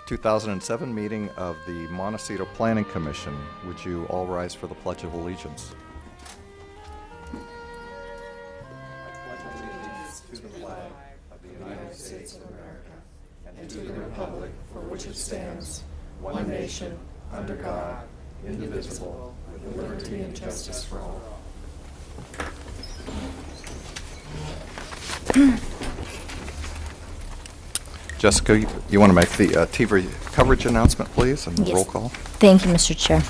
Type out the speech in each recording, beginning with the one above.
2007 meeting of the Montecito Planning Commission. Would you all rise for the Pledge of Allegiance? To the flag of the United States of America and to the republic for which it stands, one nation, under God, indivisible, with liberty and justice for all. Jessica, you want to make the TV coverage announcement, please, and the Yes. roll call? Thank you, Mr. Chair.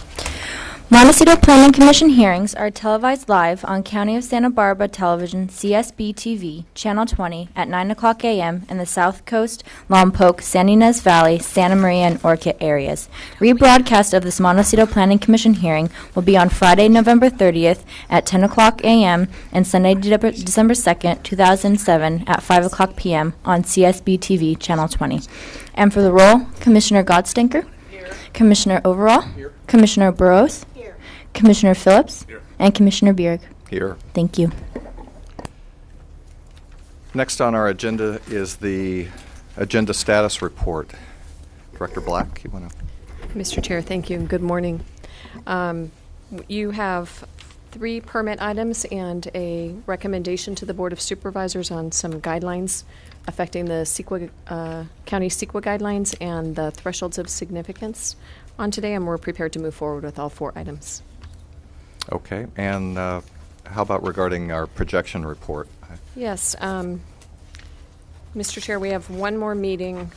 Montecito Planning Commission hearings are televised live on County of Santa Barbara Television, CSB TV, Channel 20, at 9 o'clock a.m. in the South Coast, Lompoc, San Ynez Valley, Santa Maria, and Orchid areas. Rebroadcast of this Montecito Planning Commission hearing will be on Friday, November 30th at 10 o'clock a.m. and Sunday, December 2nd, 2007 at 5 o'clock p.m. on CSB TV, Channel 20. And for the roll, Commissioner Godstinker, Commissioner Overall, Commissioner Burrows, Commissioner Phillips, and Commissioner Bierg. Here. Thank you. Next on our agenda is the agenda status report. Director Black, you want to? Mr. Chair, thank you, and good morning. You have 3 permit items and a recommendation to the Board of Supervisors on some guidelines affecting the county CEQA guidelines and the thresholds of significance on today, and we're prepared to move forward with all 4 items. Okay, and how about regarding our projection report? Yes, Mr. Chair, we have one more meeting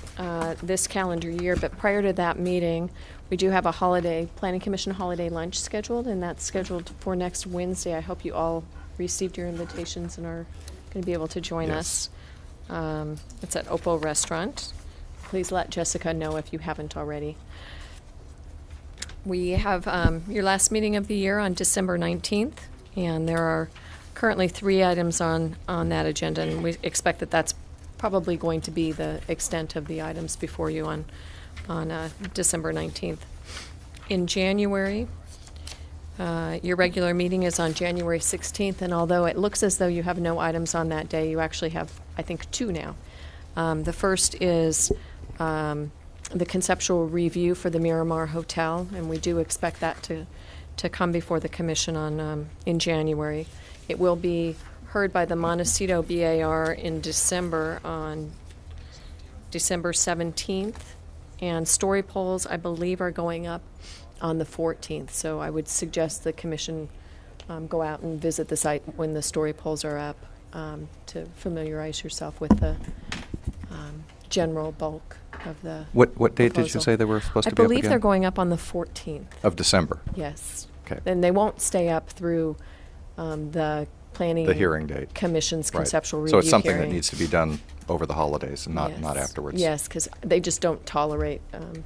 this calendar year, but prior to that meeting, we do have a Planning Commission holiday lunch scheduled, and that's scheduled for next Wednesday. I hope you all received your invitations and are going to be able to join us. It's at Oppo Restaurant. Please let Jessica know if you haven't already. We have your last meeting of the year on December 19th, and there are currently 3 items on that agenda, and we expect that that's probably going to be the extent of the items before you on December 19th. In January, your regular meeting is on January 16th, and although it looks as though you have no items on that day, you actually have, I think, 2 now. The first is the conceptual review for the Miramar Hotel, and we do expect that to come before the Commission in January. It will be heard by the Montecito BAR in December on December 17th, and story polls, I believe, are going up on the 14th, so I would suggest the Commission go out and visit the site when the story polls are up to familiarize yourself with the general bulk of the What date did you proposal. say they were supposed to be I up believe again? they're going up on the 14th. Of December. Yes. Okay. And they won't stay up through the Planning The hearing date. Commission's Right. conceptual review So it's something hearing. that needs to be done over the holidays and not Yes. afterwards. Yes, because they just don't tolerate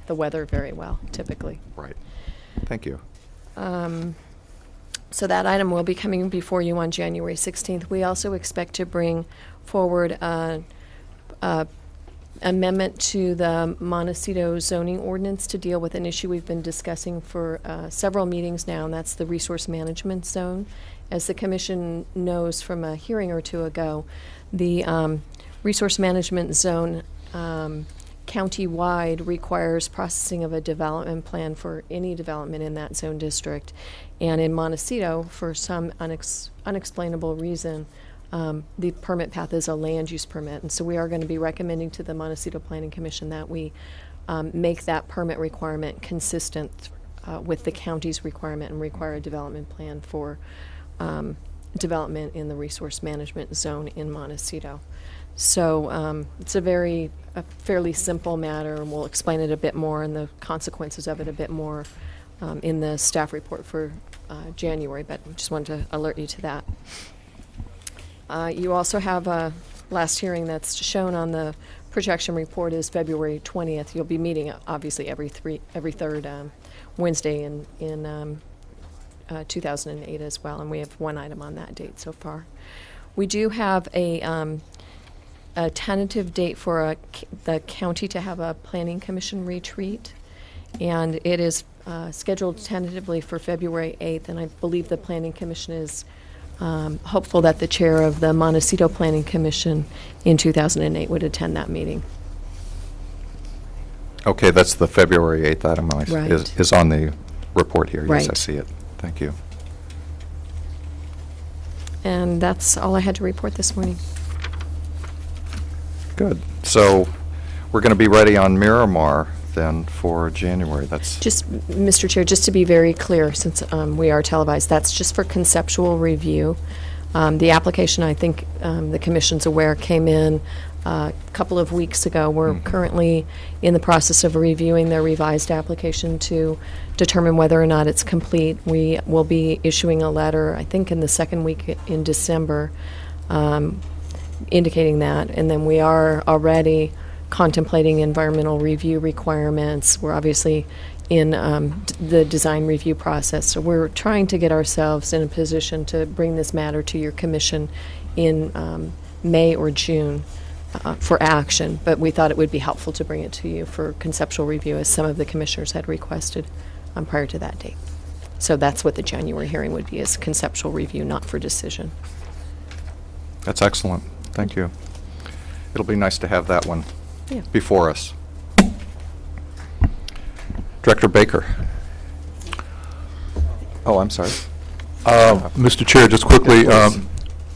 the weather very well, typically. Right. Thank you. So that item will be coming before you on January 16th. We also expect to bring forward an amendment to the Montecito zoning ordinance to deal with an issue we've been discussing for several meetings now, and that's the resource management zone. As the Commission knows from a hearing or 2 ago, the resource management zone county-wide requires processing of a development plan for any development in that zone district. And in Montecito, for some unexplainable reason, the permit path is a land use permit. And so we are going to be recommending to the Montecito Planning Commission that we make that permit requirement consistent with the county's requirement and require a development plan for development in the resource management zone in Montecito. So it's a fairly simple matter, and we'll explain it a bit more and the consequences of it a bit more in the staff report for January, but just wanted to alert you to that. You also have a last hearing that's shown on the projection report is February 20th. You'll be meeting obviously every third Wednesday in 2008 as well, and we have 1 item on that date so far. We do have a tentative date for the county to have a planning commission retreat, and it is scheduled tentatively for February 8th, and I believe the planning commission is hopeful that the chair of the Montecito Planning Commission in 2008 would attend that meeting. Okay, that's the February 8th item Right. is on the report here. Yes, I Right. see it. Thank you. And that's all I had to report this morning. Good. So we're going to be ready on Miramar then for January. That's Just, Mr. Chair, just to be very clear, since we are televised, that's just for conceptual review. The application, I think the Commission's aware, came in a couple of weeks ago. We're currently in the process of reviewing their revised application to determine whether or not it's complete. We will be issuing a letter, I think, in the second week in December, indicating that. And then we are already contemplating environmental review requirements. We're obviously in the design review process. So we're trying to get ourselves in a position to bring this matter to your commission in May or June for action. But we thought it would be helpful to bring it to you for conceptual review, as some of the commissioners had requested prior to that date. So that's what the January hearing would be, is conceptual review, not for decision. That's excellent. Thank you. It'll be nice to have that one Yeah. before us. Director Baker. Oh, I'm sorry. Mr. Chair, just quickly, Yes, please.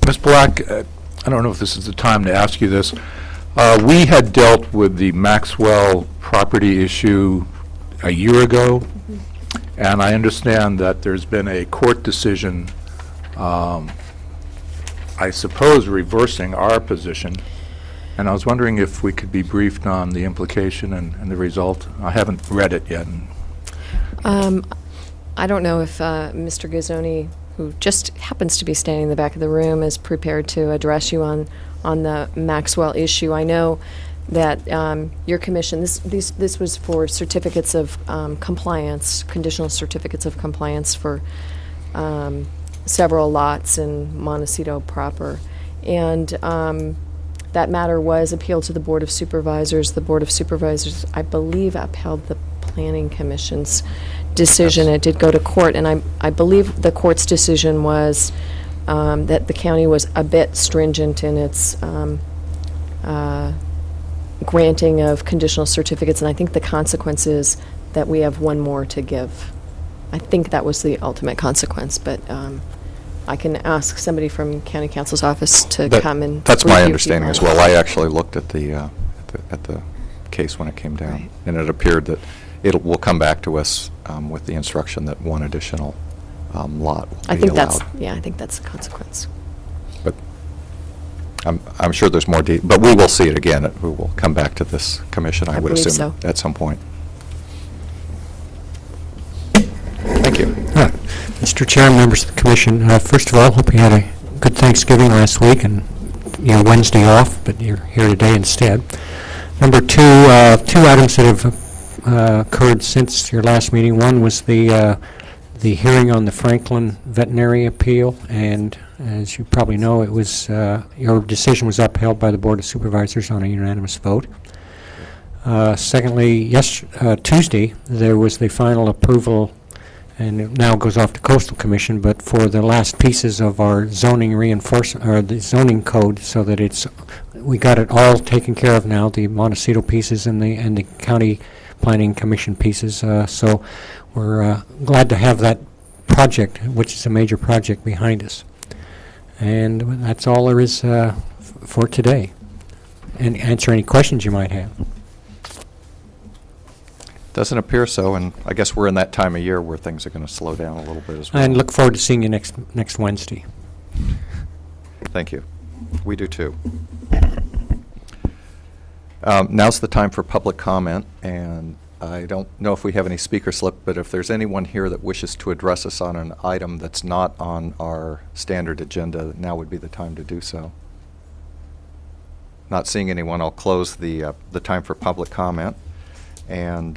Ms. Black, I don't know if this is the time to ask you this. We had dealt with the Maxwell property issue a year ago, and I understand that there's been a court decision, I suppose, reversing our position. And I was wondering if we could be briefed on the implication and the result. I haven't read it yet. I don't know if Mr. Gazzoni, who just happens to be standing in the back of the room, is prepared to address you on the Maxwell issue. I know that your commission, this was for certificates of compliance, conditional certificates of compliance for several lots in Montecito proper. And that matter was appealed to the Board of Supervisors. The Board of Supervisors, I believe, upheld the Planning Commission's decision. Yes. It did go to court, and I believe the court's decision was that the county was a bit stringent in its granting of conditional certificates, and I think the consequence is that we have one more to give. I think that was the ultimate consequence, but I can ask somebody from County Counsel's office to come and That's my review understanding as people. well. I actually looked at the case when it came down, Right. and it appeared that it will come back to us with the instruction that one additional lot will I be think allowed. I think that's the consequence. But I'm sure there's more but we will see it again. We will come back to this commission, I I would believe assume, so. at some point. Thank you. Mr. Chair, members of the commission, first of all, hope you had a good Thanksgiving last week and Wednesday off, but you're here today instead. Number two, two items that have occurred since your last meeting. One was the hearing on the Franklin veterinary appeal, and as you probably know, it was your decision was upheld by the Board of Supervisors on a unanimous vote. Secondly, Tuesday, there was the final approval, and it now goes off to Coastal Commission, but for the last pieces of our zoning reinforcement, or the zoning code, so that we got it all taken care of now, the Montecito pieces and the County Planning Commission pieces. So we're glad to have that project, which is a major project, behind us. And that's all there is for today. And answer any questions you might have. Doesn't appear so, and I guess we're in that time of year where things are going to slow down a little bit as well. And look forward to seeing you next Wednesday. Thank you. We do too. Now's the time for public comment, and I don't know if we have any speaker slip, but if there's anyone here that wishes to address us on an item that's not on our standard agenda, now would be the time to do so. Not seeing anyone, I'll close the time for public comment. And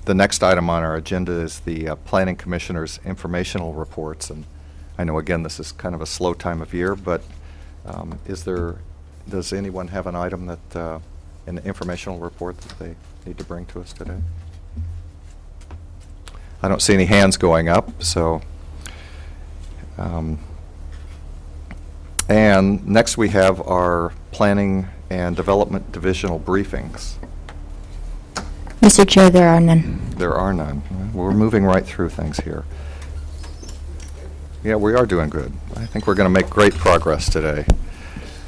the next item on our agenda is the Planning Commissioner's informational reports. And I know, again, this is kind of a slow time of year, but does anyone have an item that, an informational report that they need to bring to us today? I don't see any hands going up, so. And next we have our Planning and Development Divisional briefings. Mr. Chair, there are none. There are none. We're moving right through things here. Yeah, we are doing good. I think we're going to make great progress today.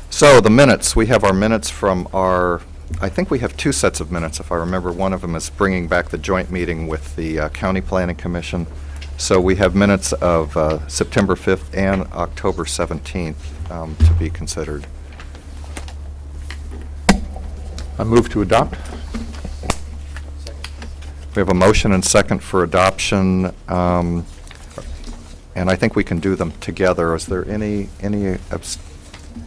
So the minutes, we have our minutes from I think we have two sets of minutes, if I remember. One of them is bringing back the joint meeting with the County Planning Commission. So we have minutes of September 5th and October 17th to be considered. I move to adopt. We have a motion and second for adoption, and I think we can do them together. Is there any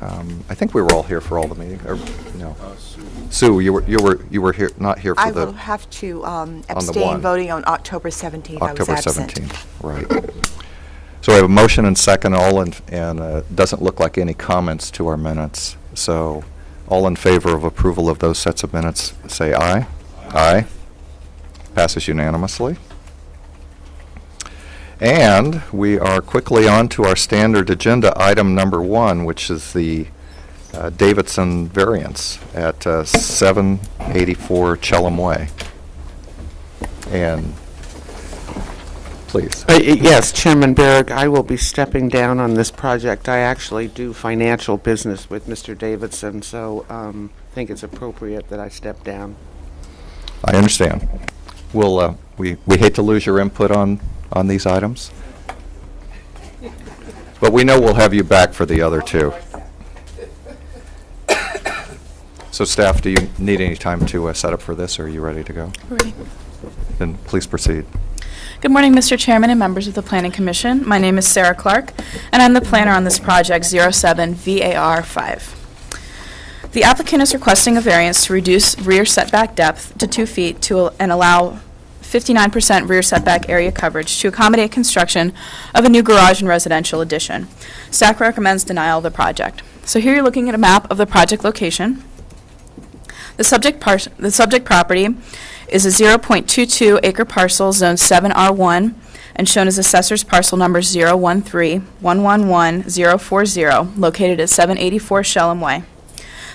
I think we were all here for all the meetings, or no? Sue, you were here, not here for I the... will have to one. abstain voting on October 17th. I was October absent. 17th, right. So we have a motion and second, and it doesn't look like any comments to our minutes. So all in favor of approval of those sets of minutes, say aye. Aye. Passes unanimously. And we are quickly on to our standard agenda item number 1, which is the Davidson variance at 784 Chellam Way. And please. Yes, Chairman Berg, I will be stepping down on this project. I actually do financial business with Mr. Davidson, so I think it's appropriate that I step down. I understand. We'll, we hate to lose your input on these items, but we know we'll have you back for the other two. So staff, do you need any time to set up for this, or are you ready to go? Ready. Then please proceed. Good morning, Mr. Chairman and members of the Planning Commission. My name is Sarah Clark, and I'm the planner on this project 07VAR5. The applicant is requesting a variance to reduce rear setback depth to 2 feet and allow 59% rear setback area coverage to accommodate construction of a new garage and residential addition. Staff recommends denial of the project. So here you're looking at a map of the project location. The subject property is a 0.22 acre parcel, zone 7R1, and shown as assessor's parcel number 013-111-040, located at 784 Shellam Way.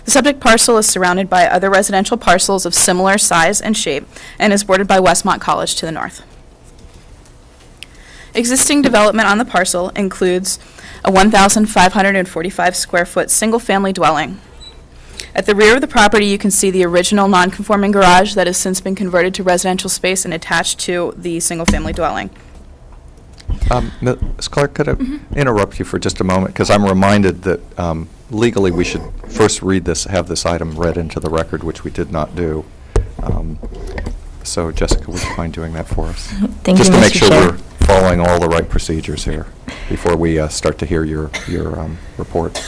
The subject parcel is surrounded by other residential parcels of similar size and shape and is bordered by Westmont College to the north. Existing development on the parcel includes a 1,545 square foot single-family dwelling. At the rear of the property, you can see the original non-conforming garage that has since been converted to residential space and attached to the single-family dwelling. Ms. Clark, could I interrupt you for just a moment? Because I'm reminded that legally we should first have this item read into the record, which we did not do. So Jessica, would you mind doing that for us? Thank you, just to make Mr. sure Chair. we're following all the right procedures here before we start to hear your report.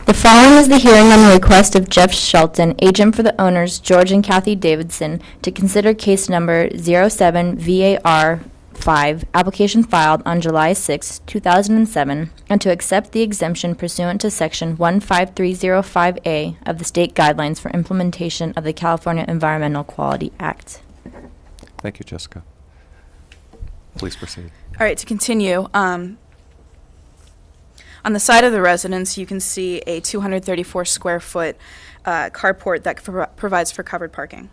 The following is the hearing on the request of Jeff Shelton, agent for the owners George and Kathy Davidson, to consider case number 07VAR5, application filed on July 6, 2007, and to accept the exemption pursuant to Section 15305A of the State Guidelines for Implementation of the California Environmental Quality Act. Thank you, Jessica. Please proceed. All right, to continue, on the side of the residence, you can see a 234 square foot carport that provides for covered parking.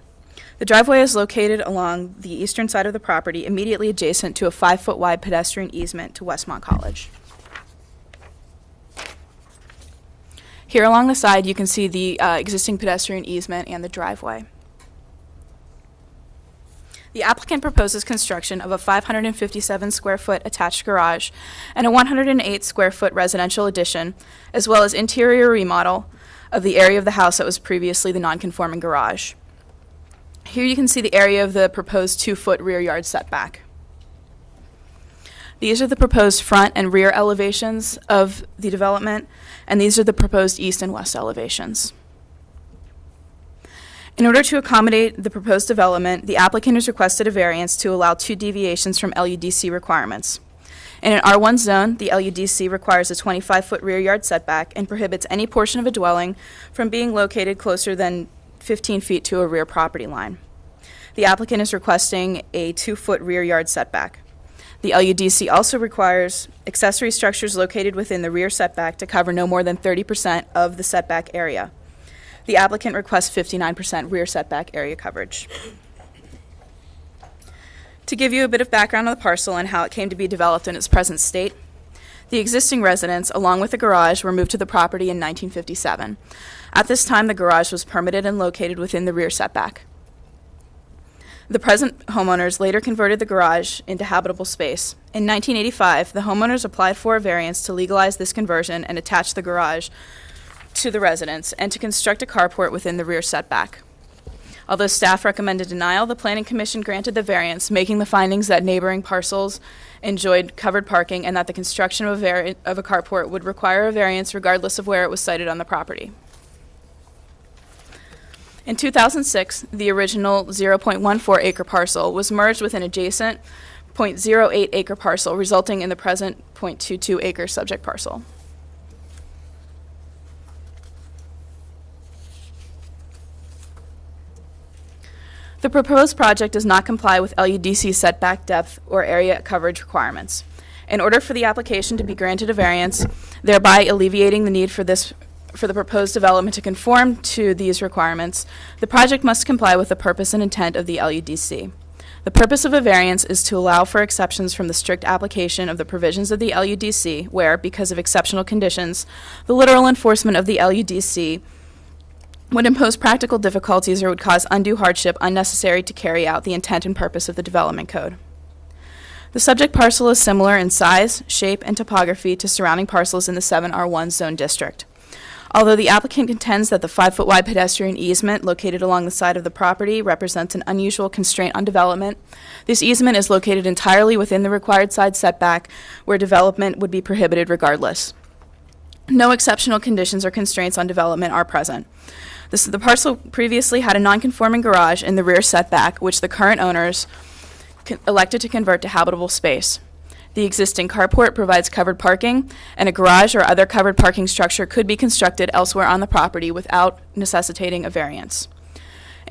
The driveway is located along the eastern side of the property, immediately adjacent to a 5-foot wide pedestrian easement to Westmont College. Here along the side, you can see the existing pedestrian easement and the driveway. The applicant proposes construction of a 557 square foot attached garage and a 108 square foot residential addition, as well as interior remodel of the area of the house that was previously the non-conforming garage. Here you can see the area of the proposed 2-foot rear yard setback. These are the proposed front and rear elevations of the development, and these are the proposed east and west elevations. In order to accommodate the proposed development, the applicant has requested a variance to allow 2 deviations from LUDC requirements. In an R1 zone, the LUDC requires a 25-foot rear yard setback and prohibits any portion of a dwelling from being located closer than 15 feet to a rear property line. The applicant is requesting a 2-foot rear yard setback. The LUDC also requires accessory structures located within the rear setback to cover no more than 30% of the setback area. The applicant requests 59% rear setback area coverage. To give you a bit of background on the parcel and how it came to be developed in its present state, the existing residence, along with the garage, were moved to the property in 1957. At this time, the garage was permitted and located within the rear setback. The present homeowners later converted the garage into habitable space. In 1985, the homeowners applied for a variance to legalize this conversion and attach the garage to the residence and to construct a carport within the rear setback. Although staff recommended denial, the Planning Commission granted the variance, making the findings that neighboring parcels enjoyed covered parking and that the construction of a carport would require a variance regardless of where it was sited on the property. In 2006, the original 0.14 acre parcel was merged with an adjacent 0.08 acre parcel, resulting in the present 0.22 acre subject parcel. The proposed project does not comply with LUDC setback depth or area coverage requirements. In order for the application to be granted a variance, thereby alleviating the need for the proposed development to conform to these requirements, the project must comply with the purpose and intent of the LUDC. The purpose of a variance is to allow for exceptions from the strict application of the provisions of the LUDC, where, because of exceptional conditions, the literal enforcement of the LUDC would impose practical difficulties or would cause undue hardship unnecessary to carry out the intent and purpose of the development code. The subject parcel is similar in size, shape, and topography to surrounding parcels in the 7R1 zone district. Although the applicant contends that the 5-foot wide pedestrian easement located along the side of the property represents an unusual constraint on development, this easement is located entirely within the required side setback where development would be prohibited regardless. No exceptional conditions or constraints on development are present. The parcel previously had a non-conforming garage in the rear setback, which the current owners elected to convert to habitable space. The existing carport provides covered parking, and a garage or other covered parking structure could be constructed elsewhere on the property without necessitating a variance.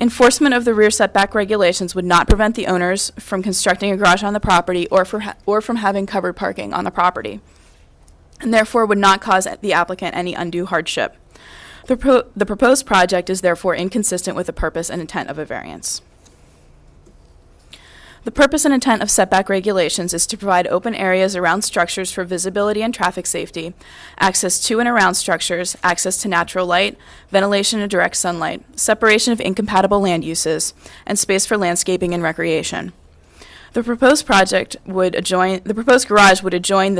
Enforcement of the rear setback regulations would not prevent the owners from constructing a garage on the property or from having covered parking on the property, and therefore would not cause the applicant any undue hardship. The proposed project is therefore inconsistent with the purpose and intent of a variance. The purpose and intent of setback regulations is to provide open areas around structures for visibility and traffic safety, access to and around structures, access to natural light, ventilation and direct sunlight, separation of incompatible land uses, and space for landscaping and recreation. The proposed garage would adjoin the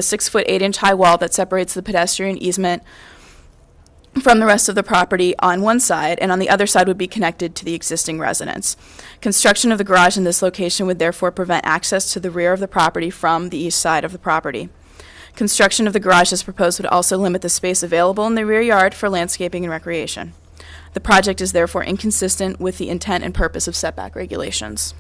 6-foot 8-inch high wall that separates the pedestrian easement from the rest of the property on one side, and on the other side would be connected to the existing residence. Construction of the garage in this location would therefore prevent access to the rear of the property from the east side of the property. Construction of the garage as proposed would also limit the space available in the rear yard for landscaping and recreation. The project is therefore inconsistent with the intent and purpose of setback regulations.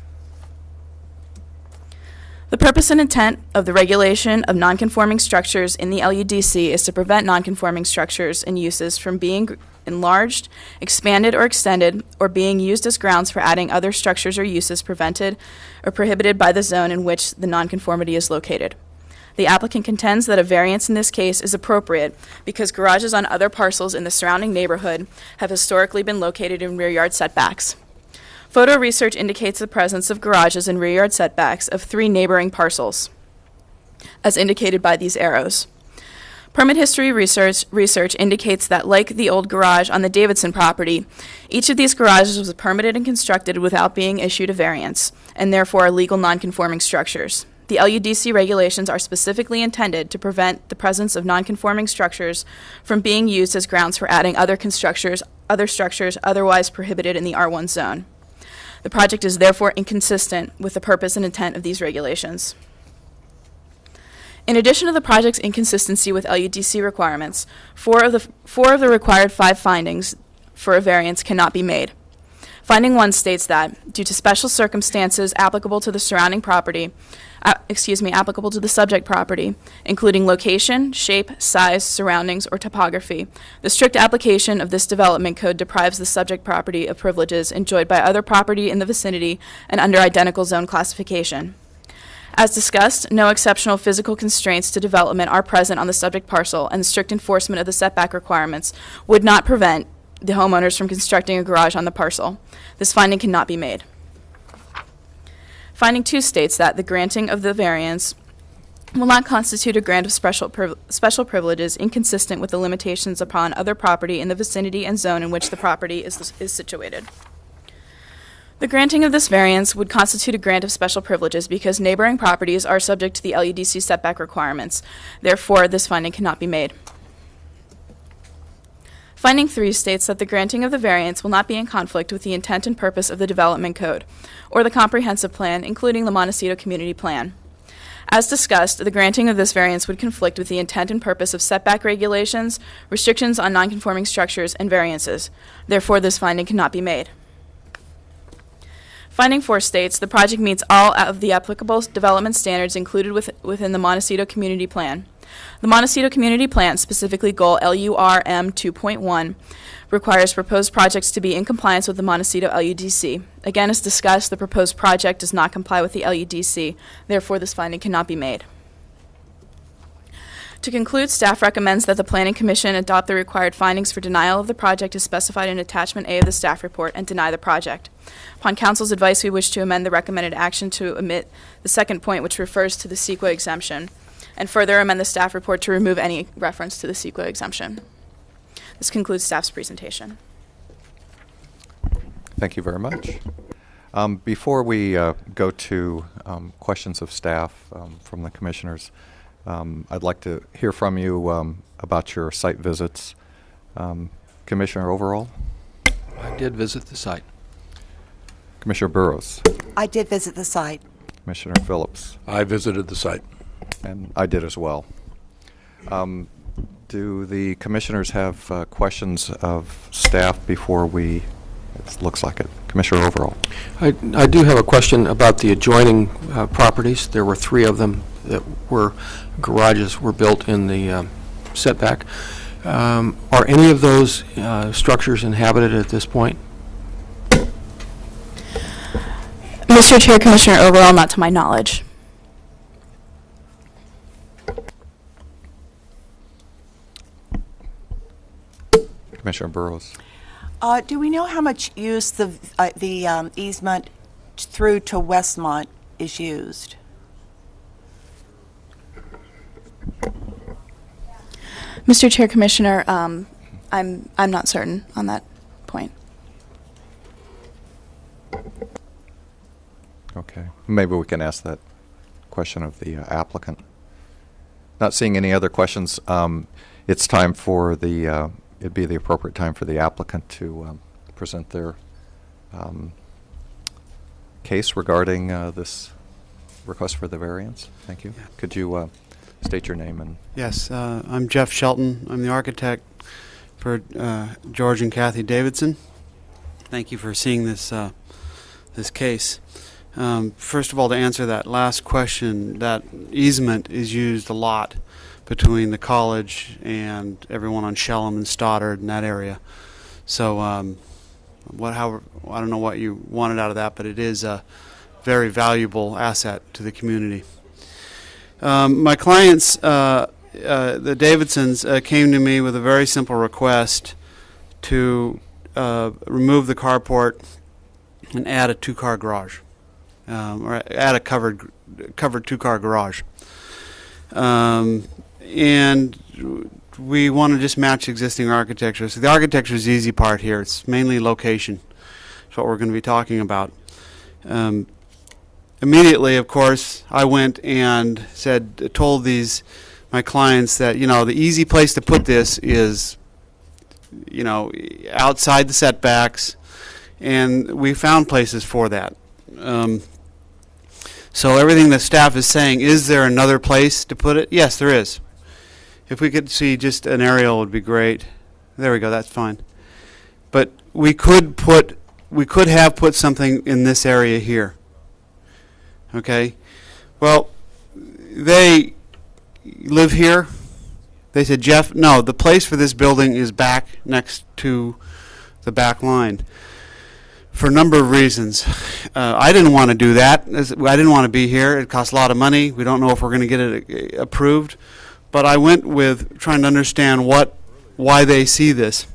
The purpose and intent of the regulation of nonconforming structures in the LUDC is to prevent nonconforming structures and uses from being enlarged, expanded, or extended, or being used as grounds for adding other structures or uses prevented or prohibited by the zone in which the nonconformity is located. The applicant contends that a variance in this case is appropriate because garages on other parcels in the surrounding neighborhood have historically been located in rear yard setbacks. Photo research indicates the presence of garages and rear yard setbacks of 3 neighboring parcels, as indicated by these arrows. Permit history research indicates that, like the old garage on the Davidson property, each of these garages was permitted and constructed without being issued a variance, and therefore are legal nonconforming structures. The LUDC regulations are specifically intended to prevent the presence of nonconforming structures from being used as grounds for adding other structures otherwise prohibited in the R1 zone. The project is therefore inconsistent with the purpose and intent of these regulations. In addition to the project's inconsistency with LUDC requirements, four of the required 5 findings for a variance cannot be made. Finding 1 states that, due to special circumstances applicable to the surrounding property, applicable to the subject property, including location, shape, size, surroundings, or topography, the strict application of this development code deprives the subject property of privileges enjoyed by other property in the vicinity and under identical zone classification. As discussed, no exceptional physical constraints to development are present on the subject parcel, and the strict enforcement of the setback requirements would not prevent the homeowners from constructing a garage on the parcel. This finding cannot be made. Finding 2 states that the granting of the variance will not constitute a grant of special privileges inconsistent with the limitations upon other property in the vicinity and zone in which the property is situated. The granting of this variance would constitute a grant of special privileges because neighboring properties are subject to the LUDC setback requirements. Therefore, this finding cannot be made. Finding 3 states that the granting of the variance will not be in conflict with the intent and purpose of the Development Code or the Comprehensive Plan, including the Montecito Community Plan. As discussed, the granting of this variance would conflict with the intent and purpose of setback regulations, restrictions on nonconforming structures, and variances. Therefore, this finding cannot be made. Finding 4 states the project meets all of the applicable development standards included within the Montecito Community Plan. The Montecito Community Plan, specifically Goal LURM 2.1, requires proposed projects to be in compliance with the Montecito LUDC. Again, as discussed, the proposed project does not comply with the LUDC. Therefore, this finding cannot be made. To conclude, staff recommends that the Planning Commission adopt the required findings for denial of the project as specified in Attachment A of the staff report and deny the project. Upon Council's advice, we wish to amend the recommended action to omit the second point, which refers to the CEQA exemption, and further amend the staff report to remove any reference to the CEQA exemption. This concludes staff's presentation. Thank you very much. Before we go to questions of staff from the commissioners, I'd like to hear from you about your site visits. Commissioner Overall? I did visit the site. Commissioner Burrows? I did visit the site. Commissioner Phillips? I visited the site. And I did as well. Do the commissioners have questions of staff before we, it looks like it. Commissioner Overall. I do have a question about the adjoining properties. There were 3 of them that were garages were built in the setback. Are any of those structures inhabited at this point? Mr. Chair, Commissioner Overall, not to my knowledge. Commissioner Burrows. Do we know how much use the easement through to Westmont is used? Mr. Chair, Commissioner, I'm not certain on that point. Okay. Maybe we can ask that question of the applicant. Not seeing any other questions, it's time for the, it'd be the appropriate time for the applicant to present their case regarding this request for the variance. Thank you. Yeah. Could you state your name and... Yes, I'm Jeff Shelton. I'm the architect for George and Kathy Davidson. Thank you for seeing this this case. First of all, to answer that last question, that easement is used a lot between the college and everyone on Shellham and Stoddard in that area. So, I don't know what you wanted out of that, but it is a very valuable asset to the community. My clients, the Davidsons, came to me with a very simple request to remove the carport and add a 2-car garage, or add a covered 2-car garage. And we want to just match existing architecture. So the architecture is the easy part here. It's mainly location. That's what we're going to be talking about. Immediately, of course, I went and told my clients that, the easy place to put this is, outside the setbacks, and we found places for that. So everything that staff is saying, is there another place to put it? Yes, there is. If we could see just an aerial, it would be great. There we go, that's fine. But we could have put something in this area here. Okay? Well, they live here. They said, Jeff, no, the place for this building is back next to the back line. For a number of reasons. I didn't want to do that. I didn't want to be here. It costs a lot of money. We don't know if we're going to get it approved. But I went with trying to understand why they see this.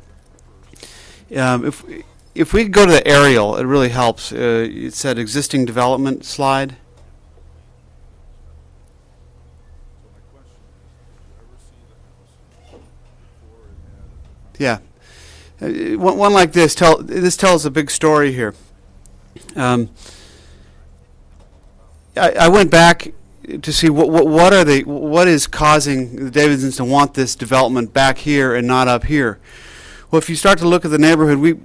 if we go to the aerial, it really helps. It said existing development slide. Yeah. One like this tells a big story here. I went back to see what is causing the Davidsons to want this development back here and not up here. Well, if you start to look at the neighborhood,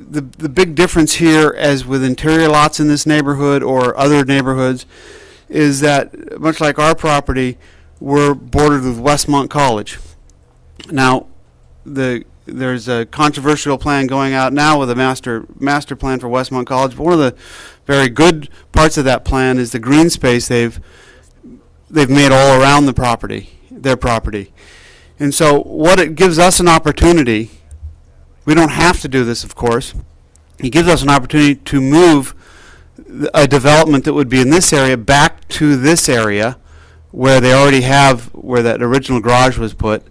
the big difference here, as with interior lots in this neighborhood or other neighborhoods, is that much like our property, we're bordered with Westmont College. Now, there's a controversial plan going out now with a master plan for Westmont College. But one of the very good parts of that plan is the green space they've made all around their property. And so what it gives us an opportunity, we don't have to do this, of course. It gives us an opportunity to move a development that would be in this area back to this area where they already have, where that original garage was put,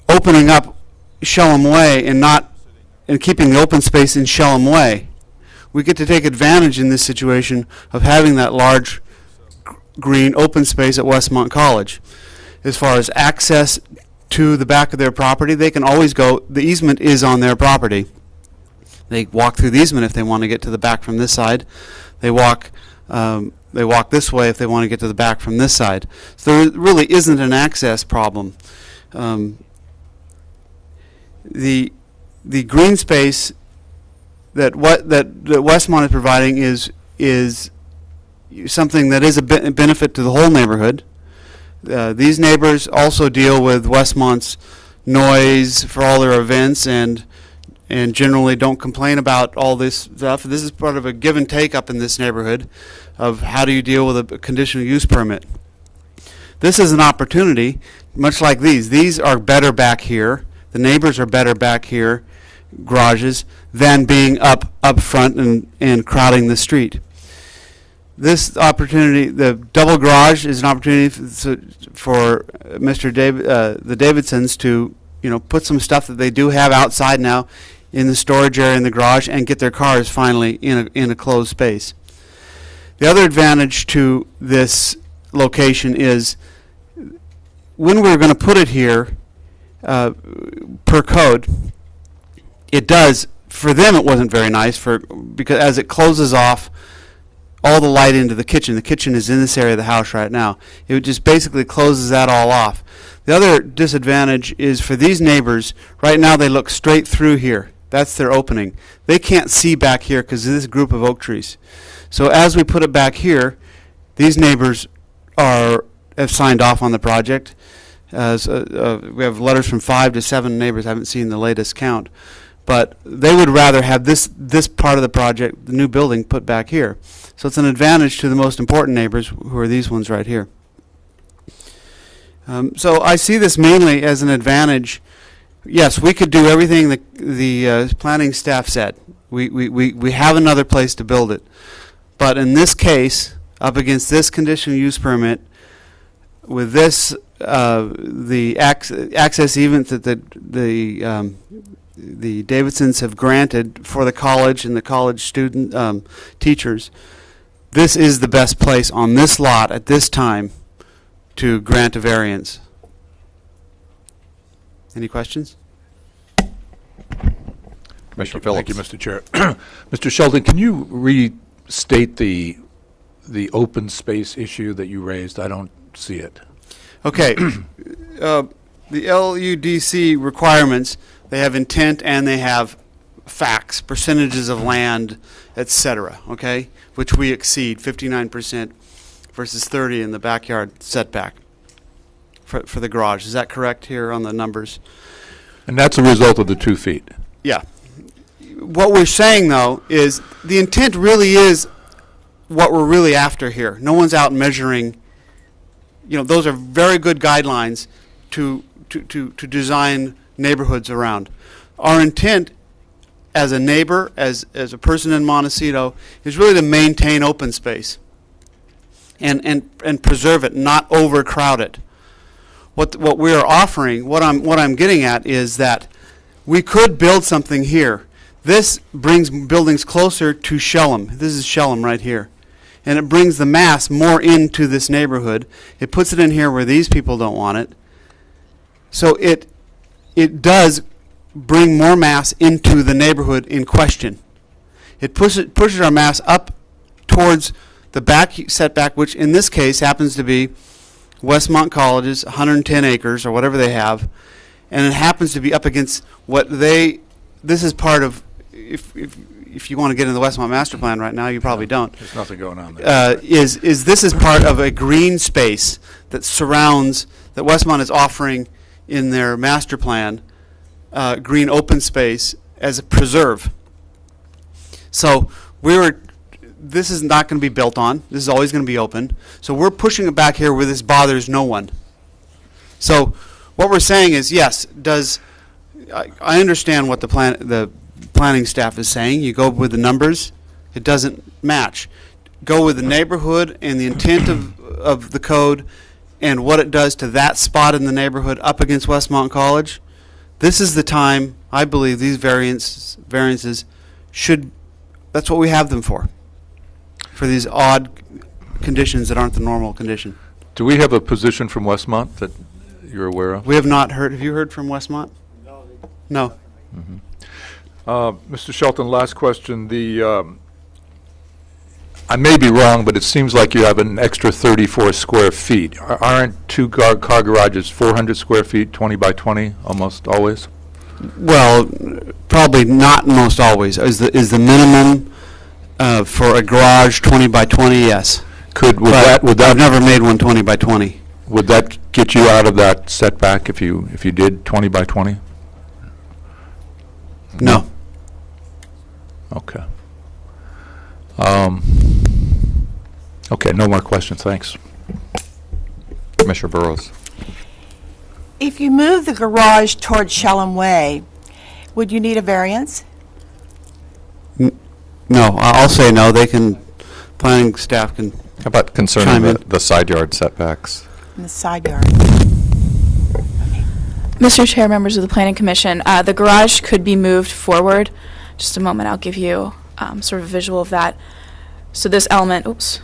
opening up Shellham Way and keeping the open space in Shellham Way. We get to take advantage in this situation of having that large green open space at Westmont College. As far as access to the back of their property, they can always go, the easement is on their property. They walk through the easement if they want to get to the back from this side. They walk this way if they want to get to the back from this side. So there really isn't an access problem. The green space that Westmont is providing is something that is a benefit to the whole neighborhood. These neighbors also deal with Westmont's noise for all their events and generally don't complain about all this stuff. This is part of a give and take up in this neighborhood of how do you deal with a conditional use permit. This is an opportunity, much like these. These are better back here. The neighbors are better back here, garages, than being up front and crowding the street. This opportunity, the double garage, is an opportunity for the Davidsons to, put some stuff that they do have outside now in the storage area in the garage and get their cars finally in a closed space. The other advantage to this location is when we're going to put it here, per code, it does, for them it wasn't very nice because as it closes off all the light into the kitchen is in this area of the house right now. It just basically closes that all off. The other disadvantage is for these neighbors, right now they look straight through here. That's their opening. They can't see back here because of this group of oak trees. So as we put it back here, these neighbors have signed off on the project. We have letters from 5 to 7 neighbors. I haven't seen the latest count. But they would rather have this part of the project, the new building, put back here. So it's an advantage to the most important neighbors, who are these ones right here. So I see this mainly as an advantage. Yes, we could do everything the planning staff said. We have another place to build it. But in this case, up against this conditional use permit, with this, the access event that the Davidsons have granted for the college and the college student teachers, this is the best place on this lot at this time to grant a variance. Any questions? Commissioner Phillips. Thank you, Mr. Chair. Mr. Sheldon, can you restate the open space issue that you raised? I don't see it. Okay. The LUDC requirements, they have intent and they have facts, percentages of land, etc., okay, which we exceed, 59% versus 30 in the backyard setback for the garage. Is that correct here on the numbers? And that's a result of the 2 feet. Yeah. What we're saying, though, is the intent really is what we're really after here. No one's out measuring. Those are very good guidelines to design neighborhoods around. Our intent as a neighbor, as a person in Montecito, is really to maintain open space and preserve it, not overcrowd it. What we are offering, what I'm getting at is that we could build something here This brings buildings closer to Shellham. This is Shellham right here. And it brings the mass more into this neighborhood. It puts it in here where these people don't want it. So it does bring more mass into the neighborhood in question. It pushes our mass up towards the back setback, which in this case happens to be Westmont College's 110 acres or whatever they have, and it happens to be up against this is part of, if you want to get into the Westmont master plan right now, you probably don't. There's nothing going on there. This is part of a green space that surrounds, that Westmont is offering in their master plan, green open space as a preserve. So this is not going to be built on. This is always going to be open. So we're pushing it back here where this bothers no one. So what we're saying is, yes, I understand what the planning staff is saying. You go with the numbers, it doesn't match. Go with the neighborhood and the intent of the code and what it does to that spot in the neighborhood up against Westmont College. This is the time, I believe, these variances should, that's what we have them for these odd conditions that aren't the normal condition. Do we have a position from Westmont that you're aware of? We have not heard. Have you heard from Westmont? No. Mr. Shelton, last question. I may be wrong, but it seems like you have an extra 34 square feet. Aren't two car garages 400 square feet, 20 by 20, almost always? Well, probably not most always. Is the minimum for a garage 20 by 20? Yes. I've never made one 20 by 20. Would that get you out of that setback if you did 20 by 20? No. Okay. Okay, no more questions, thanks. Commissioner Burrows. If you move the garage towards Shellham Way, would you need a variance? No, I'll say no. Planning staff can. How about concerning Chime in. the side yard setbacks? In the side yard. Mr. Chair, members of the Planning Commission, the garage could be moved forward. Just a moment, I'll give you sort of a visual of that. So this element,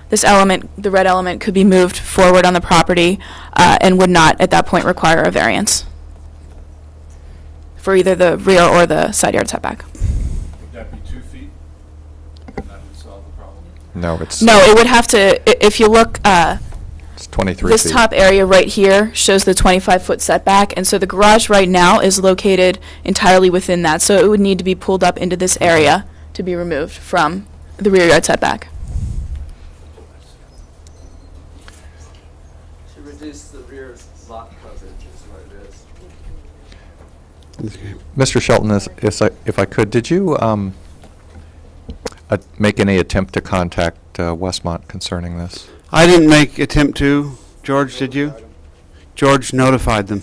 the red element, could be moved forward on the property and would not at that point require a variance for either the rear or the side yard setback. Would that be 2 feet? And that would solve the problem? No, it's No, it would have to, if you look, it's 23 this feet. top area right here shows the 25-foot setback, and so the garage right now is located entirely within that, so it would need to be pulled up into this area to be removed from the rear yard setback. To reduce the rear lot coverage is what it is. Mr. Shelton, if I could, did you make any attempt to contact Westmont concerning this? I didn't make attempt to. George, did you? George notified them.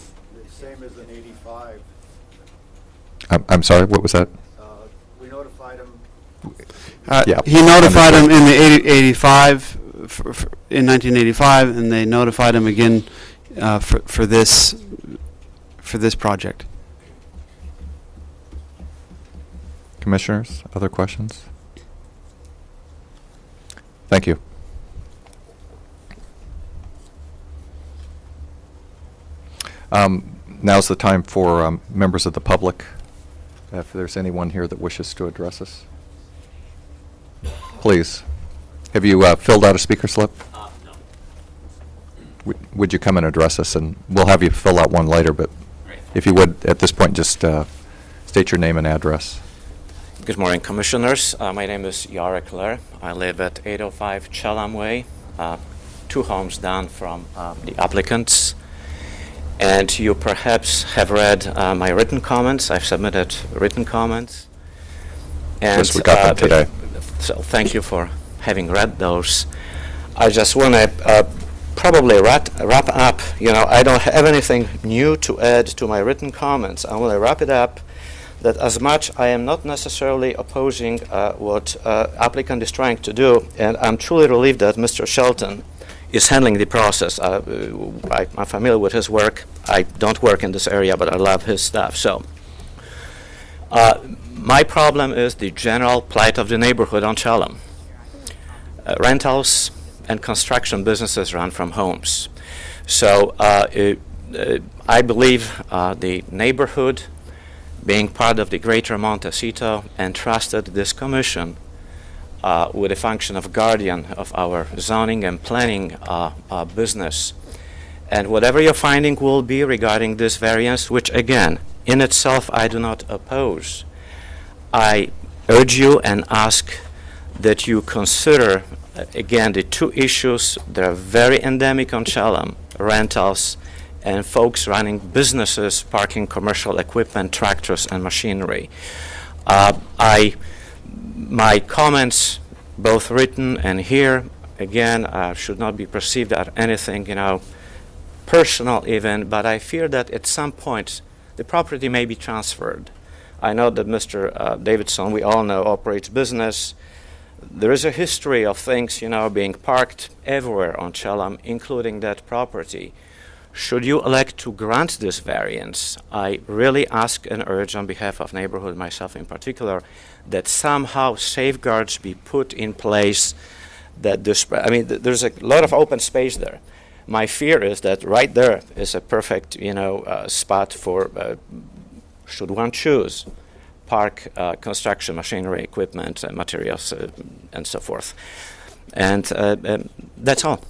Same as in 85. I'm sorry, what was that? We notified them. Yeah, He notified understood. them in the 85, in 1985, and they notified him again for this project. Commissioners, other questions? Thank you. Now's the time for members of the public. If there's anyone here that wishes to address us. Please. Have you filled out a speaker slip? No. Would you come and address us? And we'll have you fill out one later, but if you would, at this point, just state your name and address. Good morning, Commissioners. My name is Yarek Ler. I live at 805 Chellam Way, 2 homes down from the applicants. And you perhaps have read my written comments. I've submitted written comments. And, Yes, we got them today. So thank you for having read those. I just want to probably wrap up. I don't have anything new to add to my written comments. I want to wrap it up that as much I am not necessarily opposing what applicant is trying to do, and I'm truly relieved that Mr. Shelton is handling the process. I'm familiar with his work. I don't work in this area, but I love his stuff. So My problem is the general plight of the neighborhood on Chalem. Rentals and construction businesses run from homes. So I believe the neighborhood, being part of the greater Montecito, entrusted this commission with a function of guardian of our zoning and planning business. And whatever your finding will be regarding this variance, which again, in itself I do not oppose, I urge you and ask that you consider, again, the two issues that are very endemic on Chalem: rentals and folks running businesses, parking commercial equipment, tractors, and machinery. My comments, both written and here, again, should not be perceived as anything, personal even, but I fear that at some point the property may be transferred. I know that Mr. Davidson, we all know, operates business. There is a history of things, being parked everywhere on Chalem, including that property. Should you elect to grant this variance, I really ask and urge on behalf of neighborhood, myself in particular, that somehow safeguards be put in place that this, there's a lot of open space there. My fear is that right there is a perfect, spot for, should one choose, park construction machinery, equipment, materials, and so forth. And that's all.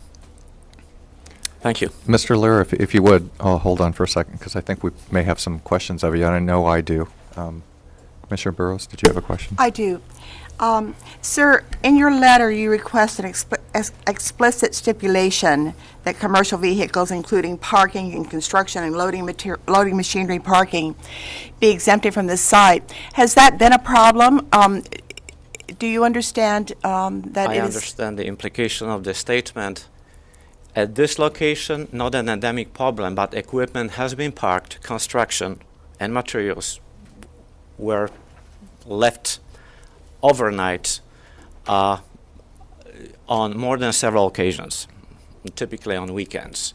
Thank you. Mr. Lear, if you would, hold on for a second, because I think we may have some questions of you, and I know I do. Commissioner Burrows, did you have a question? I do. Sir, in your letter, you request an explicit stipulation that commercial vehicles, including parking and construction and loading machinery parking, be exempted from this site. Has that been a problem? Do you understand that I understand the implication of the statement. At this location, not an endemic problem, but equipment has been parked, construction and materials were left overnight on more than several occasions, typically on weekends.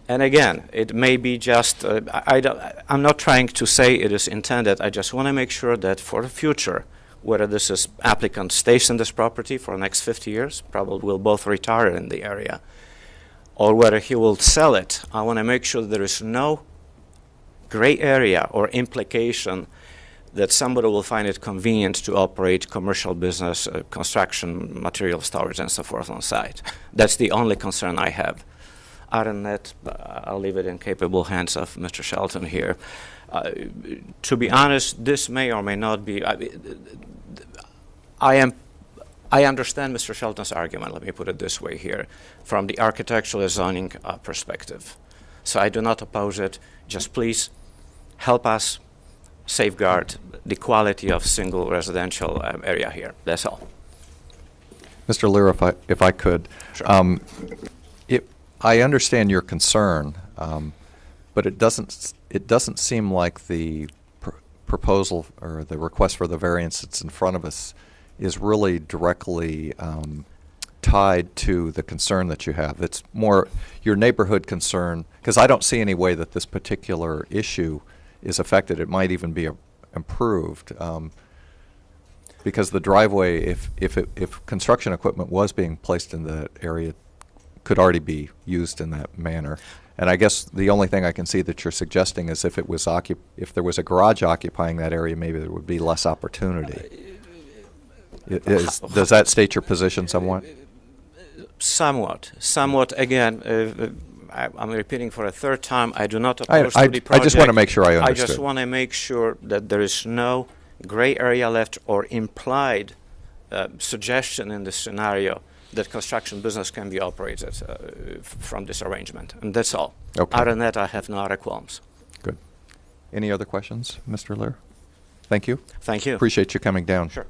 And again, it may be just, I'm not trying to say it is intended, I just want to make sure that for the future, whether this is applicant stays in this property for the next 50 years, probably will both retire in the area, or whether he will sell it, I want to make sure there is no gray area or implication that somebody will find it convenient to operate commercial business, construction, material storage, and so forth on site. That's the only concern I have. Other than that, I'll leave it in capable hands of Mr. Shelton here. To be honest, this may or may not be. I understand Mr. Shelton's argument, let me put it this way here, from the architectural zoning perspective. So I do not oppose it. Just please help us safeguard the quality of single residential area here. That's all. Mr. Lear, if I could. Sure. I understand your concern, but it doesn't seem like the proposal or the request for the variance that's in front of us is really directly tied to the concern that you have. It's more your neighborhood concern, because I don't see any way that this particular issue is affected. It might even be improved, because the driveway, if construction equipment was being placed in the area, could already be used in that manner. And I guess the only thing I can see that you're suggesting is if there was a garage occupying that area, maybe there would be less opportunity. Does that state your position somewhat? Somewhat. Again, I'm repeating for a third time, I do not oppose to the project. I just want to make sure I understood. I just want to make sure that there is no gray area left or implied suggestion in this scenario that construction business can be operated from this arrangement. And that's all. Okay. Other than that, I have no other qualms. Good. Any other questions, Mr. Lear? Thank you. Thank you. Appreciate you coming down. Sure.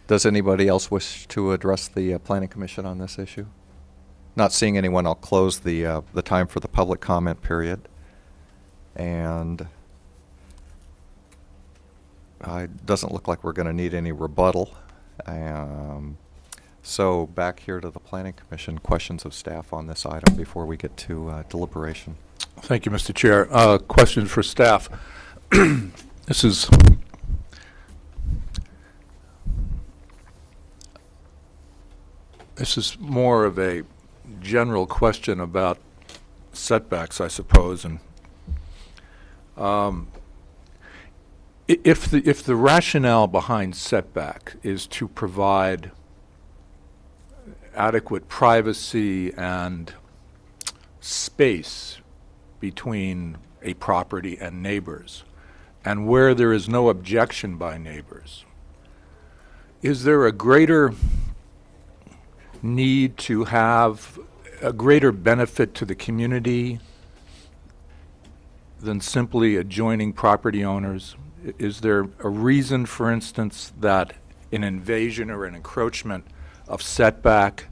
Does anybody else wish to address the Planning Commission on this issue? Not seeing anyone, I'll close the time for the public comment period. And it doesn't look like we're going to need any rebuttal. So back here to the Planning Commission, questions of staff on this item before we get to deliberation. Thank you, Mr. Chair. Questions for staff. This is more of a general question about setbacks, I suppose, and if the rationale behind setback is to provide adequate privacy and space between a property and neighbors, and where there is no objection by neighbors, is there a greater need to have a greater benefit to the community than simply adjoining property owners? Is there a reason, for instance, that an invasion or an encroachment of setback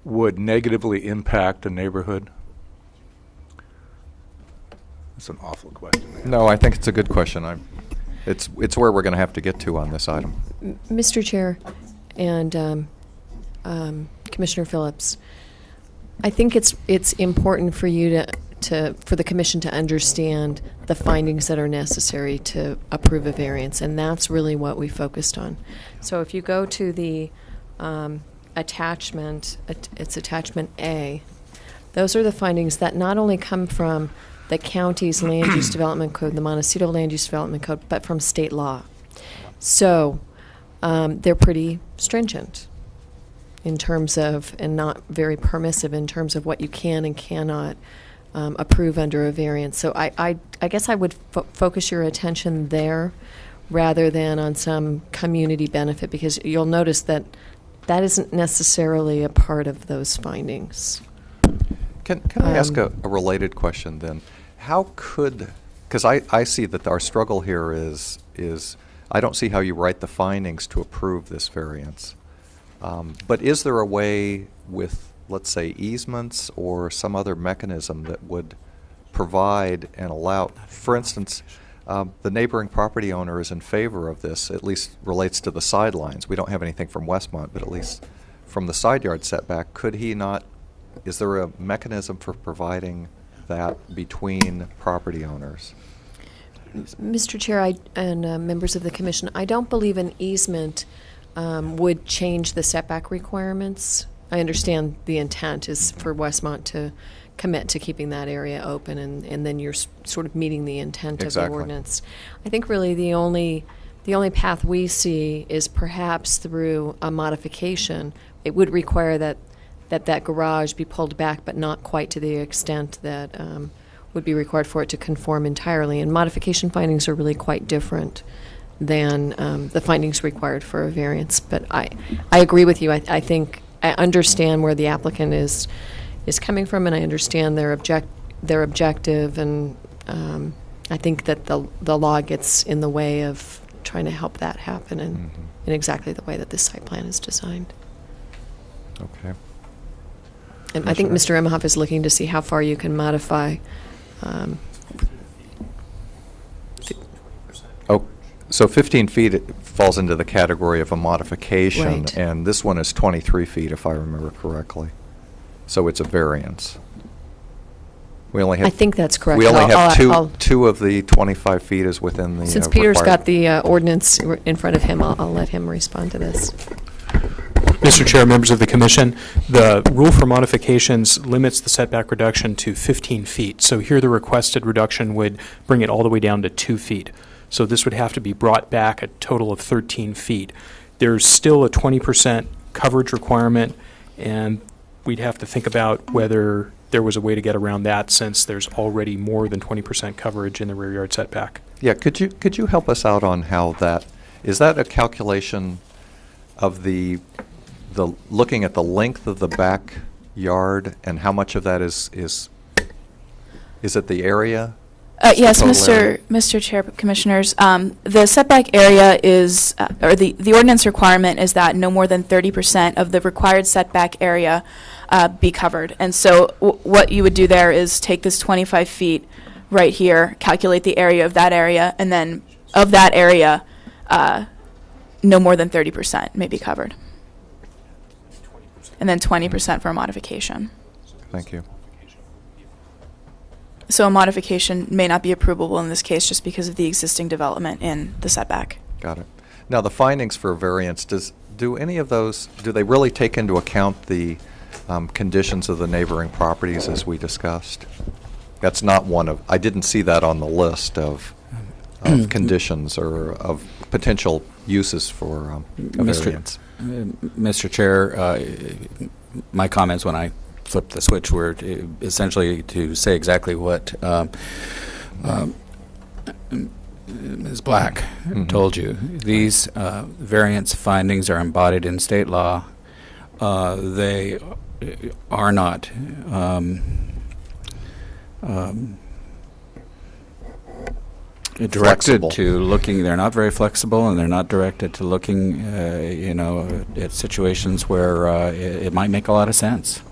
would negatively impact a neighborhood? That's an awful question. No, I think it's a good question. It's where we're going to have to get to on this item. Mr. Chair and Commissioner Phillips, I think it's important for you for the commission to understand the findings that are necessary to approve a variance, and that's really what we focused on. So if you go to the attachment, it's attachment A, those are the findings that not only come from the county's land use development code, the Montecito land use development code, but from state law. So they're pretty stringent in terms of, and not very permissive in terms of what you can and cannot approve under a variance. So I guess I would focus your attention there rather than on some community benefit, because you'll notice that that isn't necessarily a part of those findings. Can I ask a related question then? How could, because I see that our struggle here is I don't see how you write the findings to approve this variance. But is there a way with, let's say, easements or some other mechanism that would provide and allow, for instance, the neighboring property owner is in favor of this, at least relates to the sidelines. We don't have anything from Westmont, but at least from the side yard setback, could he not, is there a mechanism for providing that between property owners? Mr. Chair and members of the commission, I don't believe an easement would change the setback requirements. I understand the intent is for Westmont to commit to keeping that area open, and then you're sort of meeting the intent of the ordinance. I think really the only path we see is perhaps through a modification. It would require that garage be pulled back, but not quite to the extent that would be required for it to conform entirely. And modification findings are really quite different than the findings required for a variance. But I agree with you. I think I understand where the applicant is coming from, and I understand their objective, and I think that the law gets in the way of trying to help that happen in exactly the way that this site plan is designed. Okay. And I think Mr. Emhoff is looking to see how far you can modify. So 15 feet falls into the category of a modification, Right. and this one is 23 feet, if I remember correctly. So it's a variance. We only have. I think that's correct. We only have I'll- two of the 25 feet is within the. Since Peter's required- got the ordinance in front of him, I'll let him respond to this. Mr. Chair, members of the commission, the rule for modifications limits the setback reduction to 15 feet. So here the requested reduction would bring it all the way down to 2 feet. So this would have to be brought back a total of 13 feet. There's still a 20% coverage requirement, and we'd have to think about whether there was a way to get around that, since there's already more than 20% coverage in the rear yard setback. Yeah, could you help us out on how that, is that a calculation of the looking at the length of the backyard, and how much of that is it the area? Yes, Total area? Mr. Chair, Commissioners, the setback area is, or the ordinance requirement is that no more than 30% of the required setback area be covered. And so what you would do there is take this 25 feet right here, calculate the area of that area, and then of that area, no more than 30% may be covered. And then 20% for a modification. Thank you. So a modification may not be approvable in this case just because of the existing development in the setback. Got it. Now, the findings for variance, do any of those, do they really take into account the conditions of the neighboring properties as we discussed? That's not one of, I didn't see that on the list of conditions or of potential uses for a variance. Mr. Chair, my comments when I flipped the switch were essentially to say exactly what Ms. Black told you. These variance findings are embodied in state law. They are not directed Flexible. to looking, they're not very flexible, and they're not directed to looking, at situations where it might make a lot of sense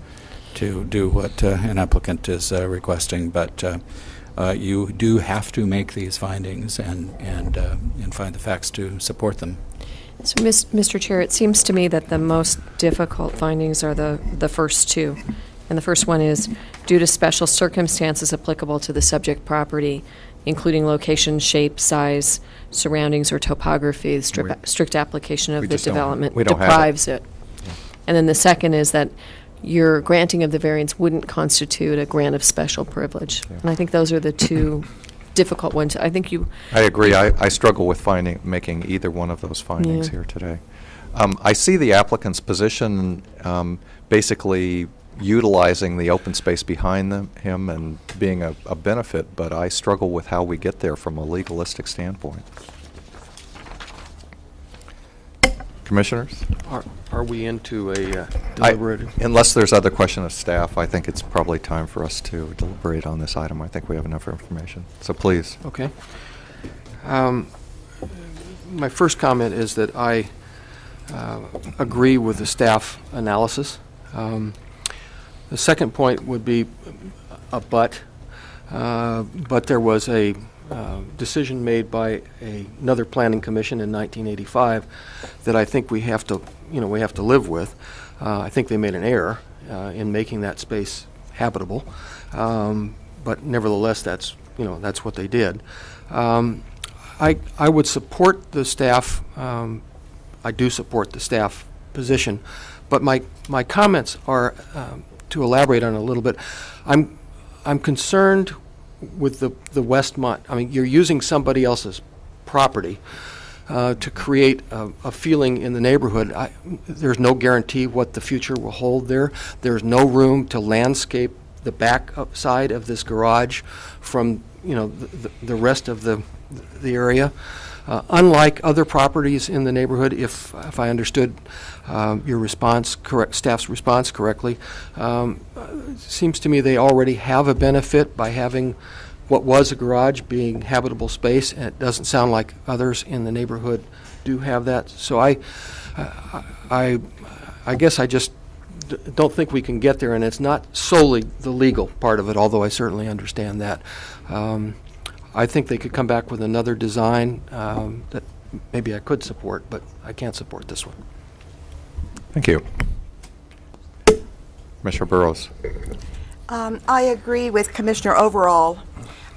to do what an applicant is requesting. But you do have to make these findings and find the facts to support them. So, Mr. Chair, it seems to me that the most difficult findings are the first two. And the first one is, due to special circumstances applicable to the subject property, including location, shape, size, surroundings, or topography, the strict application of the development deprives it. And then the second is that your granting of the variance wouldn't constitute a grant of special privilege. Yeah. And I think those are the two difficult ones. I think you... I agree. I struggle with making either one of those findings here today. I see the applicant's position basically utilizing the open space behind him and being a benefit, but I struggle with how we get there from a legalistic standpoint. Commissioners? Are we into a deliberative? Unless there's other question of staff, I think it's probably time for us to deliberate on this item. I think we have enough information. So please. Okay. My first comment is that I agree with the staff analysis. The second point would be but there was a decision made by another planning commission in 1985 that I think we have to live with. I think they made an error in making that space habitable, but nevertheless, that's what they did. I would support the staff. I do support the staff position, but my comments are to elaborate on it a little bit. I'm concerned with the Westmont. I mean, you're using somebody else's property to create a feeling in the neighborhood. There's no guarantee what the future will hold there. There's no room to landscape the back side of this garage from the rest of the area. Unlike other properties in the neighborhood, if I understood your response, staff's response correctly, it seems to me they already have a benefit by having what was a garage being habitable space, and it doesn't sound like others in the neighborhood do have that. So I guess I just don't think we can get there, and it's not solely the legal part of it, although I certainly understand that. I think they could come back with another design that maybe I could support, but I can't support this one. Thank you. Commissioner Burrows. I agree with Commissioner Overall.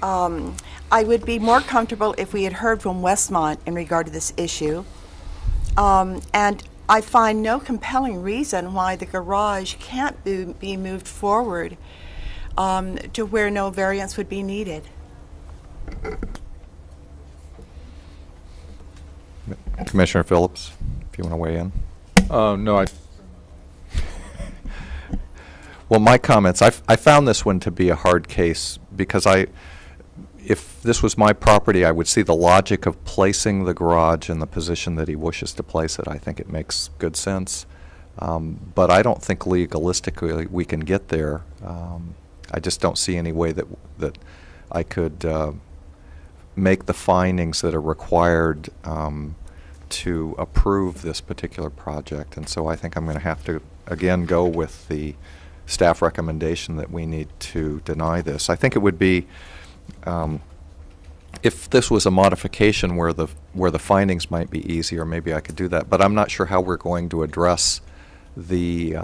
I would be more comfortable if we had heard from Westmont in regard to this issue. And I find no compelling reason why the garage can't be moved forward to where no variance would be needed. Commissioner Phillips, if you want to weigh in. No, Well, my comments, I found this one to be a hard case because if this was my property, I would see the logic of placing the garage in the position that he wishes to place it. I think it makes good sense. But I don't think legalistically we can get there. I just don't see any way that I could make the findings that are required to approve this particular project. And so I think I'm going to have to, again, go with the staff recommendation that we need to deny this. I think it would be, if this was a modification where the findings might be easier, maybe I could do that. But I'm not sure how we're going to address the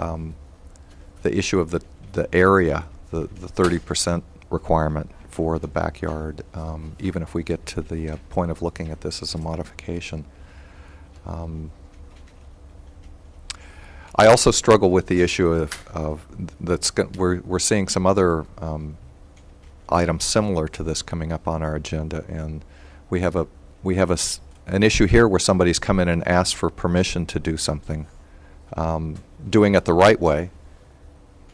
issue of the area, the 30% requirement for the backyard, even if we get to the point of looking at this as a modification. I also struggle with the issue of we're seeing some other items similar to this coming up on our agenda, and we have an issue here where somebody's come in and asked for permission to do something, doing it the right way,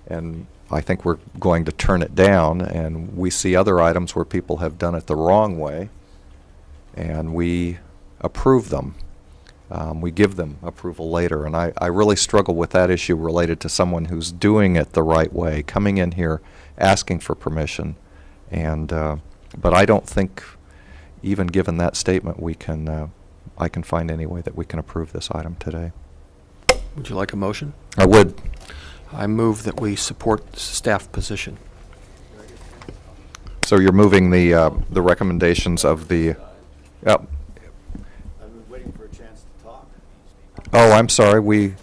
and I think we're going to turn it down. And we see other items where people have done it the wrong way, and we approve them. We give them approval later, and I really struggle with that issue related to someone who's doing it the right way, coming in here, asking for permission, and but I don't think, even given that statement, I can find any way that we can approve this item today. Would you like a motion? I would. I move that we support the staff position. So you're moving the recommendations of the. I'm waiting for a chance to talk. Oh, I'm sorry.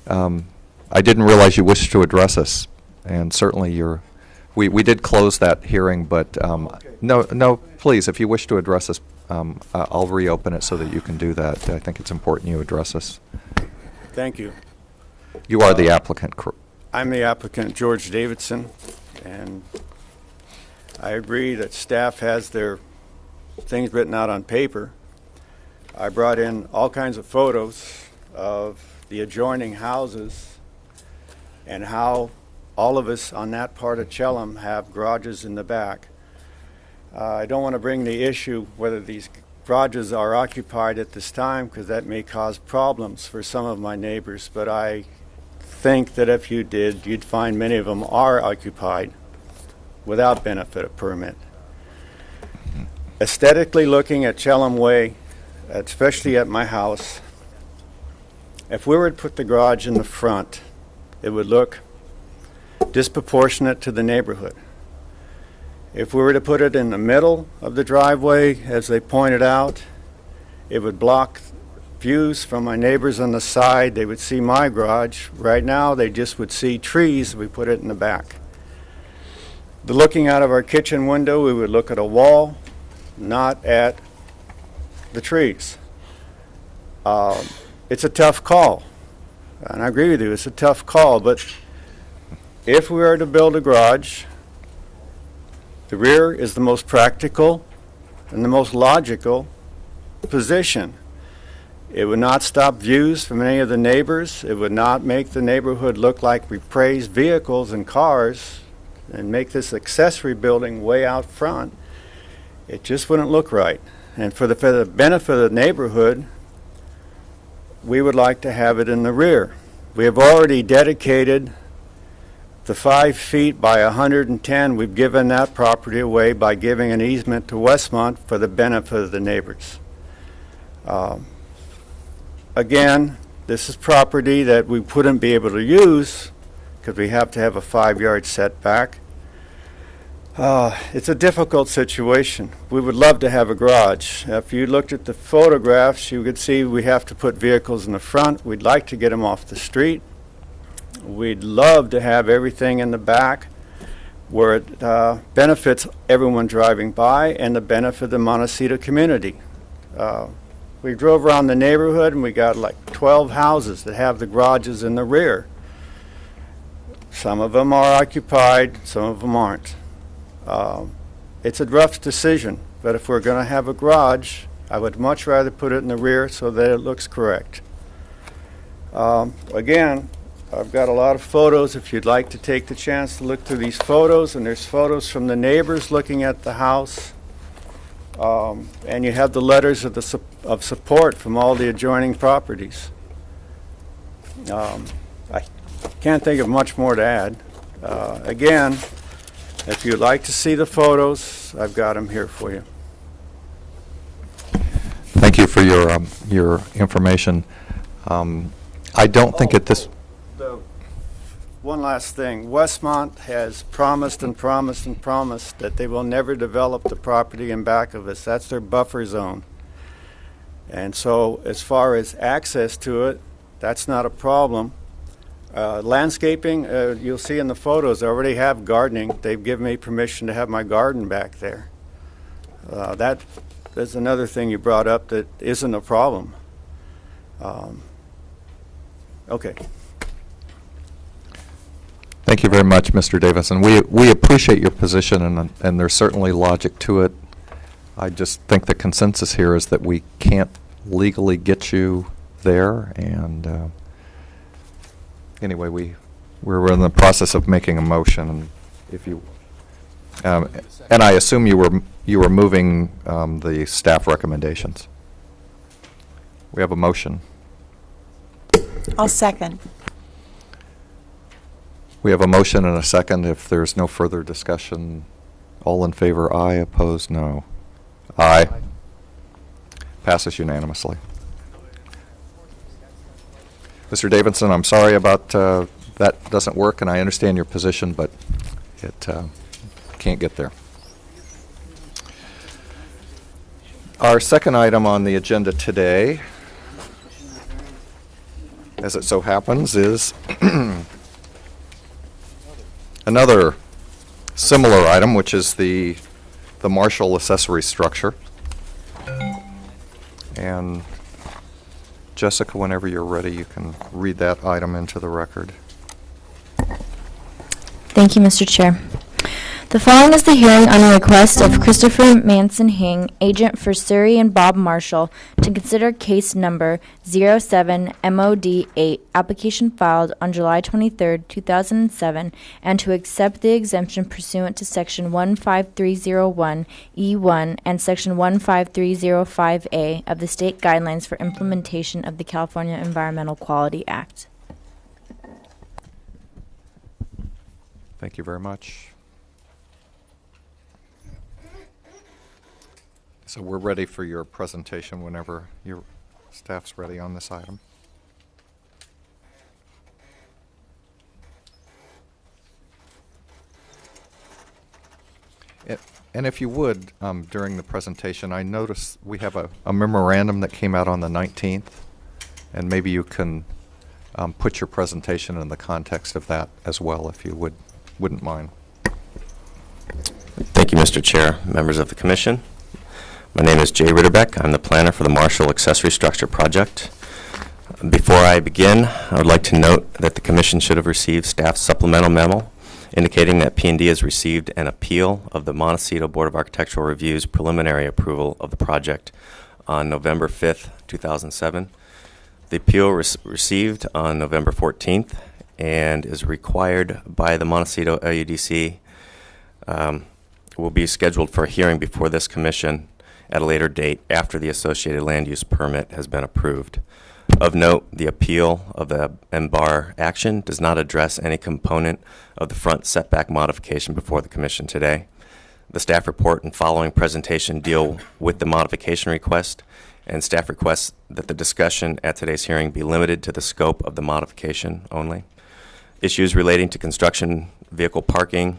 I didn't realize you wished to address us, and certainly we did close that hearing, but Okay. no, please, if you wish to address us, I'll reopen it so that you can do that. I think it's important you address us. Thank you. You are the applicant. I'm the applicant, George Davidson, and I agree that staff has their things written out on paper. I brought in all kinds of photos of the adjoining houses and how all of us on that part of Chellam have garages in the back. I don't want to bring the issue whether these garages are occupied at this time, because that may cause problems for some of my neighbors, but I think that if you did, you'd find many of them are occupied without benefit of permit. Aesthetically looking at Chellam Way, especially at my house, if we were to put the garage in the front, it would look disproportionate to the neighborhood. If we were to put it in the middle of the driveway, as they pointed out, it would block views from my neighbors on the side. They would see my garage. Right now, they just would see trees if we put it in the back. Looking out of our kitchen window, we would look at a wall, not at the trees. It's a tough call, and I agree with you, it's a tough call, but if we are to build a garage, the rear is the most practical and the most logical position. It would not stop views from any of the neighbors. It would not make the neighborhood look like we praise vehicles and cars and make this accessory building way out front. It just wouldn't look right. And for the benefit of the neighborhood, we would like to have it in the rear. We have already dedicated the 5 feet by 110. We've given that property away by giving an easement to Westmont for the benefit of the neighbors. Again, this is property that we wouldn't be able to use because we have to have a 5-yard setback. It's a difficult situation. We would love to have a garage. If you looked at the photographs, you could see we have to put vehicles in the front. We'd like to get them off the street. We'd love to have everything in the back where it benefits everyone driving by and the benefit of the Montecito community. We drove around the neighborhood and we got like 12 houses that have the garages in the rear. Some of them are occupied, some of them aren't. It's a rough decision, but if we're going to have a garage, I would much rather put it in the rear so that it looks correct. Again, I've got a lot of photos if you'd like to take the chance to look through these photos, and there's photos from the neighbors looking at the house, and you have the letters of support from all the adjoining properties. I can't think of much more to add. Again, if you'd like to see the photos, I've got them here for you. Thank you for your information. I don't think at this. One last thing. Westmont has promised and promised and promised that they will never develop the property in back of us. That's their buffer zone. And so as far as access to it, that's not a problem. Landscaping, you'll see in the photos, I already have gardening. They've given me permission to have my garden back there. That's another thing you brought up that isn't a problem. Okay. Thank you very much, Mr. Davison. We appreciate your position, and there's certainly logic to it. I just think the consensus here is that we can't legally get you there, and anyway, we're in the process of making a motion, and if you and I assume you were moving the staff recommendations. We have a motion. I'll second. We have a motion and a second. If there's no further discussion, all in favor, aye. Opposed, no. Aye. Passes unanimously. Mr. Davidson, I'm sorry about that doesn't work, and I understand your position, but it can't get there. Our second item on the agenda today, as it so happens, is another similar item, which is the Marshall accessory structure. And Jessica, whenever you're ready, you can read that item into the record. Thank you, Mr. Chair. The following is the hearing on a request of Christopher Manson Hing, agent for Surrey and Bob Marshall, to consider case number 07MOD8, application filed on July 23, 2007, and to accept the exemption pursuant to Section 15301E1 and Section 15305A of the State Guidelines for Implementation of the California Environmental Quality Act. Thank you very much. So we're ready for your presentation whenever your staff's ready on this item. And if you would, during the presentation, I noticed we have a memorandum that came out on the 19th, and maybe you can put your presentation in the context of that as well, if you wouldn't mind. Thank you, Mr. Chair, members of the Commission. My name is Jay Ritterbeck. I'm the planner for the Marshall Accessory Structure Project. Before I begin, I would like to note that the Commission should have received staff's supplemental memo indicating that P&D has received an appeal of the Montecito Board of Architectural Review's preliminary approval of the project on November 5th, 2007. The appeal received on November 14th and is required by the Montecito LUDC will be scheduled for a hearing before this Commission at a later date after the associated land use permit has been approved. Of note, the appeal of the MBAR action does not address any component of the front setback modification before the Commission today. The staff report and following presentation deal with the modification request, and staff requests that the discussion at today's hearing be limited to the scope of the modification only. Issues relating to construction vehicle parking,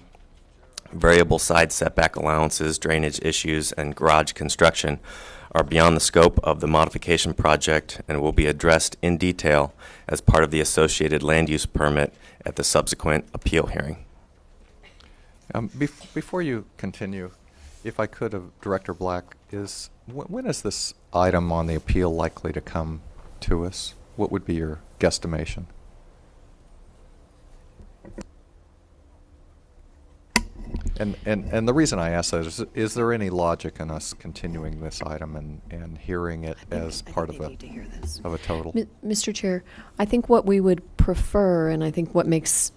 variable side setback allowances, drainage issues, and garage construction are beyond the scope of the modification project and will be addressed in detail as part of the associated land use permit at the subsequent appeal hearing. Before you continue, if I could, Director Black, when is this item on the appeal likely to come to us? What would be your guesstimation? And the reason I ask that is there any logic in us continuing this item and hearing it as part of a total? Mr. Chair, I think what we would prefer, and I think what makes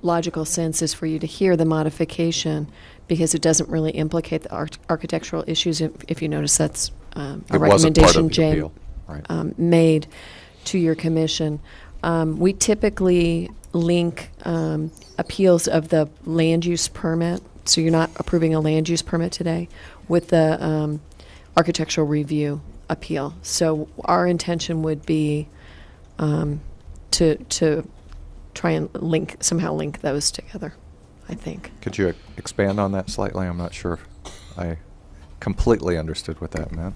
logical sense, is for you to hear the modification, because it doesn't really implicate the architectural issues. If you notice, that's a recommendation Jay made to your commission. We typically link appeals of the land use permit, so you're not approving a land use permit today, with the architectural review appeal. So our intention would be to try and somehow link those together, I think. Could you expand on that slightly? I'm not sure I completely understood what that meant.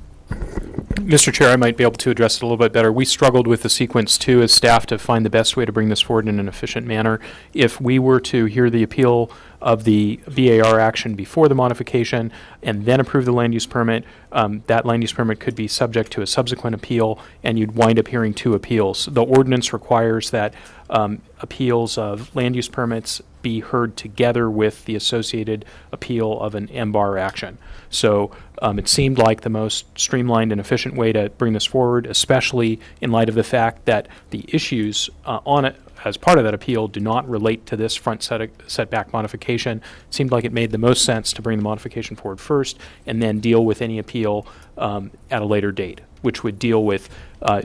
Mr. Chair, I might be able to address it a little bit better. We struggled with the sequence, too, as staff to find the best way to bring this forward in an efficient manner. If we were to hear the appeal of the BAR action before the modification and then approve the land use permit, that land use permit could be subject to a subsequent appeal, and you'd wind up hearing two appeals. The ordinance requires that appeals of land use permits be heard together with the associated appeal of an MBAR action. So it seemed like the most streamlined and efficient way to bring this forward, especially in light of the fact that the issues on it as part of that appeal do not relate to this front setback modification. It seemed like it made the most sense to bring the modification forward first and then deal with any appeal at a later date, which would deal with,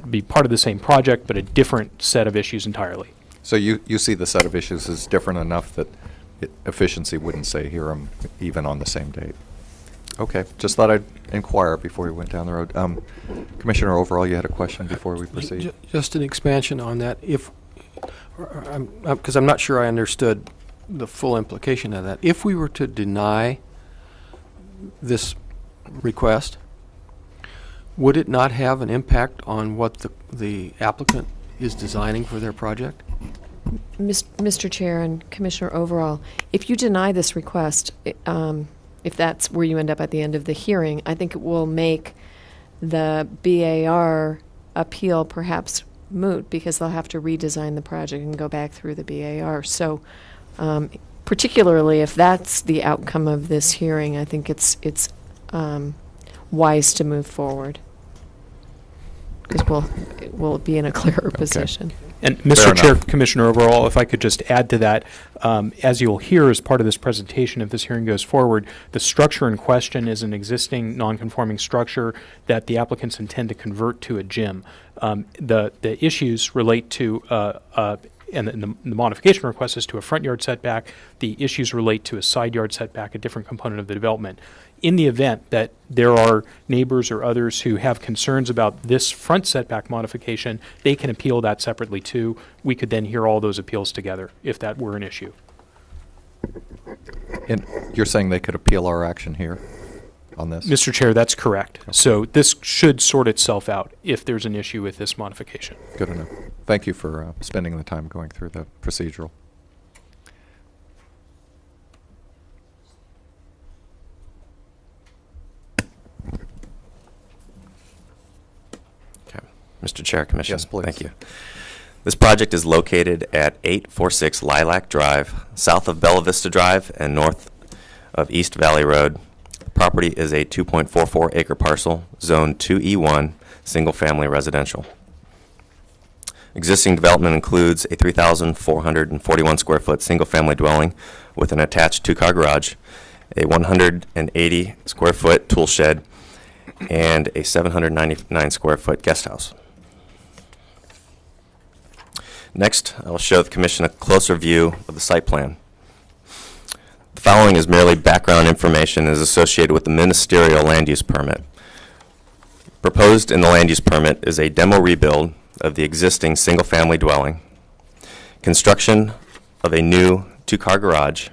be part of the same project, but a different set of issues entirely. So you see the set of issues as different enough that efficiency wouldn't say hear them even on the same date. Okay, just thought I'd inquire before we went down the road. Commissioner Overall, you had a question before we proceed? Just an expansion on that. Because I'm not sure I understood the full implication of that. If we were to deny this request, would it not have an impact on what the applicant is designing for their project? Mr. Chair and Commissioner Overall, if you deny this request, if that's where you end up at the end of the hearing, I think it will make the BAR appeal perhaps moot, because they'll have to redesign the project and go back through the BAR. So particularly if that's the outcome of this hearing, I think it's wise to move forward, because we'll be in a clearer position. And Mr. Chair, Commissioner Overall, if I could just add to that, as you'll hear as part of this presentation, if this hearing goes forward, the structure in question is an existing non-conforming structure that the applicants intend to convert to a gym. The issues relate to, and the modification request is to a front yard setback. The issues relate to a side yard setback, a different component of the development. In the event that there are neighbors or others who have concerns about this front setback modification, they can appeal that separately too. We could then hear all those appeals together if that were an issue. And you're saying they could appeal our action here on this? Mr. Chair, that's correct. Okay. So this should sort itself out if there's an issue with this modification. Good enough. Thank you for spending the time going through the procedural. Mr. Chair, Commission. Yes, please. Thank you. This project is located at 846 Lilac Drive, south of Bella Vista Drive and north of East Valley Road. The property is a 2.44 acre parcel, Zone 2E1, single-family residential. Existing development includes a 3,441 square foot single-family dwelling with an attached two-car garage, a 180 square foot tool shed, and a 799 square foot guest house. Next, I will show the Commission a closer view of the site plan. The following is merely background information and is associated with the ministerial land use permit. Proposed in the land use permit is a demo rebuild of the existing single-family dwelling, construction of a new two-car garage,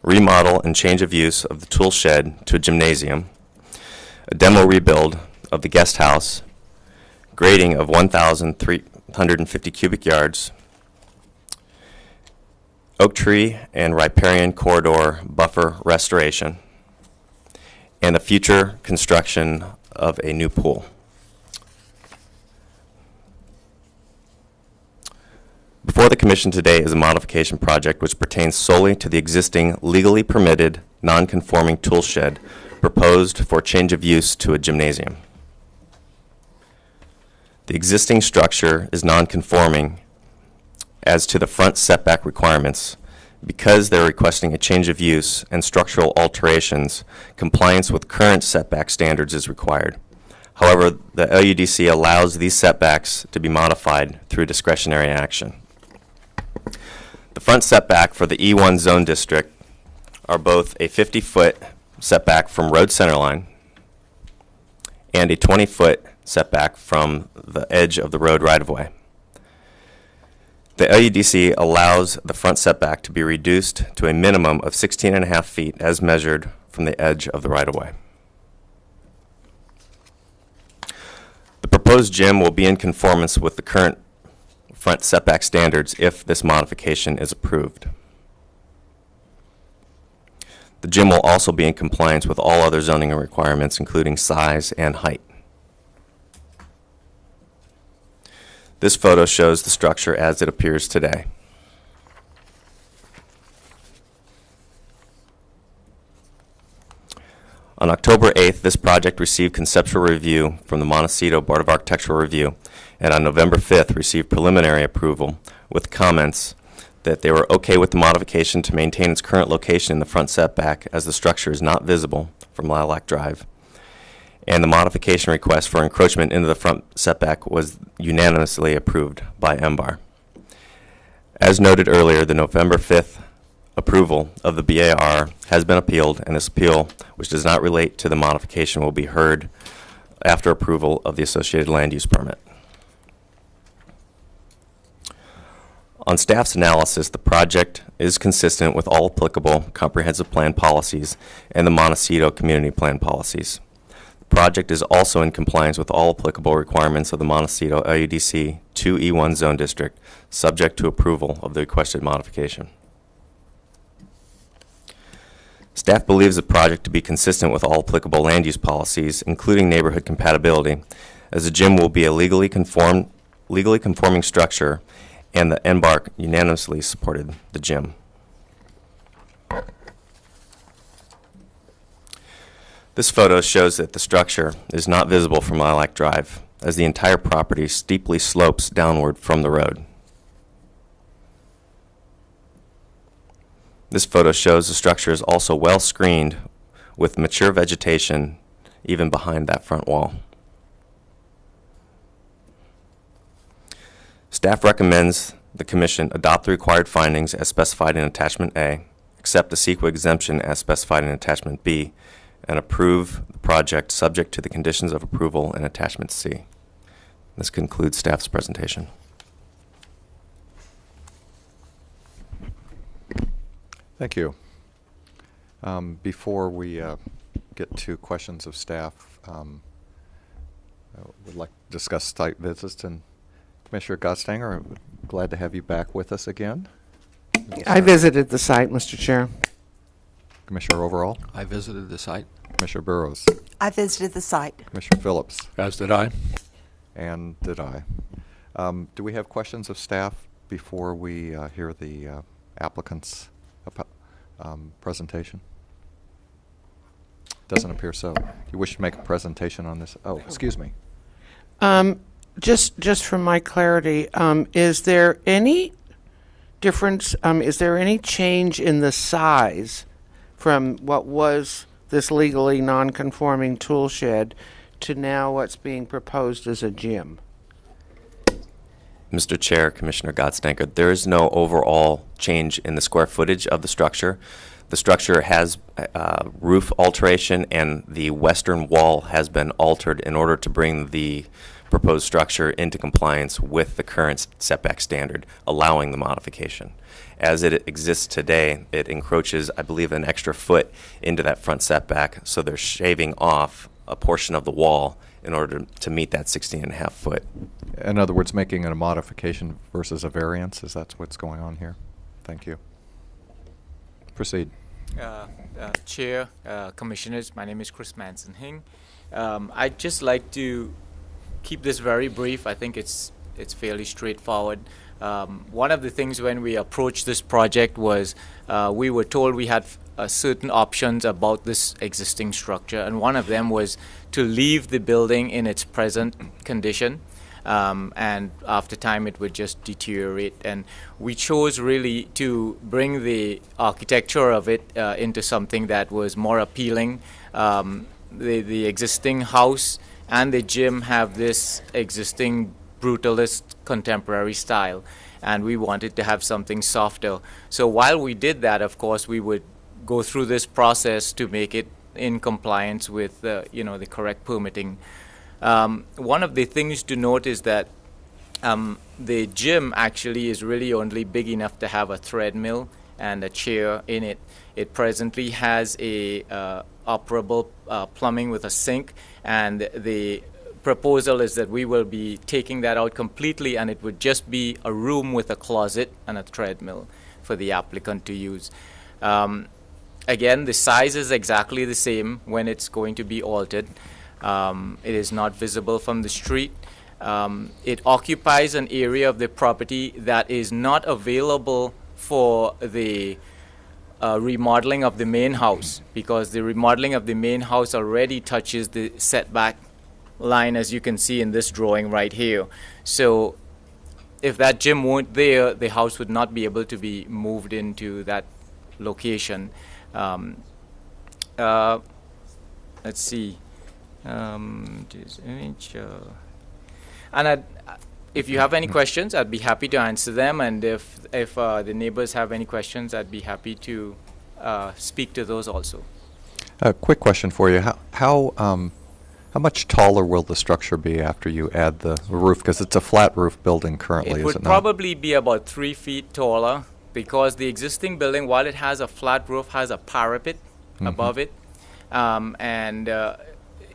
remodel and change of use of the tool shed to a gymnasium, a demo rebuild of the guest house, grading of 1,350 cubic yards, oak tree and riparian corridor buffer restoration, and the future construction of a new pool. Before the Commission today is a modification project which pertains solely to the existing legally permitted non-conforming tool shed proposed for change of use to a gymnasium. The existing structure is non-conforming as to the front setback requirements. Because they're requesting a change of use and structural alterations, compliance with current setback standards is required. However, the LUDC allows these setbacks to be modified through discretionary action. The front setback for the E1 zone district are both a 50-foot setback from road centerline and a 20-foot setback from the edge of the road right-of-way. The LUDC allows the front setback to be reduced to a minimum of 16.5 feet as measured from the edge of the right-of-way. proposed gym will be in conformance with the current front setback standards if this modification is approved. The gym will also be in compliance with all other zoning requirements, including size and height. This photo shows the structure as it appears today. On October 8th, this project received conceptual review from the Montecito Board of Architectural Review, and on November 5th received preliminary approval with comments that they were okay with the modification to maintain its current location in the front setback as the structure is not visible from Lilac Drive. And the modification request for encroachment into the front setback was unanimously approved by MBAR. As noted earlier, the November 5th approval of the BAR has been appealed, and this appeal, which does not relate to the modification, will be heard after approval of the associated land use permit. On staff's analysis, the project is consistent with all applicable comprehensive plan policies and the Montecito community plan policies. The project is also in compliance with all applicable requirements of the Montecito LUDC 2E1 zone district, subject to approval of the requested modification. Staff believes the project to be consistent with all applicable land use policies, including neighborhood compatibility, as the gym will be a legally conforming structure, and the NBARC unanimously supported the gym. This photo shows that the structure is not visible from Lilac Drive, as the entire property steeply slopes downward from the road. This photo shows the structure is also well screened with mature vegetation even behind that front wall. Staff recommends the Commission adopt the required findings as specified in Attachment A, accept the CEQA exemption as specified in Attachment B, and approve the project subject to the conditions of approval in Attachment C. This concludes staff's presentation. Thank you. Before we get to questions of staff, I would like to discuss site visits, and Commissioner Gottstanger, I'm glad to have you back with us again. I visited the site, Mr. Chair. Commissioner Overall, I visited the site. Commissioner Burrows, I visited the site. Commissioner Phillips, As did I. and did I. Do we have questions of staff before we hear the applicant's presentation? Doesn't appear so. You wish to make a presentation on this? Oh, excuse me. Just for my clarity, is there any difference, is there any change in the size from what was this legally non-conforming tool shed to now what's being proposed as a gym? Mr. Chair, Commissioner Gottstanger, there is no overall change in the square footage of the structure. The structure has roof alteration, and the western wall has been altered in order to bring the proposed structure into compliance with the current setback standard, allowing the modification. As it exists today, it encroaches, I believe, an extra foot into that front setback, so they're shaving off a portion of the wall in order to meet that 16.5 foot. In other words, making it a modification versus a variance, is that what's going on here? Thank you. Proceed. Chair, Commissioners, my name is Chris Manson-Hing. I'd just like to keep this very brief. I think it's fairly straightforward. One of the things when we approached this project was we were told we had certain options about this existing structure, and one of them was to leave the building in its present condition, and after time it would just deteriorate. And we chose really to bring the architecture of it into something that was more appealing. The existing house and the gym have this existing brutalist contemporary style, and we wanted to have something softer. So while we did that, of course, we would go through this process to make it in compliance with the correct permitting. One of the things to note is that the gym actually is really only big enough to have a treadmill and a chair in it. It presently has a operable plumbing with a sink, and the proposal is that we will be taking that out completely, and it would just be a room with a closet and a treadmill for the applicant to use. Again, the size is exactly the same when it's going to be altered. It is not visible from the street. It occupies an area of the property that is not available for the remodeling of the main house, because the remodeling of the main house already touches the setback line, as you can see in this drawing right here. So if that gym weren't there, the house would not be able to be moved into that location. Let's see. This image. And if you have any questions, I'd be happy to answer them. And if the neighbors have any questions, I'd be happy to speak to those also. A quick question for you. How much taller will the structure be after you add the roof? Because it's a flat roof building currently, It is would it not? probably be about 3 feet taller, because the existing building, while it has a flat roof, has a parapet above it.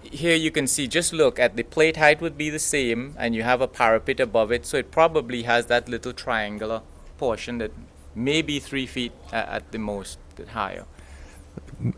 Here you can see, just look at the plate height would be the same, and you have a parapet above it, so it probably has that little triangular portion that may be 3 feet at the most higher.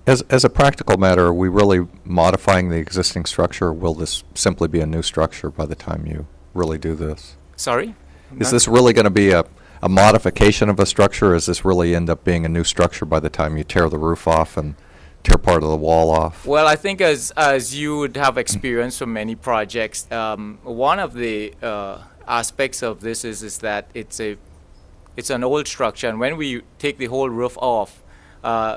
As a practical matter, are we really modifying the existing structure, or will this simply be a new structure by the time you really do this? Sorry? Is this really going to be a modification of a structure, or does this really end up being a new structure by the time you tear the roof off and tear part of the wall off? Well, I think as you would have experience from many projects, one of the aspects of this is that it's an old structure, and when we take the whole roof off,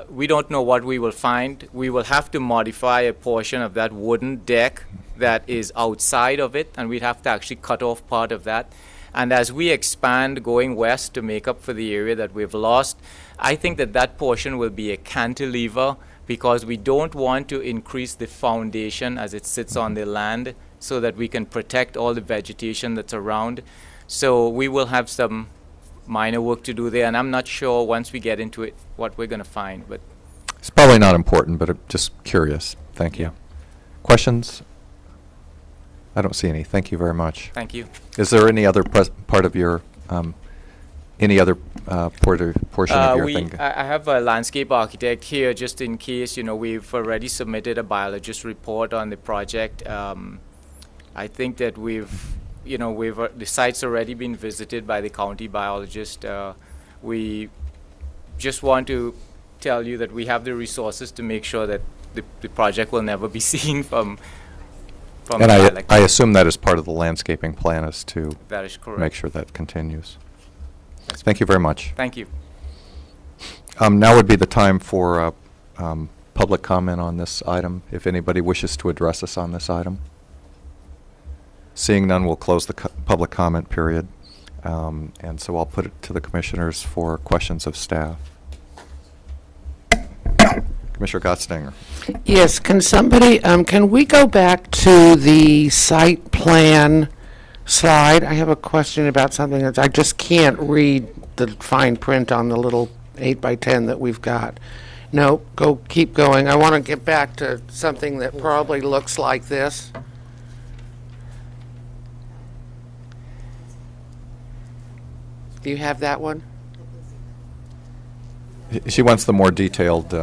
we don't know what we will find. We will have to modify a portion of that wooden deck that is outside of it, and we'd have to actually cut off part of that. And as we expand going west to make up for the area that we've lost, I think that portion will be a cantilever, because we don't want to increase the foundation as it sits on the land, so that we can protect all the vegetation that's around. So we will have some minor work to do there, and I'm not sure once we get into it what we're going to find. But It's probably not important, but I'm just curious. Thank you. Questions? I don't see any. Thank you very much. Thank you. Is there any other part of your, portion of your thing? I have a landscape architect here, just in case. We've already submitted a biologist report on the project. I think that the site's already been visited by the county biologist. We just want to tell you that we have the resources to make sure that the project will never be seen from And I assume that is part of the landscaping plan, is to That is correct. make sure that continues. Thank you very much. Thank you. Now would be the time for public comment on this item, if anybody wishes to address us on this item. Seeing none, we'll close the public comment period. And so I'll put it to the commissioners for questions of staff. Commissioner Gottstinger. Yes, can we go back to the site plan slide? I have a question about something that I just can't read the fine print on the little 8x10 that we've got. No, keep going. I want to get back to something that probably looks like this. Do you have that one? She wants the more detailed.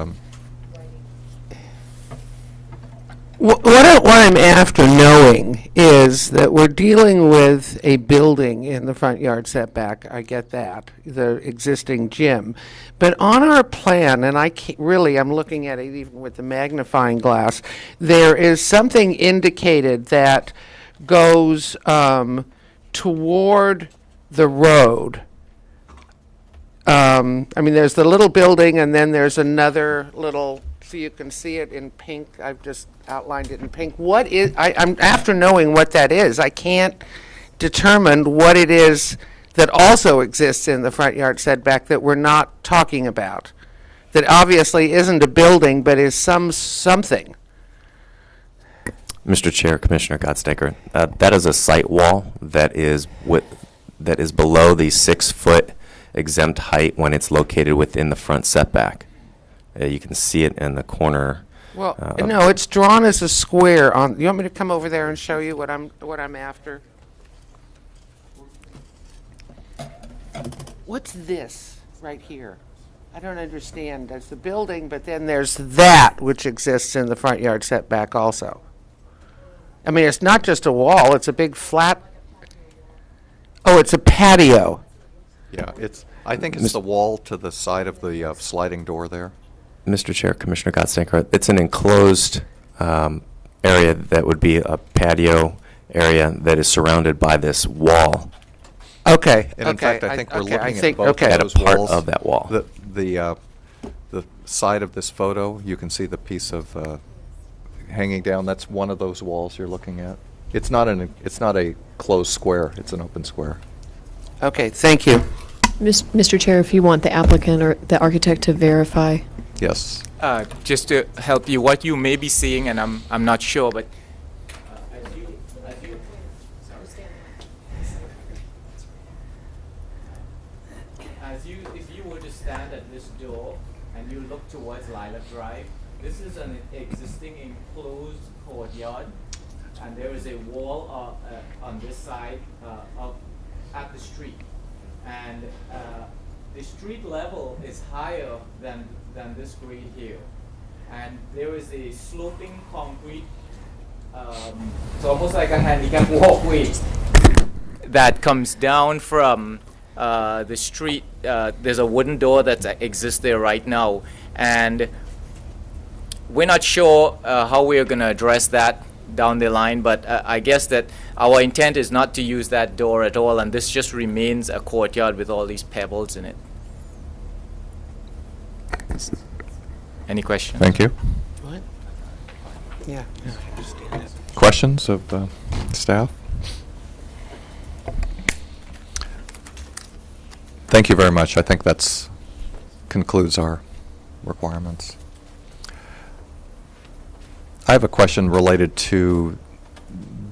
What I'm after knowing is that we're dealing with a building in the front yard setback. I get that, the existing gym. But on our plan, and I'm looking at it even with the magnifying glass, there is something indicated that goes toward the road. There's the little building, and then there's another little, so you can see it in pink. I've just outlined it in pink. I'm after knowing what that is. I can't determine what it is that also exists in the front yard setback that we're not talking about. That obviously isn't a building, but is something. Mr. Chair, Commissioner Gottsteker, that is a site wall that is below the 6-foot exempt height when it's located within the front setback. You can see it in the corner Well, no, it's drawn as a square on, you want me to come over there and show you what I'm after? What's this right here? I don't understand. There's the building, but then there's that which exists in the front yard setback also. I mean, it's not just a wall, it's a big flat, oh, it's a patio. Yeah, I think it's the wall to the side of the sliding door there. Mr. Chair, Commissioner Gottsdenker, it's an enclosed area that would be a patio area that is surrounded by this wall. Okay. And in fact, I think we're looking at both At a those part walls. of that wall. The side of this photo, you can see the piece of hanging down. That's one of those walls you're looking at. It's not a closed square. It's an open square. Okay, thank you. Mr. Chair, if you want the applicant or the architect to verify. Yes. Just to help you, what you may be seeing, and I'm not sure, but if you were to stand at this door and you look towards Lilac Drive, this is an existing enclosed courtyard, and there is a wall on this side at the street, and the street level is higher than this grade here, and there is a sloping concrete, it's almost like a handicap walkway that comes down from the street. There's a wooden door that exists there right now, and we're not sure how we're going to address that down the line, but I guess that our intent is not to use that door at all, and this just remains a courtyard with all these pebbles in it. Any questions? Thank you. What? Yeah. I understand it. Questions of staff? Thank you very much. I think that's concludes our requirements. I have a question related to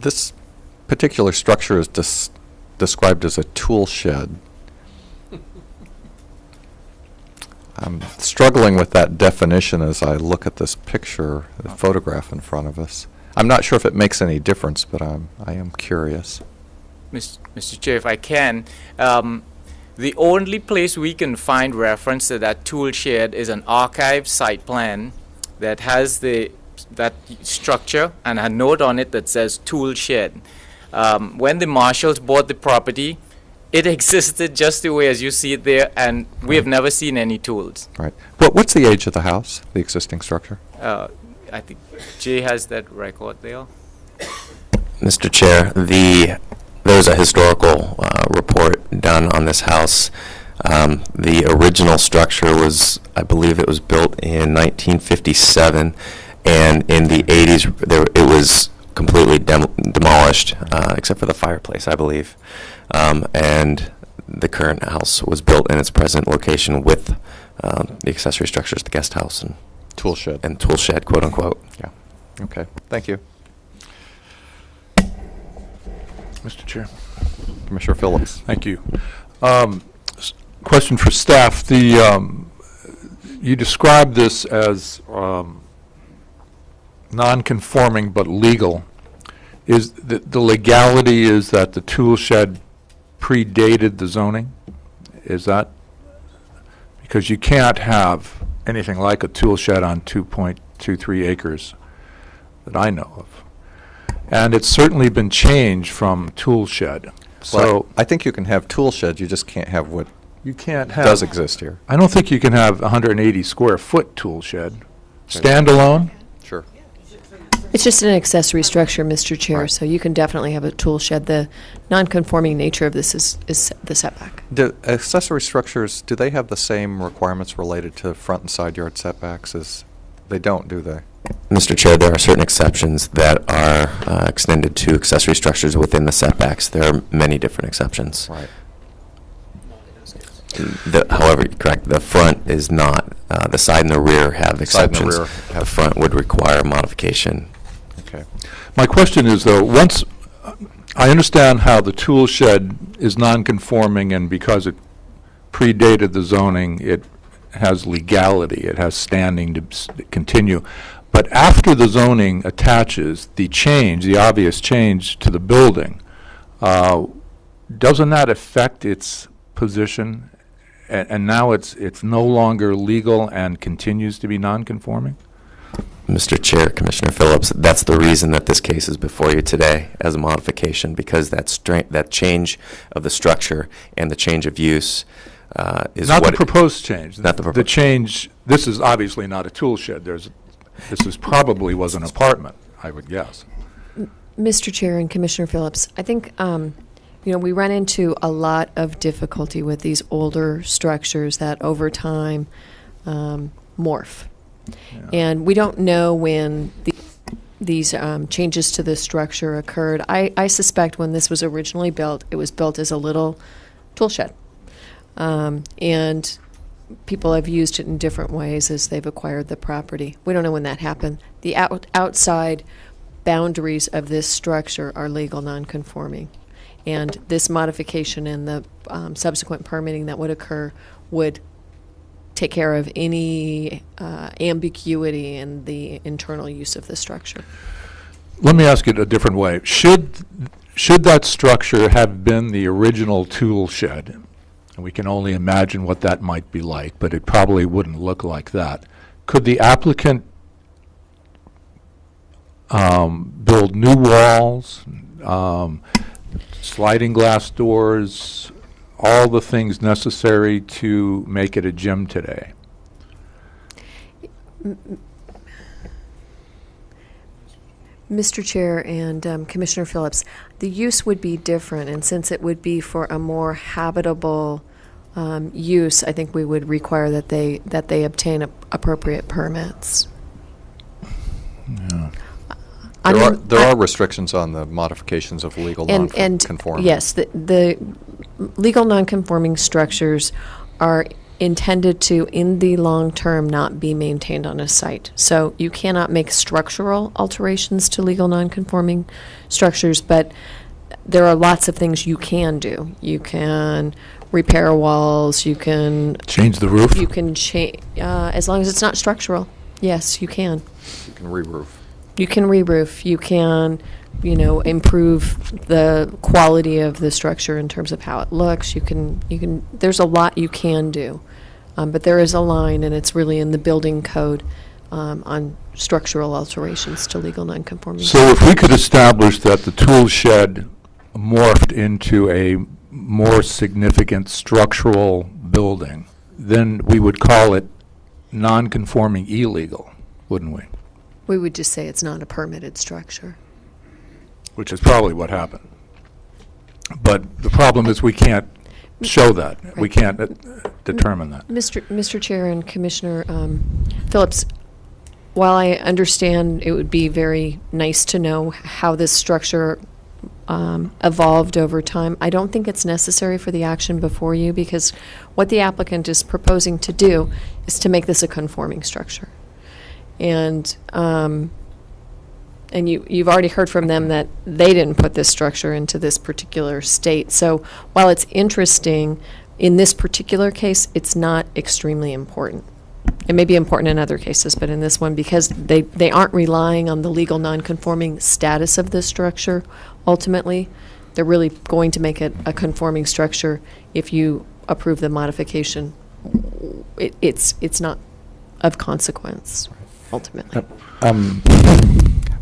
this particular structure is described as a tool shed. I'm struggling with that definition as I look at this picture, the photograph in front of us. I'm not sure if it makes any difference, but I am curious. Mr. Chair, if I can, the only place we can find reference to that tool shed is an archived site plan that has that structure and a note on it that says tool shed. When the marshals bought the property, it existed just the way as you see it there, and we have never seen any tools. Right. What's the age of the house, the existing structure? I think Jay has that record there. Mr. Chair, there's a historical report done on this house. The original structure was, I believe it was built in 1957, and in the 80s it was completely demolished, except for the fireplace, I believe. And the current house was built in its present location with the accessory structures, the guest house and tool shed, quote unquote. Yeah. Okay. Thank you. Mr. Chair. Commissioner Phillips. Thank you. Question for staff. You described this as non-conforming but legal. Is the legality is that the tool shed predated the zoning? Is that because you can't have anything like a tool shed on 2.23 acres that I know of, and it's certainly been changed from tool shed. So well, I think you can have tool sheds. You just can't have what you can't have does exist here. I don't think you can have a 180 square foot tool shed standalone. Sure. It's just an accessory structure, Mr. Chair, so you can definitely have a tool shed. The non-conforming nature of this is the setback. Do accessory structures, do they have the same requirements related to front and side yard setbacks as they don't, do they? Mr. Chair, there are certain exceptions that are extended to accessory structures within the setbacks. There are many different exceptions. Right. However, correct, the front is not. The side and the rear have exceptions. The front would require modification. Okay. My question is, though, once I understand how the tool shed is non-conforming, and because it predated the zoning, it has legality, it has standing to continue. But after the zoning attaches, the change, the obvious change to the building, doesn't that affect its position? And now it's no longer legal and continues to be non-conforming? Mr. Chair, Commissioner Phillips, that's the reason that this case is before you today as a modification, because that change of the structure and the change of use is Not what the proposed change. Not the The change, this is obviously not a tool shed. This is probably was an apartment, I would guess. Mr. Chair and Commissioner Phillips, I think, we run into a lot of difficulty with these older structures that over time morph. Yeah. And we don't know when these changes to the structure occurred. I suspect when this was originally built, it was built as a little tool shed. And people have used it in different ways as they've acquired the property. We don't know when that happened. The outside boundaries of this structure are legal non-conforming. And this modification and the subsequent permitting that would occur would take care of any ambiguity in the internal use of the structure. Let me ask it a different way. Should that structure have been the original tool shed, and we can only imagine what that might be like, but it probably wouldn't look like that, could the applicant build new walls, sliding glass doors, all the things necessary to make it a gym today? Mr. Chair and Commissioner Phillips, the use would be different, and since it would be for a more habitable use, I think we would require that they obtain appropriate permits. Yeah. There are restrictions on the modifications of legal non-conforming. Yes, the legal non-conforming structures are intended to, in the long term, not be maintained on a site. So you cannot make structural alterations to legal non-conforming structures, but there are lots of things you can do. You can repair walls, you can change the roof? You can change, as long as it's not structural. Yes, you can. You can re-roof. You can re-roof. You can, improve the quality of the structure in terms of how it looks. You can. There's a lot you can do, but there is a line, and it's really in the building code on structural alterations to legal nonconforming. So if we could establish that the tool shed morphed into a more significant structural building, then we would call it non-conforming illegal, wouldn't we? We would just say it's not a permitted structure. Which is probably what happened. But the problem is we can't show that. Right. We can't determine that. Mr. Chair and Commissioner Phillips, while I understand it would be very nice to know how this structure evolved over time, I don't think it's necessary for the action before you, because what the applicant is proposing to do is to make this a conforming structure. And you've already heard from them that they didn't put this structure into this particular state. So while it's interesting, in this particular case, it's not extremely important. It may be important in other cases, but in this one, because they aren't relying on the legal nonconforming status of this structure, ultimately, they're really going to make it a conforming structure. If you approve the modification, it's not of consequence. Ultimately.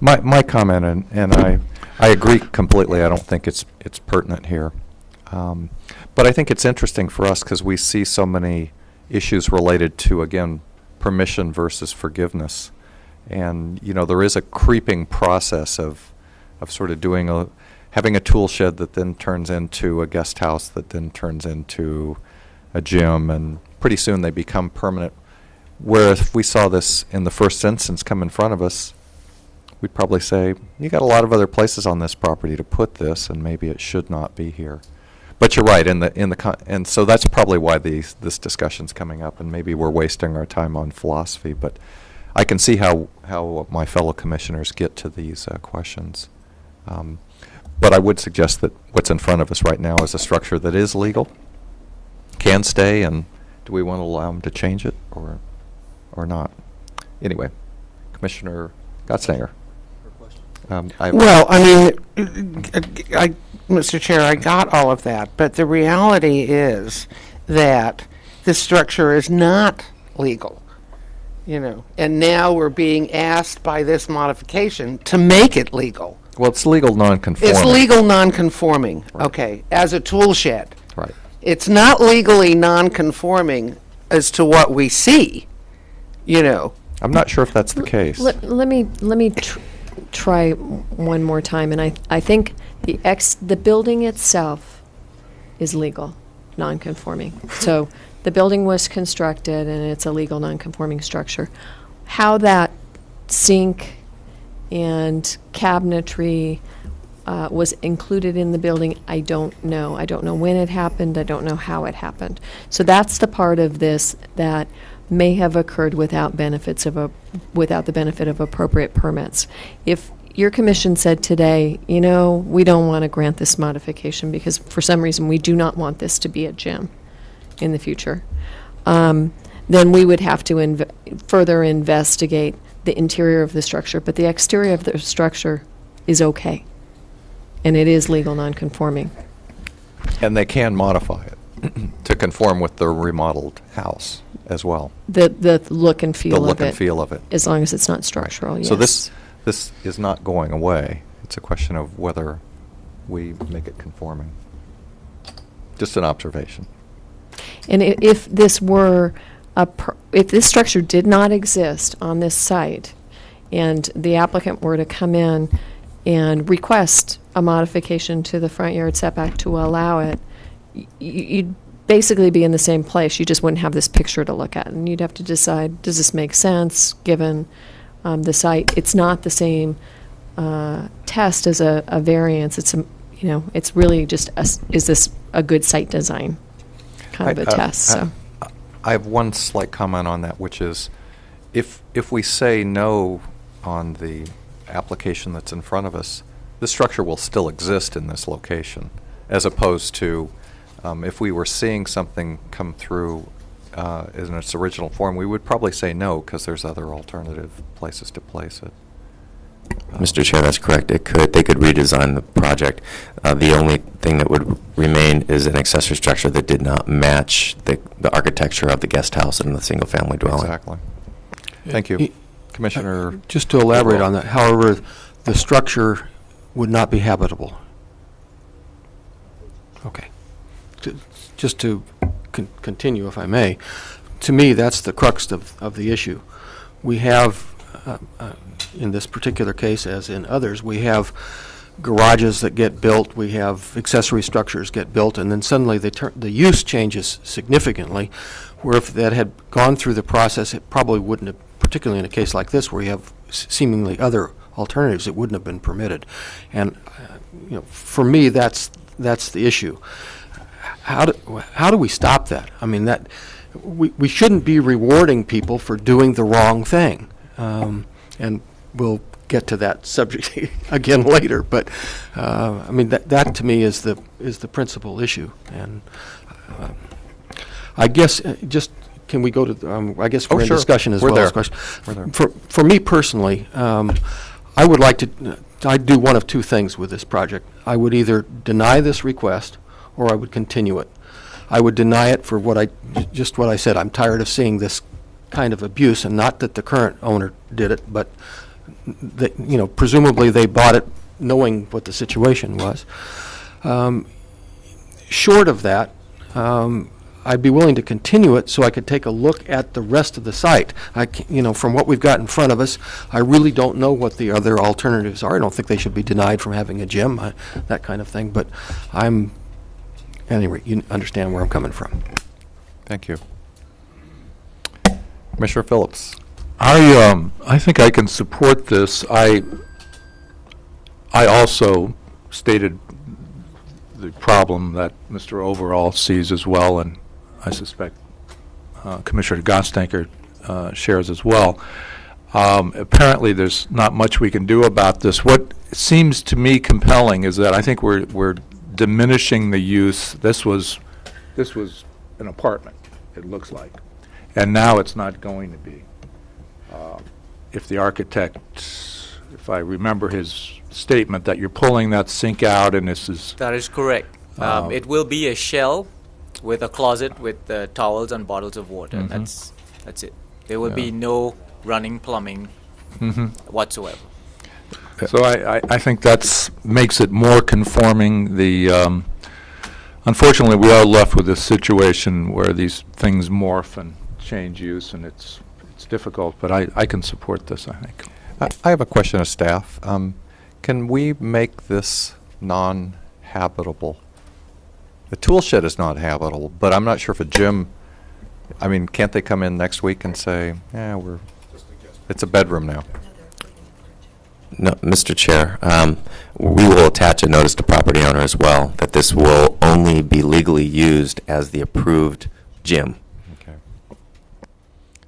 My comment, and I agree completely. I don't think it's pertinent here. But I think it's interesting for us because we see so many issues related to, again, permission versus forgiveness. And, there is a creeping process of sort of having a tool shed that then turns into a guest house that then turns into a gym, and pretty soon they become permanent. Where if we saw this in the first instance come in front of us, we'd probably say, you got a lot of other places on this property to put this, and maybe it should not be here. But you're right, and so that's probably why this discussion's coming up, and maybe we're wasting our time on philosophy. But I can see how my fellow commissioners get to these questions. But I would suggest that what's in front of us right now is a structure that is legal, can stay, and do we want to allow them to change it or not? Anyway, Commissioner Gottsdanger. Well, I mean, Mr. Chair, I got all of that, but the reality is that this structure is not legal, and now we're being asked by this modification to make it legal. Well, it's legal non-conforming. It's legal non-conforming, Right. okay, as a tool shed. Right. It's not legally non-conforming as to what we see, I'm not sure if that's the case. Let me try one more time, and I think the building itself is legal, non-conforming. So the building was constructed, and it's a legal non-conforming structure. How that sink and cabinetry was included in the building, I don't know. I don't know when it happened. I don't know how it happened. So that's the part of this that may have occurred without without the benefit of appropriate permits. If your commission said today, we don't want to grant this modification because for some reason we do not want this to be a gym in the future, then we would have to further investigate the interior of the structure. But the exterior of the structure is okay, and it is legal non-conforming. And they can modify it to conform with the remodeled house as well. The look and feel of it. The look and feel of it. As long as it's not structural, yes. So this is not going away. It's a question of whether we make it conforming. Just an observation. And if this were if this structure did not exist on this site, and the applicant were to come in and request a modification to the front yard setback to allow it, you'd basically be in the same place. You just wouldn't have this picture to look at, and you'd have to decide, does this make sense given the site? It's not the same test as a variance. It's it's really just is this a good site design kind of a test. So I have one slight comment on that, which is if we say no on the application that's in front of us, the structure will still exist in this location, as opposed to if we were seeing something come through in its original form, we would probably say no because there's other alternative places to place it. Mr. Chair, that's correct. They could redesign the project. The only thing that would remain is an accessory structure that did not match the architecture of the guest house and the single-family dwelling. Exactly. Thank you. Commissioner? Just to elaborate on that, however, the structure would not be habitable. Okay. Just to continue, if I may, to me, that's the crux of the issue. We have, in this particular case, as in others, we have garages that get built, we have accessory structures get built, and then suddenly the use changes significantly, where if that had gone through the process, it probably wouldn't have, particularly in a case like this where you have seemingly other alternatives, it wouldn't have been permitted. And for me, that's the issue. How do we stop that? I mean, that we shouldn't be rewarding people for doing the wrong thing. And we'll get to that subject again later. But I mean, that to me is the principal issue. And I guess just can we go to? I guess we're in discussion as well as question. For me personally, I would like to. I'd do one of two things with this project. I would either deny this request, or I would continue it. I would deny it for what I said. I'm tired of seeing this kind of abuse, and not that the current owner did it, but that, presumably they bought it knowing what the situation was. Short of that, I'd be willing to continue it so I could take a look at the rest of the site. From what we've got in front of us, I really don't know what the other alternatives are. I don't think they should be denied from having a gym, that kind of thing. But anyway, you understand where I'm coming from. Thank you. Commissioner Phillips. I think I can support this. I also stated the problem that Mr. Overall sees as well, and I suspect Commissioner Gottsdanger shares as well. Apparently, there's not much we can do about this. What seems to me compelling is that I think we're diminishing the use. This was an apartment, it looks like, and now it's not going to be. if the architect, if I remember his statement, that you're pulling that sink out and this is... That is correct. It will be a shell with a closet with towels and bottles of water. Mhm. That's it. There will be no running plumbing whatsoever. So I think that's makes it more conforming. Unfortunately, we are left with this situation where these things morph and change use, and it's difficult, but I can support this, I think. I have a question of staff. Can we make this non-habitable? The tool shed is not habitable, but I'm not sure if a gym, I mean, can't they come in next week and say, yeah, it's a bedroom now? No, Mr. Chair, we will attach a notice to property owner as well that this will only be legally used as the approved gym. Okay.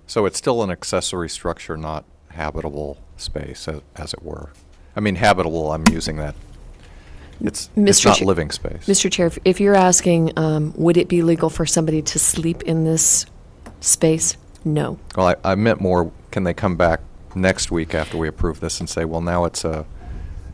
So it's still an accessory structure, not habitable space, as it were. I mean, habitable, I'm using that. It's not living space. Mr. Chair, if you're asking, would it be legal for somebody to sleep in this space? No. Well, I meant more, can they come back next week after we approve this and say, well, now it's a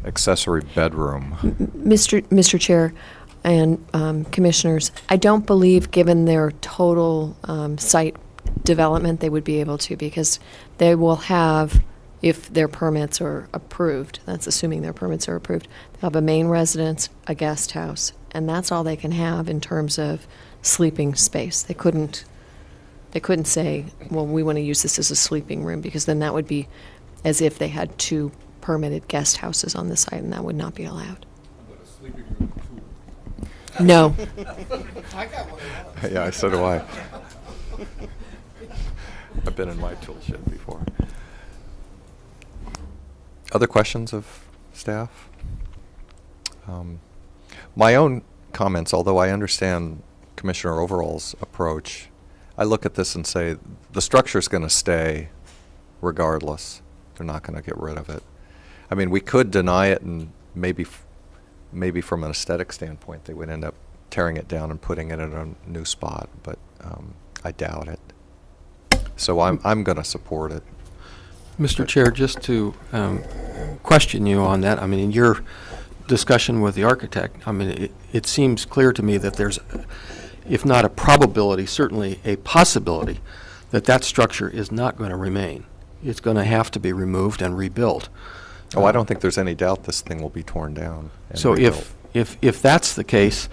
accessory bedroom? Mr. Chair and Commissioners, I don't believe, given their total site development, they would be able to, because they will have, if their permits are approved, that's assuming their permits are approved, they'll have a main residence, a guest house, and that's all they can have in terms of sleeping space. They couldn't say, well, we want to use this as a sleeping room, because then that would be as if they had 2 permitted guest houses on the site, and that would not be allowed. No. Yeah, so do I. I've been in my tool shed before. Other questions of staff? My own comments, although I understand Commissioner Overall's approach, I look at this and say the structure's going to stay regardless. They're not going to get rid of it. I mean, we could deny it, and maybe from an aesthetic standpoint they would end up tearing it down and putting it in a new spot, but I doubt it. So I'm going to support it. Mr. Chair, just to question you on that, I mean, in your discussion with the architect, I mean, it seems clear to me that there's, if not a probability, certainly a possibility that that structure is not going to remain. It's going to have to be removed and rebuilt. Oh, I don't think there's any doubt this thing will be torn down and So rebuilt. if that's the case,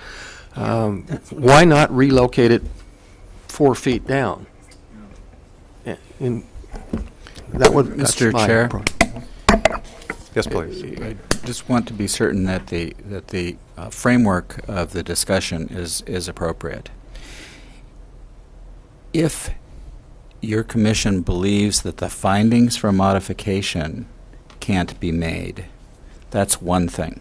why not relocate it 4 feet down? That's Mr. my Chair? approach. Yes, please. I just want to be certain that the framework of the discussion is appropriate. If your commission believes that the findings for modification can't be made, that's one thing.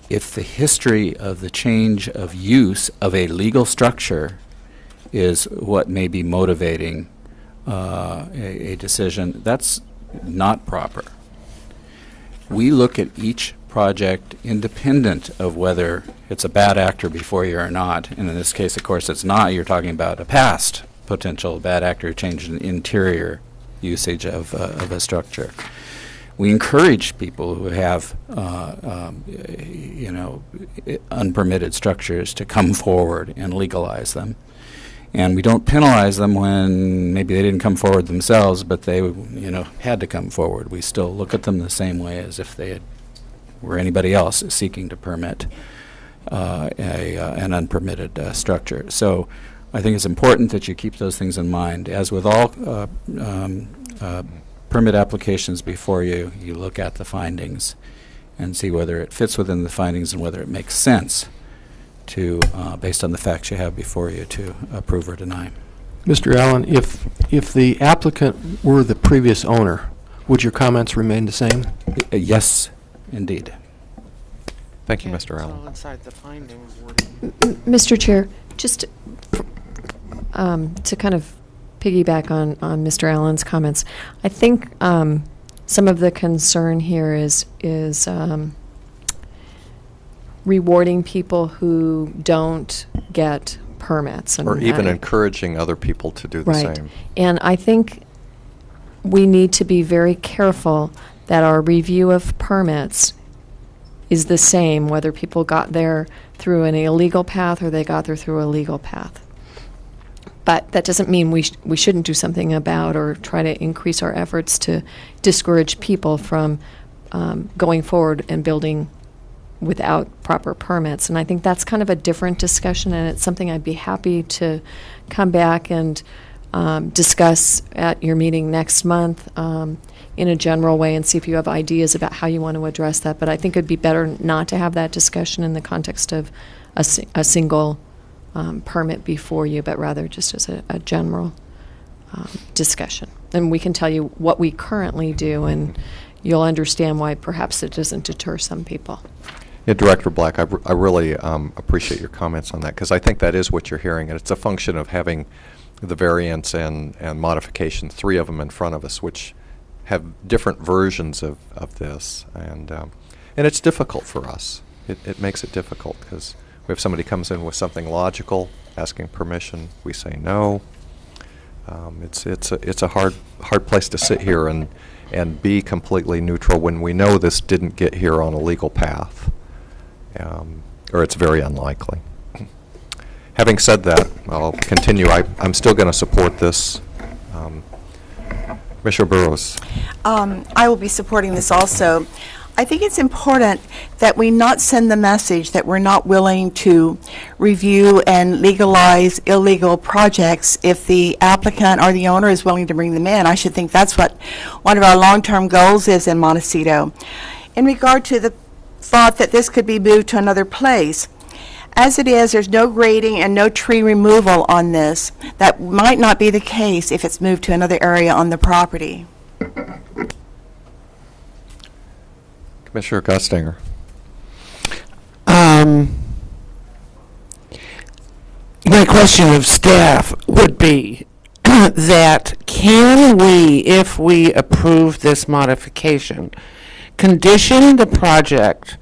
If the history of the change of use of a legal structure is what may be motivating a decision, that's not proper. We look at each project independent of whether it's a bad actor before you or not. And in this case, of course, it's not. You're talking about a past potential bad actor who changed an interior usage of a structure. We encourage people who have, unpermitted structures to come forward and legalize them. And we don't penalize them when maybe they didn't come forward themselves, but they, had to come forward. We still look at them the same way as if they were anybody else seeking to permit an unpermitted structure. So I think it's important that you keep those things in mind. As with all permit applications before you, you look at the findings and see whether it fits within the findings and whether it makes sense to, based on the facts you have before you, to approve or deny. Mr. Allen, if the applicant were the previous owner, would your comments remain the same? Yes, indeed. Thank you, Mr. Allen. Inside the findings. Mr. Chair, just to kind of piggyback on Mr. Allen's comments, I think some of the concern here is rewarding people who don't get permits. Or even encouraging other people to do the right. same. And I think we need to be very careful that our review of permits is the same, whether people got there through an illegal path or they got there through a legal path. But that doesn't mean we shouldn't do something about or try to increase our efforts to discourage people from going forward and building without proper permits. And I think that's kind of a different discussion, and it's something I'd be happy to come back and discuss at your meeting next month in a general way and see if you have ideas about how you want to address that. But I think it'd be better not to have that discussion in the context of a single permit before you, but rather just as a general discussion. And we can tell you what we currently do, and you'll understand why perhaps it doesn't deter some people. Yeah, Director Black, I really appreciate your comments on that, because I think that is what you're hearing, and it's a function of having the variance and modification, 3 of them in front of us, which have different versions of this, and it's difficult for us. It makes it difficult, because we have somebody comes in with something logical, asking permission, we say no. It's a hard place to sit here and be completely neutral when we know this didn't get here on a legal path, or it's very unlikely. Having said that, I'll continue. I'm still going to support this. Commissioner Burrows. I will be supporting this also. I think it's important that we not send the message that we're not willing to review and legalize illegal projects if the applicant or the owner is willing to bring them in. I should think that's what one of our long-term goals is in Montecito. In regard to the thought that this could be moved to another place, as it is, there's no grading and no tree removal on this. That might not be the case if it's moved to another area on the property. Commissioner Gostinger. My question of staff would be that can we, if we approve this modification, condition the project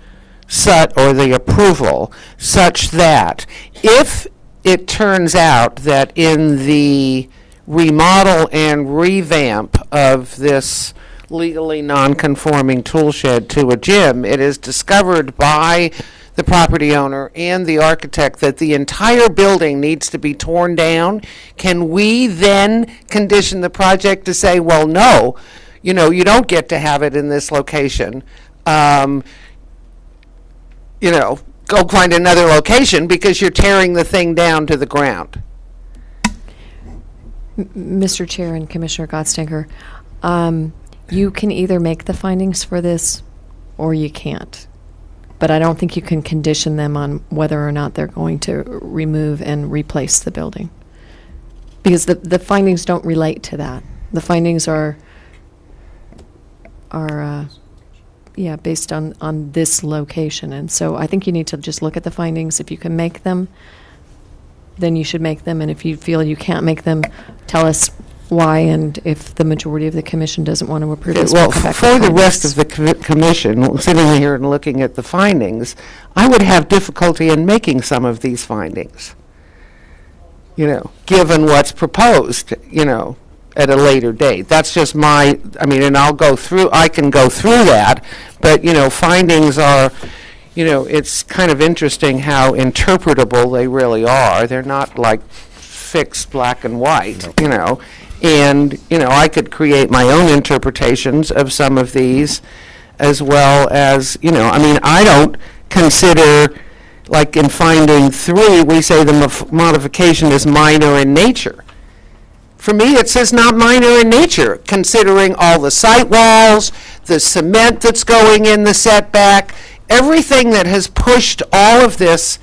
or the approval such that if it turns out that in the remodel and revamp of this legally non-conforming tool shed to a gym, it is discovered by the property owner and the architect that the entire building needs to be torn down, can we then condition the project to say, well, no, you don't get to have it in this location. Go find another location because you're tearing the thing down to the ground. Mr. Chair and Commissioner Gottstinker, you can either make the findings for this or you can't. But I don't think you can condition them on whether or not they're going to remove and replace the building. Because the findings don't relate to that. The findings are based on this location. And so I think you need to just look at the findings. If you can make them, then you should make them. And if you feel you can't make them, tell us why, and if the majority of the commission doesn't want to approve this, well, we'll come back for with the rest findings. of the commission, sitting here and looking at the findings, I would have difficulty in making some of these findings, given what's proposed, at a later date. That's just and I can go through that, but, findings are, it's kind of interesting how interpretable they really are. They're not like fixed black and white, And, I could create my own interpretations of some of these, as well as, I don't consider, like in finding 3, we say the modification is minor in nature. For me, it says not minor in nature, considering all the site walls, the cement that's going in the setback, everything that has pushed all of this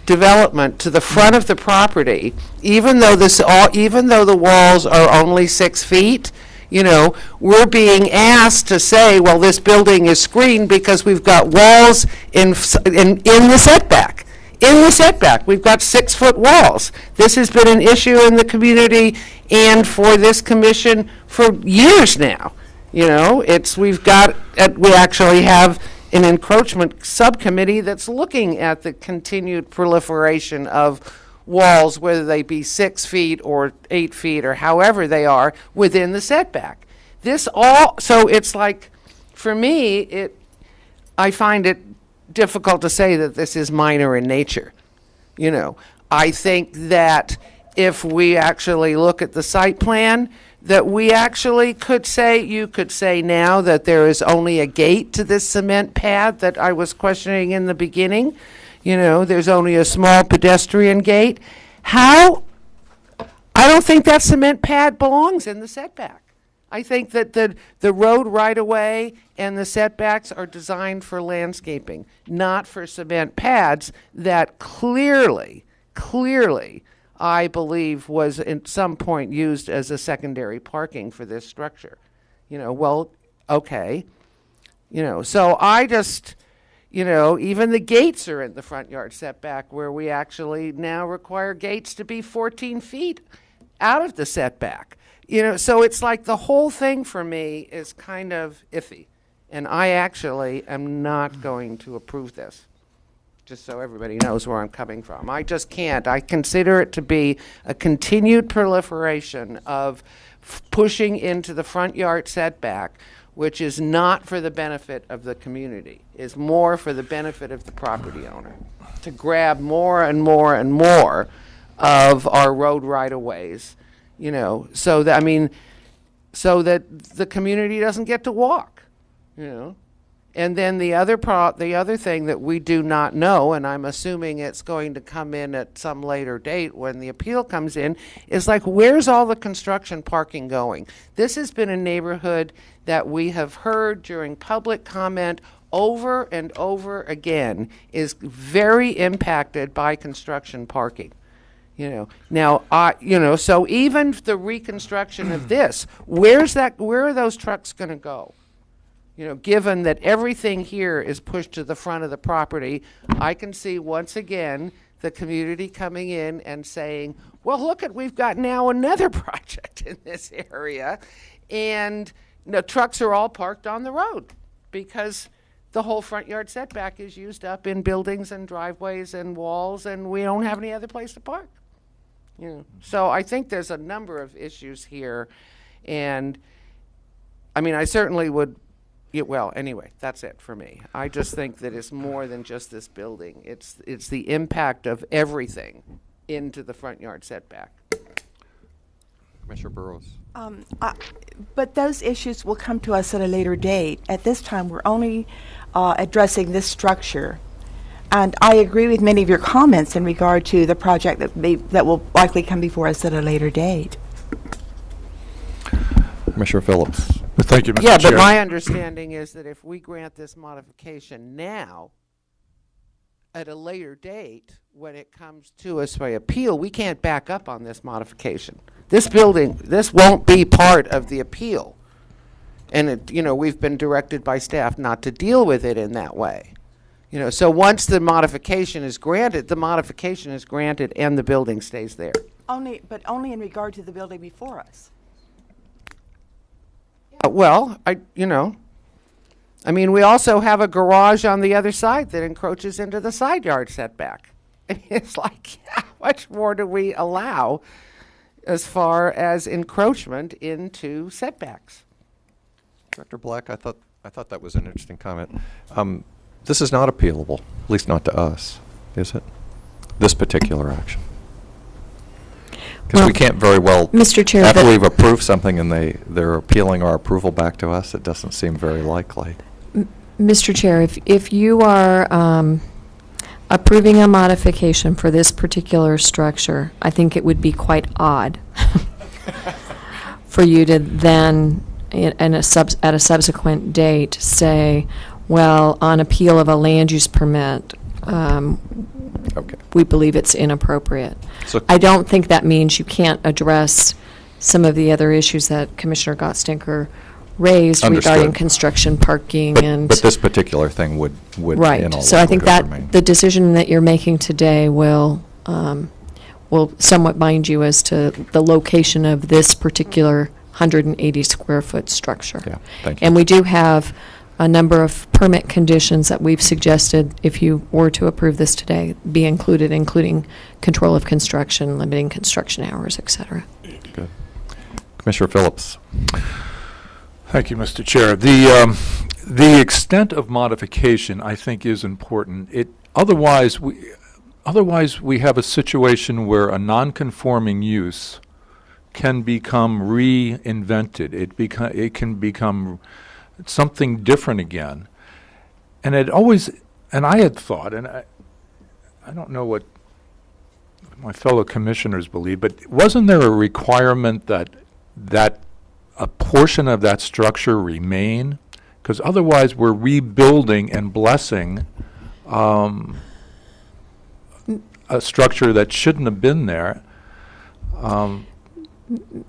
development to the front of the property, even though the walls are only 6 feet, we're being asked to say, well, this building is screened because we've got walls in the setback. In the setback, we've got 6-foot walls. This has been an issue in the community and for this commission for years now. We actually have an encroachment subcommittee that's looking at the continued proliferation of walls, whether they be 6 feet or 8 feet or however they are, within the setback. So it's like, for me, I find it difficult to say that this is minor in nature. You know, I think that if we actually look at the site plan, that we actually could say, you could say now that there is only a gate to this cement pad that I was questioning in the beginning. You know, there's only a small pedestrian gate. How? I don't think that cement pad belongs in the setback. I think that the road right-of-way and the setbacks are designed for landscaping, not for cement pads that clearly, I believe was at some point used as a secondary parking for this structure. You know, well, okay. You know, so I just, you know, even the gates are in the front yard setback, where we actually now require gates to be 14 feet out of the setback. You know, so it's like the whole thing for me is kind of iffy. And I actually am not going to approve this, just so everybody knows where I'm coming from. I just can't. I consider it to be a continued proliferation of pushing into the front yard setback, which is not for the benefit of the community, is more for the benefit of the property owner, to grab more and more and more of our road right-of-ways. You know, so that, I mean, so that the community doesn't get to walk, you know. And then the other thing that we do not know, and I'm assuming it's going to come in at some later date when the appeal comes in, is like, where's all the construction parking going? This has been a neighborhood that we have heard during public comment over and over again is very impacted by construction parking. You know, now, you know, so even the reconstruction of this, where are those trucks going to go? You know, given that everything here is pushed to the front of the property, I can see once again the community coming in and saying, well, look we've got now another project in this area, and the trucks are all parked on the road because the whole front yard setback is used up in buildings and driveways and walls, and we don't have any other place to park. You know, so I think there's a number of issues here, and I mean, I certainly would, well, anyway, that's it for me. I just think that it's more than just this building. It's the impact of everything into the front yard setback. Commissioner Burrows. But those issues will come to us at a later date. At this time, we're only addressing this structure. And I agree with many of your comments in regard to the project that will likely come before us at a later date. Commissioner Phillips. Thank you, Mr. Yeah, Chair. but my understanding is that if we grant this modification now, at a later date, when it comes to us by appeal, we can't back up on this modification. This won't be part of the appeal. And, you know, we've been directed by staff not to deal with it in that way. You know, so once the modification is granted, and the building stays there. But only in regard to the building before us. Well, I mean, we also have a garage on the other side that encroaches into the side yard setback. I mean, it's like, how much more do we allow as far as encroachment into setbacks? Director Black, I thought that was an interesting comment. This is not appealable, at least not to us, is it? This particular action. Because we can't very well, Mr. Chair, after we've approved something and they're appealing our approval back to us, it doesn't seem very likely. Mr. Chair, if you are approving a modification for this particular structure, I think it would be quite odd for you to then, at a subsequent date, say, well, on appeal of a land use permit, we believe it's inappropriate. So I don't think that means you can't address some of the other issues that Commissioner Gottstinker raised regarding Understood. construction, parking, But this particular thing would right. in all So I think likelihood that remain. the decision that you're making today will somewhat bind you as to the location of this particular 180 square foot structure. Yeah, thank you. And we do have a number of permit conditions that we've suggested, if you were to approve this today, be included, including control of construction, limiting construction hours, et cetera. Good. Commissioner Phillips. Thank you, Mr. Chair. The extent of modification, I think, is important. Otherwise, we have a situation where a non-conforming use can become reinvented. It can become something different again. And I had thought, and I don't know what my fellow commissioners believe, but wasn't there a requirement that a portion of that structure remain? Because otherwise we're rebuilding and blessing a structure that shouldn't have been there.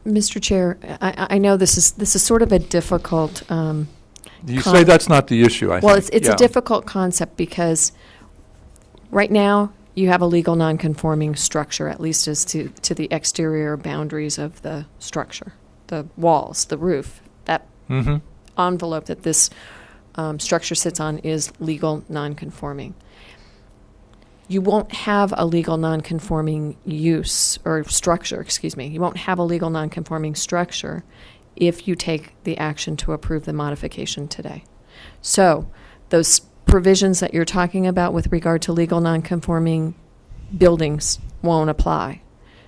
Mr. Chair, I know this is sort of a difficult. You say that's not the issue, I think. Well, it's Yeah. a difficult concept because right now you have a legal nonconforming structure, at least as to the exterior boundaries of the structure, the walls, the roof. That envelope that this structure sits on is legal nonconforming. You won't have a legal nonconforming use or structure, excuse me. You won't have a legal nonconforming structure if you take the action to approve the modification today. So those provisions that you're talking about with regard to legal nonconforming buildings won't apply.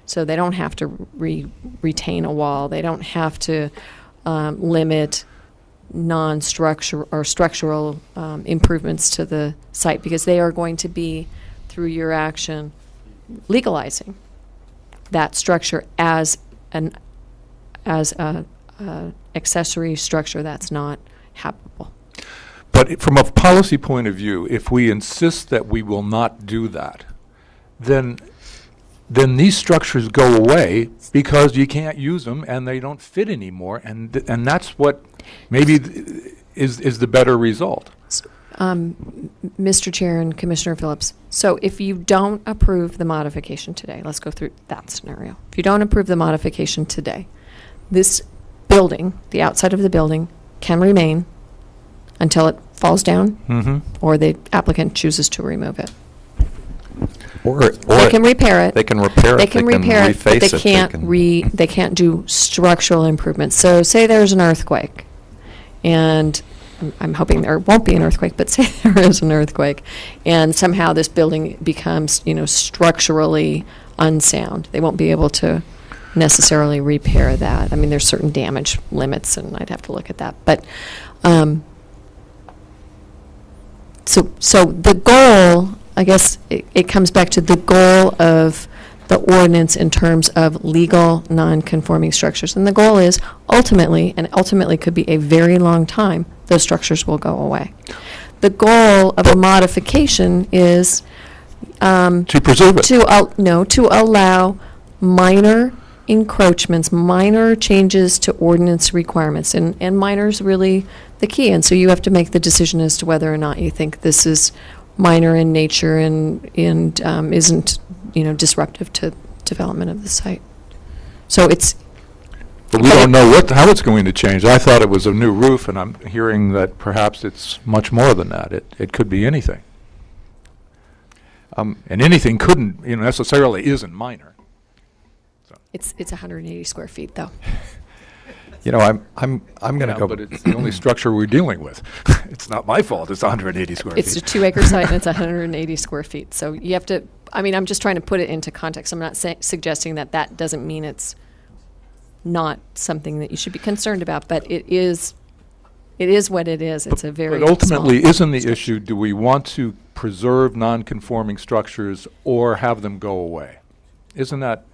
So they don't have to retain a wall. They don't have to limit non-structural or structural improvements to the site because they are going to be, through your action, legalizing that structure as an accessory structure that's not habitable. But from a policy point of view, if we insist that we will not do that, then these structures go away because you can't use them and they don't fit anymore, and that's what maybe is the better result. Mr. Chair and Commissioner Phillips, so if you don't approve the modification today, let's go through that scenario. If you don't approve the modification today, this building, the outside of the building, can remain until it falls down or the applicant chooses to remove it. Or They can repair it. They can repair it. They can repair it, but reface they can't do structural improvements. So say there's an earthquake, and I'm hoping there won't be an earthquake, but say there is an earthquake, and somehow this building becomes, structurally unsound. They won't be able to necessarily repair that. I mean, there's certain damage limits, and I'd have to look at that. But so the goal, I guess, it comes back to the goal of the ordinance in terms of legal non-conforming structures. And the goal is ultimately, and ultimately could be a very long time, those structures will go away. The goal of a modification is to preserve it. To allow minor encroachments, minor changes to ordinance requirements, and minor is really the key. And so you have to make the decision as to whether or not you think this is minor in nature and isn't disruptive to development of the site. So it's. But we don't know how it's going to change. I thought it was a new roof, and I'm hearing that perhaps it's much more than that. It could be anything. And anything couldn't, necessarily isn't minor. So. It's 180 square feet, though. I'm going to go. But it's the only structure we're dealing with. It's not my fault. It's 180 square feet. It's a 2-acre site, and it's 180 square feet. So you have to. I mean, I'm just trying to put it into context. I'm not suggesting that doesn't mean it's not something that you should be concerned about, but it is what it is. It's a very But ultimately, small isn't the structure. issue, do we want to preserve non-conforming structures or have them go away? Isn't that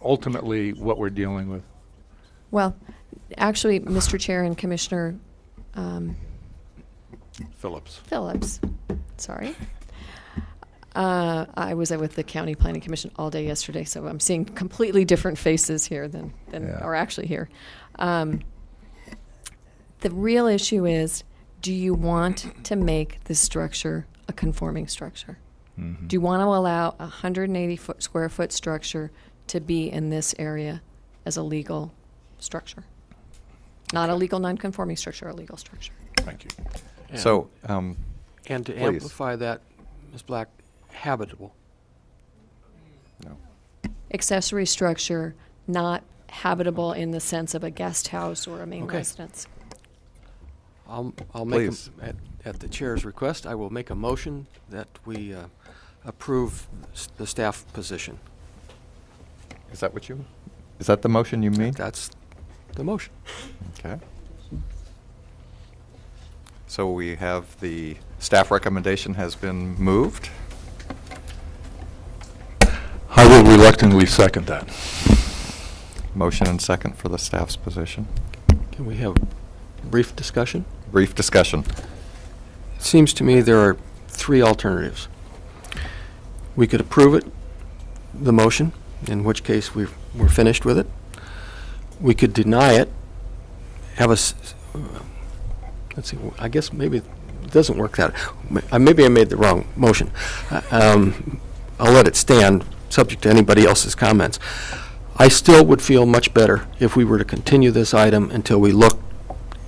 ultimately what we're dealing with? Well, actually, Mr. Chair and Commissioner Phillips. Sorry. I was with the County Planning Commission all day yesterday, so I'm seeing completely different faces here than are actually here. The real issue is, do you want to make this structure a conforming structure? Mm-hmm. Do you want to allow a 180 square foot structure to be in this area as a legal structure? Not a legal non-conforming structure, a legal structure. Thank you. So, and to please. amplify that, Ms. Black, habitable. No. Accessory structure, not habitable in the sense of a guest house or a main residence. I'll make, Please. at the chair's request, I will make a motion that we approve the staff position. Is that the motion you mean? That's the motion. Okay. So we have the staff recommendation has been moved. I will reluctantly second that. Motion and second for the staff's position. Can we have brief discussion? Brief discussion. It seems to me there are three alternatives. We could approve it, the motion, in which case we're finished with it. We could deny it, have a, let's see, I guess maybe it doesn't work that. Maybe I made the wrong motion. I'll let it stand, subject to anybody else's comments. I still would feel much better if we were to continue this item until we look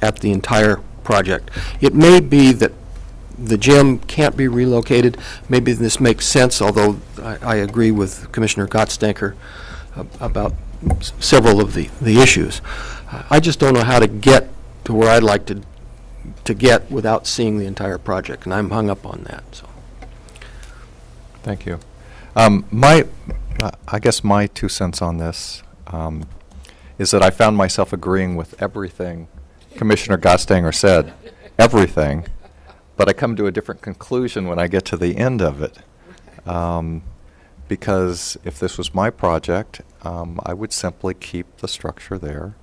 at the entire project. It may be that the gym can't be relocated. Maybe this makes sense, although I agree with Commissioner Gottstanker about several of the issues. I just don't know how to get to where I'd like to get without seeing the entire project, and I'm hung up on that. So, Thank you. I guess my 2 cents on this is that I found myself agreeing with everything Commissioner Gottstanger said, everything, but I come to a different conclusion when I get to the end of it. Because if this was my project, I would simply keep the structure there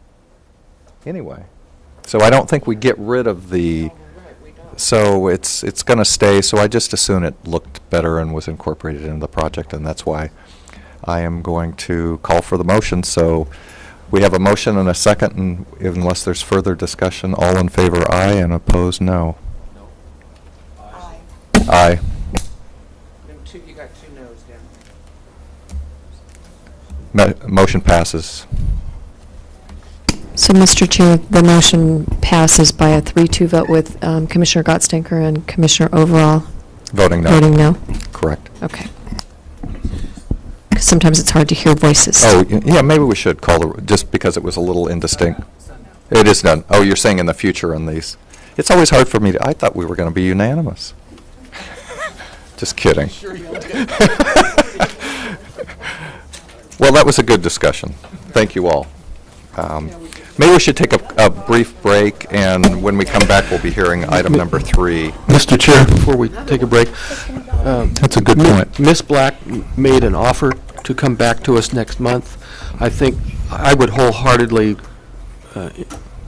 anyway. So I don't think we get rid of the, so it's going to stay, so I just assume it looked better and was incorporated into the project, and that's why I am going to call for the motion. So we have a motion and a second, and unless there's further discussion, all in favor, aye, and opposed, no. Aye. Aye. You got 2 noes down. Motion passes. So, Mr. Chair, the motion passes by a 3-2 vote with Commissioner Gottstanker and Commissioner Overall Voting no. voting no. Correct. Okay. Because sometimes it's hard to hear voices. Oh, yeah, maybe we should call the, just because it was a little indistinct. It is done. Oh, you're saying in the future on these. It's always hard for me to, I thought we were going to be unanimous. Just kidding. Well, that was a good discussion. Thank you all. Maybe we should take a brief break, and when we come back, we'll be hearing item number 3. Mr. Chair, before we take a break, that's a good point. Ms. Black made an offer to come back to us next month. I think I would wholeheartedly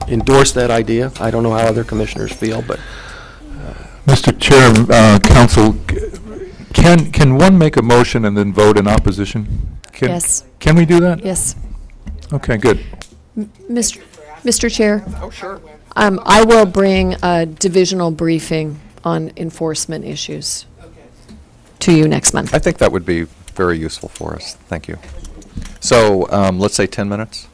endorse that idea. I don't know how other commissioners feel, but Mr. Chair, Council, can one make a motion and then vote in opposition? Yes. Can we do that? Yes. Okay, good. Mr. Chair? Oh, sure. I will bring a divisional briefing on enforcement issues to you next month. I think that would be very useful for us. Thank you. So let's say 10 minutes.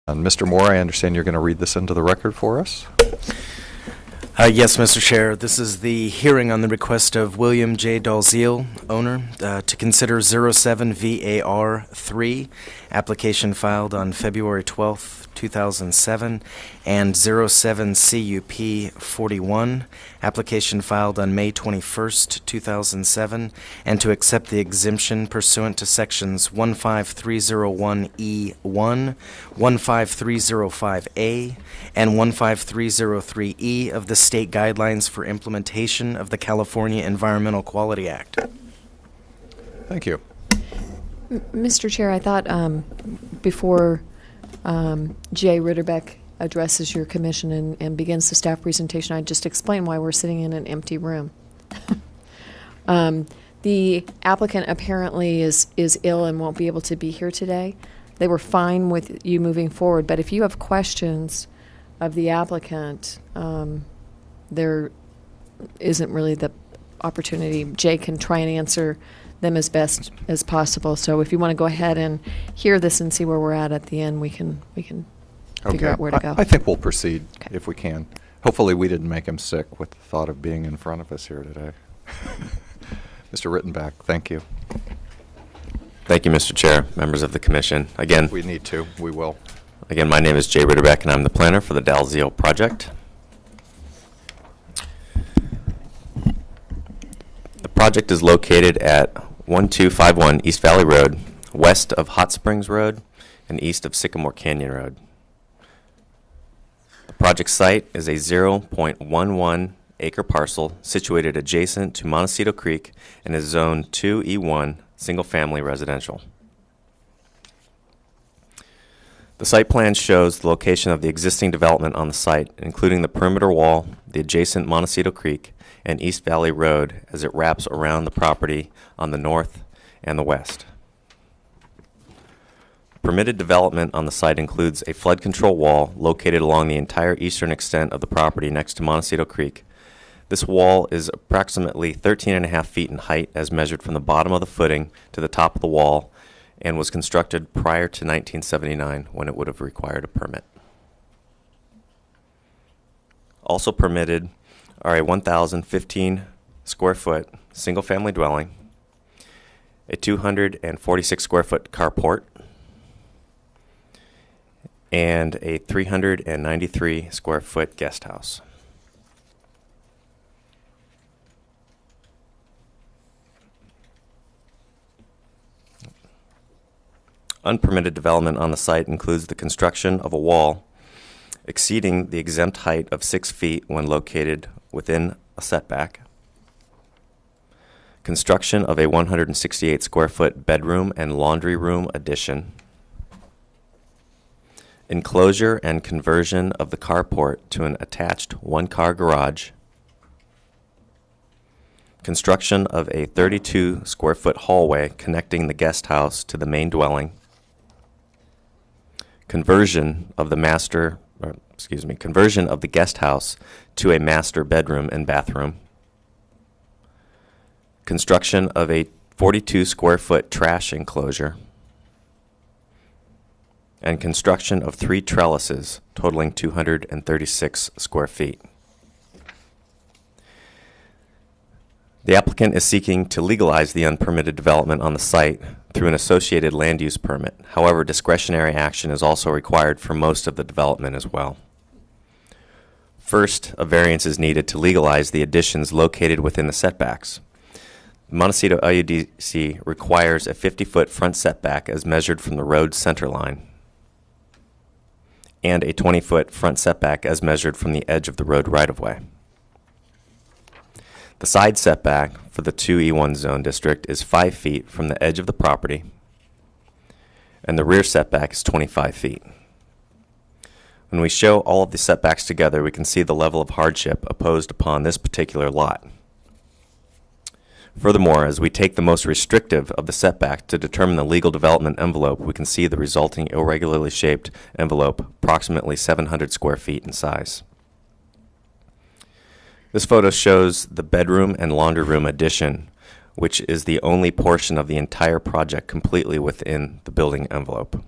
And Mr. Moore, I understand you're going to read this into the record for us. Yes, Mr. Chair. This is the hearing on the request of William J. Dalziel, owner, to consider 07 VAR 3, application filed on February 12th, 2007, and 07 CUP 41, application filed on May 21st, 2007, and to accept the exemption pursuant to sections 15301E1, 15305A, and 15303E of the state guidelines for implementation of the California Environmental Quality Act. Thank you. Mr. Chair, I thought before Jay Ritterbeck addresses your commission and begins the staff presentation, I'd just explain why we're sitting in an empty room. The applicant apparently is ill and won't be able to be here today. They were fine with you moving forward, but if you have questions of the applicant, there isn't really the opportunity. Jay can try and answer them as best as possible. So if you want to go ahead and hear this and see where we're at the end, we can figure out where to go. I think we'll proceed if we can. Hopefully, we didn't make him sick with the thought of being in front of us here today. Mr. Rittenback, thank you. Thank you, Mr. Chair, members of the commission. Again, If we need to, we will. Again, my name is Jay Ritterbeck, and I'm the planner for the Dalziel project. The project is located at 1251 East Valley Road, west of Hot Springs Road, and east of Sycamore Canyon Road. The project site is a 0.11 acre parcel situated adjacent to Montecito Creek and is Zone 2E1, single-family residential. The site plan shows the location of the existing development on the site, including the perimeter wall, the adjacent Montecito Creek, and East Valley Road as it wraps around the property on the north and the west. Permitted development on the site includes a flood control wall located along the entire eastern extent of the property next to Montecito Creek. This wall is approximately 13.5 feet in height as measured from the bottom of the footing to the top of the wall, and was constructed prior to 1979 when it would have required a permit. Also permitted are a 1,015 square foot single-family dwelling, a 246 square foot carport, and a 393 square foot guest house. Unpermitted development on the site includes the construction of a wall exceeding the exempt height of 6 feet when located within a setback, construction of a 168 square foot bedroom and laundry room addition, enclosure and conversion of the carport to an attached one-car garage, construction of a 32 square foot hallway connecting the guest house to the main dwelling, conversion of the guest house to a master bedroom and bathroom, construction of a 42 square foot trash enclosure, and construction of 3 trellises totaling 236 square feet. The applicant is seeking to legalize the unpermitted development on the site through an associated land use permit. However, discretionary action is also required for most of the development as well. First, a variance is needed to legalize the additions located within the setbacks. Montecito LUDC requires a 50-foot front setback as measured from the road center line, and a 20-foot front setback as measured from the edge of the road right-of-way. The side setback for the 2E1 zone district is 5 feet from the edge of the property, and the rear setback is 25 feet. When we show all of the setbacks together, we can see the level of hardship imposed upon this particular lot. Furthermore, as we take the most restrictive of the setback to determine the legal development envelope, we can see the resulting irregularly shaped envelope, approximately 700 square feet in size. This photo shows the bedroom and laundry room addition, which is the only portion of the entire project completely within the building envelope.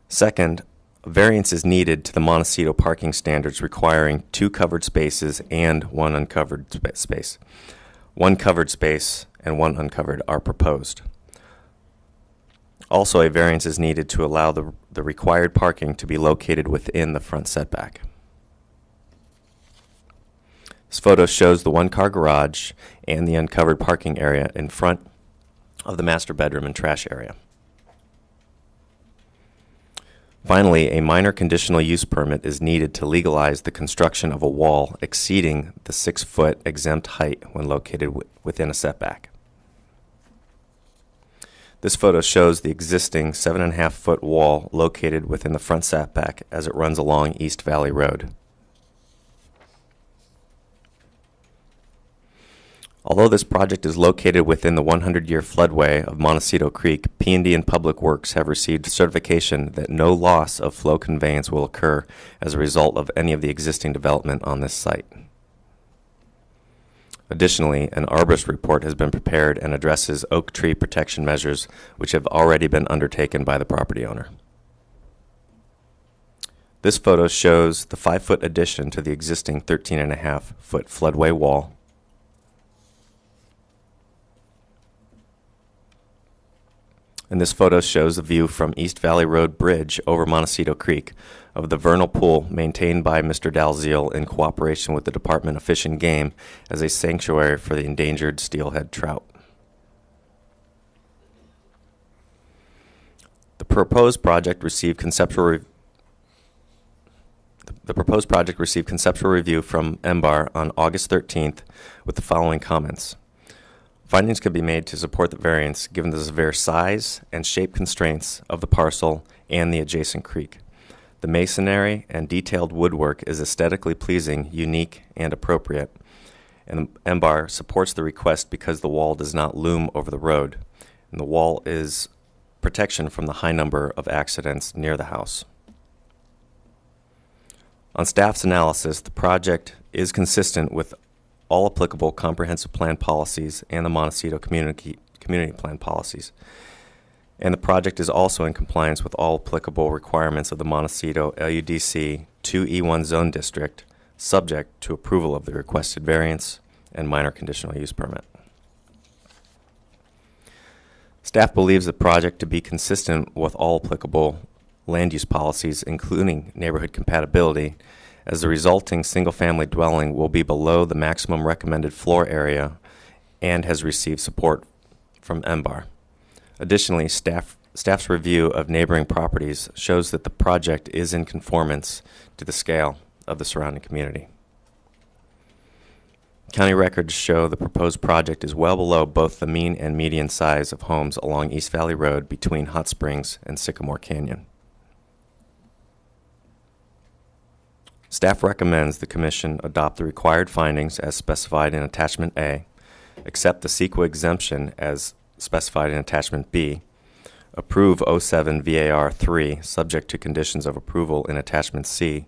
Second, a variance is needed to the Montecito parking standards requiring 2 covered spaces and 1 uncovered space. 1 covered space and 1 uncovered are proposed. Also, a variance is needed to allow the required parking to be located within the front setback. This photo shows the 1-car garage and the uncovered parking area in front of the master bedroom and trash area. Finally, a minor conditional use permit is needed to legalize the construction of a wall exceeding the 6-foot exempt height when located within a setback. This photo shows the existing 7.5-foot wall located within the front setback as it runs along East Valley Road. Although this project is located within the 100-year floodway of Montecito Creek, P&D and Public Works have received certification that no loss of flow conveyance will occur as a result of any of the existing development on this site. Additionally, an arborist report has been prepared and addresses oak tree protection measures which have already been undertaken by the property owner. This photo shows the 5-foot addition to the existing 13.5-foot floodway wall. And this photo shows a view from East Valley Road Bridge over Montecito Creek of the vernal pool maintained by Mr. Dalziel in cooperation with the Department of Fish and Game as a sanctuary for the endangered steelhead trout. The proposed project received conceptual review from MBAR on August 13th with the following comments. Findings could be made to support the variance given the severe size and shape constraints of the parcel and the adjacent creek. The masonry and detailed woodwork is aesthetically pleasing, unique, and appropriate. And MBAR supports the request because the wall does not loom over the road, and the wall is protection from the high number of accidents near the house. On staff's analysis, the project is consistent with all applicable comprehensive plan policies and the Montecito community plan policies. And the project is also in compliance with all applicable requirements of the Montecito LUDC 2E1 zone district, subject to approval of the requested variance and minor conditional use permit. Staff believes the project to be consistent with all applicable land use policies, including neighborhood compatibility, as the resulting single-family dwelling will be below the maximum recommended floor area and has received support from MBAR. Additionally, staff's review of neighboring properties shows that the project is in conformance to the scale of the surrounding community. County records show the proposed project is well below both the mean and median size of homes along East Valley Road between Hot Springs and Sycamore Canyon. Staff recommends the Commission adopt the required findings as specified in Attachment A, accept the CEQA exemption as specified in Attachment B, approve 07 VAR 3 subject to conditions of approval in Attachment C,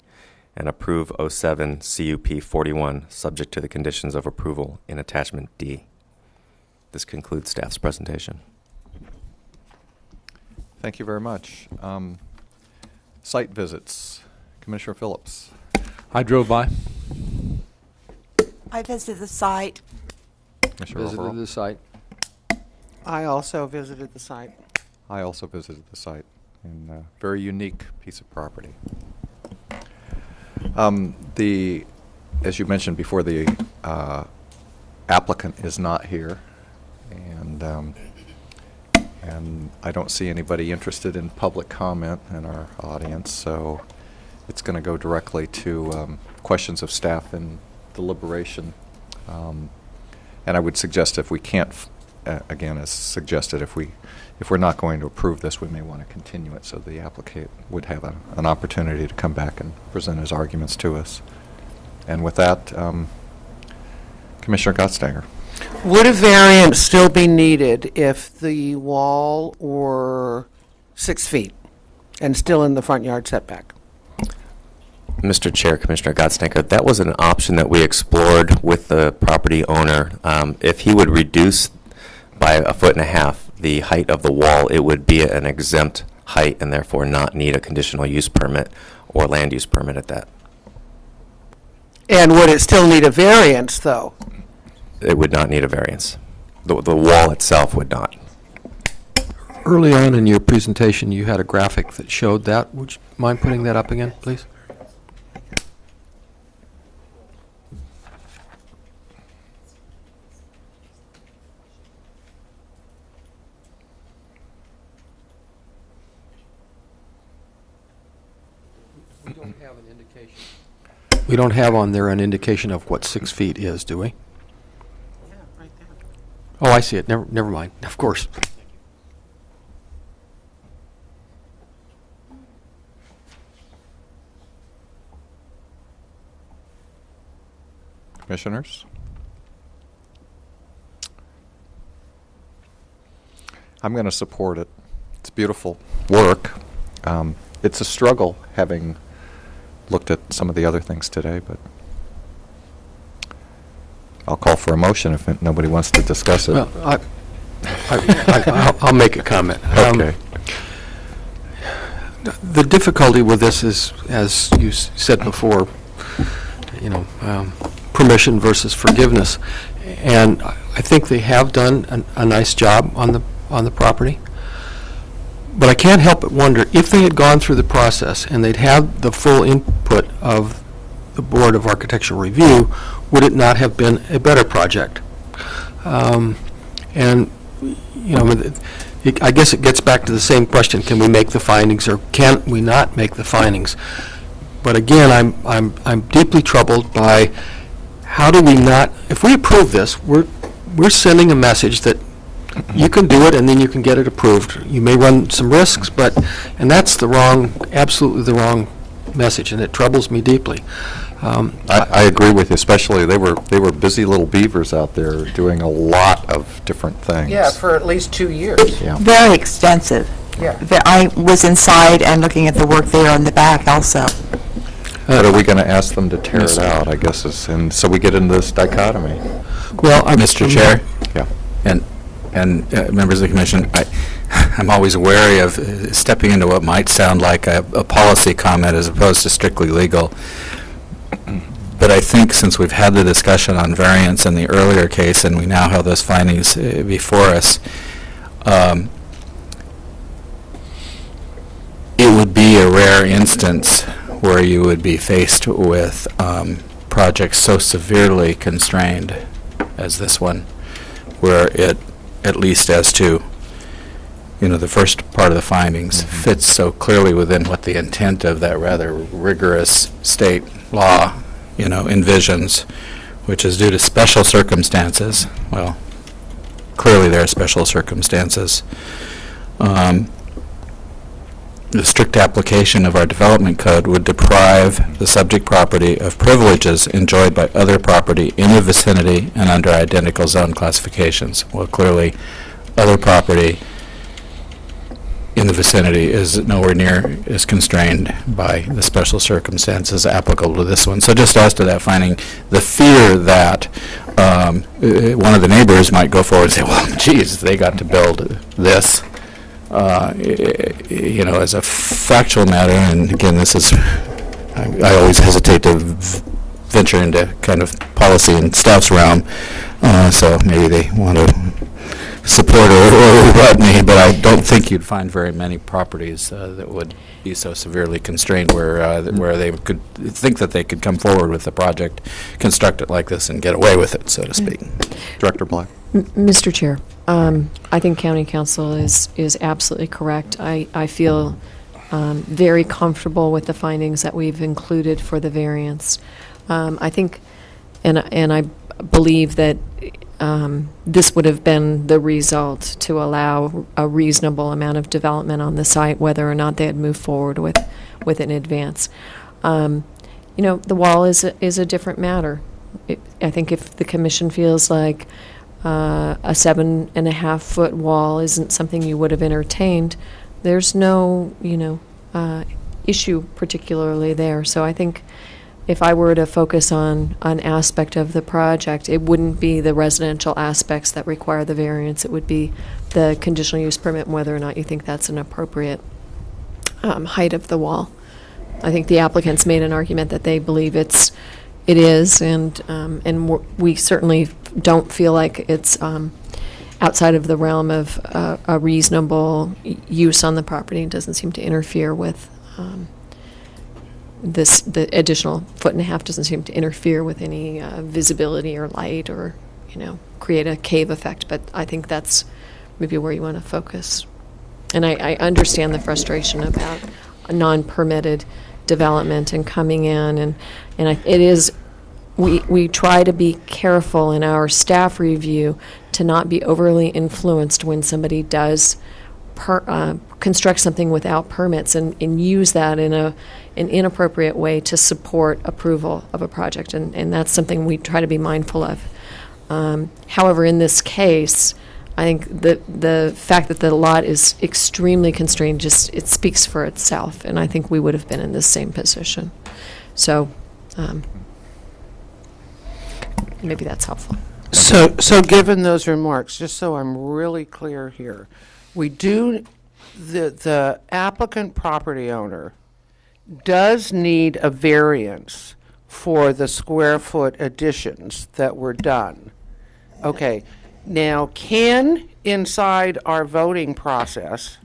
and approve 07 CUP 41 subject to the conditions of approval in Attachment D. This concludes staff's presentation. Thank you very much. Site visits. Commissioner Phillips. I drove by. I visited the site. Visited the site. I also visited the site. I also visited the site, and a very unique piece of property. As you mentioned before, the applicant is not here, and I don't see anybody interested in public comment in our audience, so it's going to go directly to questions of staff and deliberation. And I would suggest if we can't, again, as suggested, if we're not going to approve this, we may want to continue it so the applicant would have an opportunity to come back and present his arguments to us. And with that, Commissioner Gottstenger. Would a variance still be needed if the wall were 6 feet and still in the front yard setback? Mr. Chair, Commissioner Gottstenger, that was an option that we explored with the property owner. If he would reduce by 1.5 feet the height of the wall, it would be an exempt height and therefore not need a conditional use permit or land use permit at that. And would it still need a variance, though? It would not need a variance. The wall itself would not. Early on in your presentation, you had a graphic that showed that. Would you mind putting that up again, please? We don't have on there an indication of what 6 feet is, do we? Yeah, right there. Oh, I see it. Never mind. Of course. Commissioners? I'm going to support it. It's beautiful work. It's a struggle having looked at some of the other things today, but I'll call for a motion if nobody wants to discuss it. Well, I'll make a comment. Okay. The difficulty with this is, as you said before, permission versus forgiveness. And I think they have done a nice job on the property. But I can't help but wonder, if they had gone through the process and they'd had the full input of the Board of Architectural Review, would it not have been a better project? I guess it gets back to the same question: can we make the findings, or can we not make the findings? But again, I'm deeply troubled by, how do we not? If we approve this, we're sending a message that you can do it, and then you can get it approved. You may run some risks, and that's absolutely the wrong message, and it troubles me deeply. I agree with you, especially they were busy little beavers out there doing a lot of different things. Yeah, for at least 2 years. Yeah. Very extensive. Yeah. I was inside and looking at the work there on the back also. But are we going to ask them to tear it out, I guess, and so we get into this dichotomy? Well, Mr. Chair? Yeah. And members of the commission, I'm always wary of stepping into what might sound like a policy comment as opposed to strictly legal. But I think since we've had the discussion on variance in the earlier case, and we now have those findings before us, it would be a rare instance where you would be faced with projects so severely constrained as this one, where it, at least as to, the first part of the findings, fits so clearly within what the intent of that rather rigorous state law, envisions, which is due to special circumstances. Well, clearly there are special circumstances. The strict application of our development code would deprive the subject property of privileges enjoyed by other property in the vicinity and under identical zone classifications. Well, clearly, other property in the vicinity is nowhere near as constrained by the special circumstances applicable to this one. So just as to that finding, the fear that one of the neighbors might go forward and say, well, geez, they got to build this, as a factual matter, and again, this is, I always hesitate to venture into kind of policy and staff's realm, so maybe they want to support or rebut me, but I don't think you'd find very many properties that would be so severely constrained where they could think that they could come forward with a project, construct it like this, and get away with it, so to speak. Director Black. Mr. Chair, I think County Council is absolutely correct. I feel very comfortable with the findings that we've included for the variance. I think, and I believe that this would have been the result to allow a reasonable amount of development on the site, whether or not they had moved forward with it in advance. The wall is a different matter. I think if the commission feels like a 7.5-foot wall isn't something you would have entertained, there's no, issue particularly there. So I think if I were to focus on an aspect of the project, it wouldn't be the residential aspects that require the variance. It would be the conditional use permit and whether or not you think that's an appropriate height of the wall. I think the applicants made an argument that they believe it is, and we certainly don't feel like it's outside of the realm of a reasonable use on the property. It doesn't seem to interfere with the additional 1.5 foot doesn't seem to interfere with any visibility or light or, create a cave effect. But I think that's maybe where you want to focus. And I understand the frustration about a non-permitted development and coming in, and it is, we try to be careful in our staff review to not be overly influenced when somebody does construct something without permits and use that in an inappropriate way to support approval of a project, and that's something we try to be mindful of. However, in this case, I think the fact that the lot is extremely constrained it speaks for itself, and I think we would have been in the same position. So maybe that's helpful. So given those remarks, just so I'm really clear here, we do the applicant property owner does need a variance for the square foot additions that were done. Okay, now inside our voting process,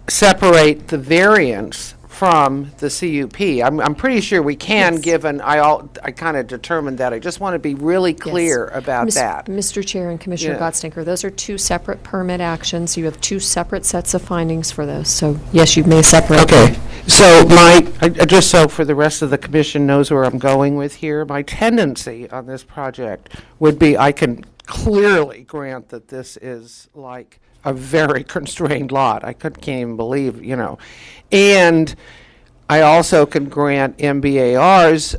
separate the variance from the CUP. I'm pretty sure we can, Yes. given I kind of determined that. I just want to be really clear about that. Mr. Chair and Commissioner Yeah. Gottstinker, those are two separate permit actions. You have two separate sets of findings for those. So yes, you may separate. Okay, them. so just so for the rest of the commission knows where I'm going with here, my tendency on this project would be I can clearly grant that this is like a very constrained lot. I can't even believe, And I also can grant MBAR's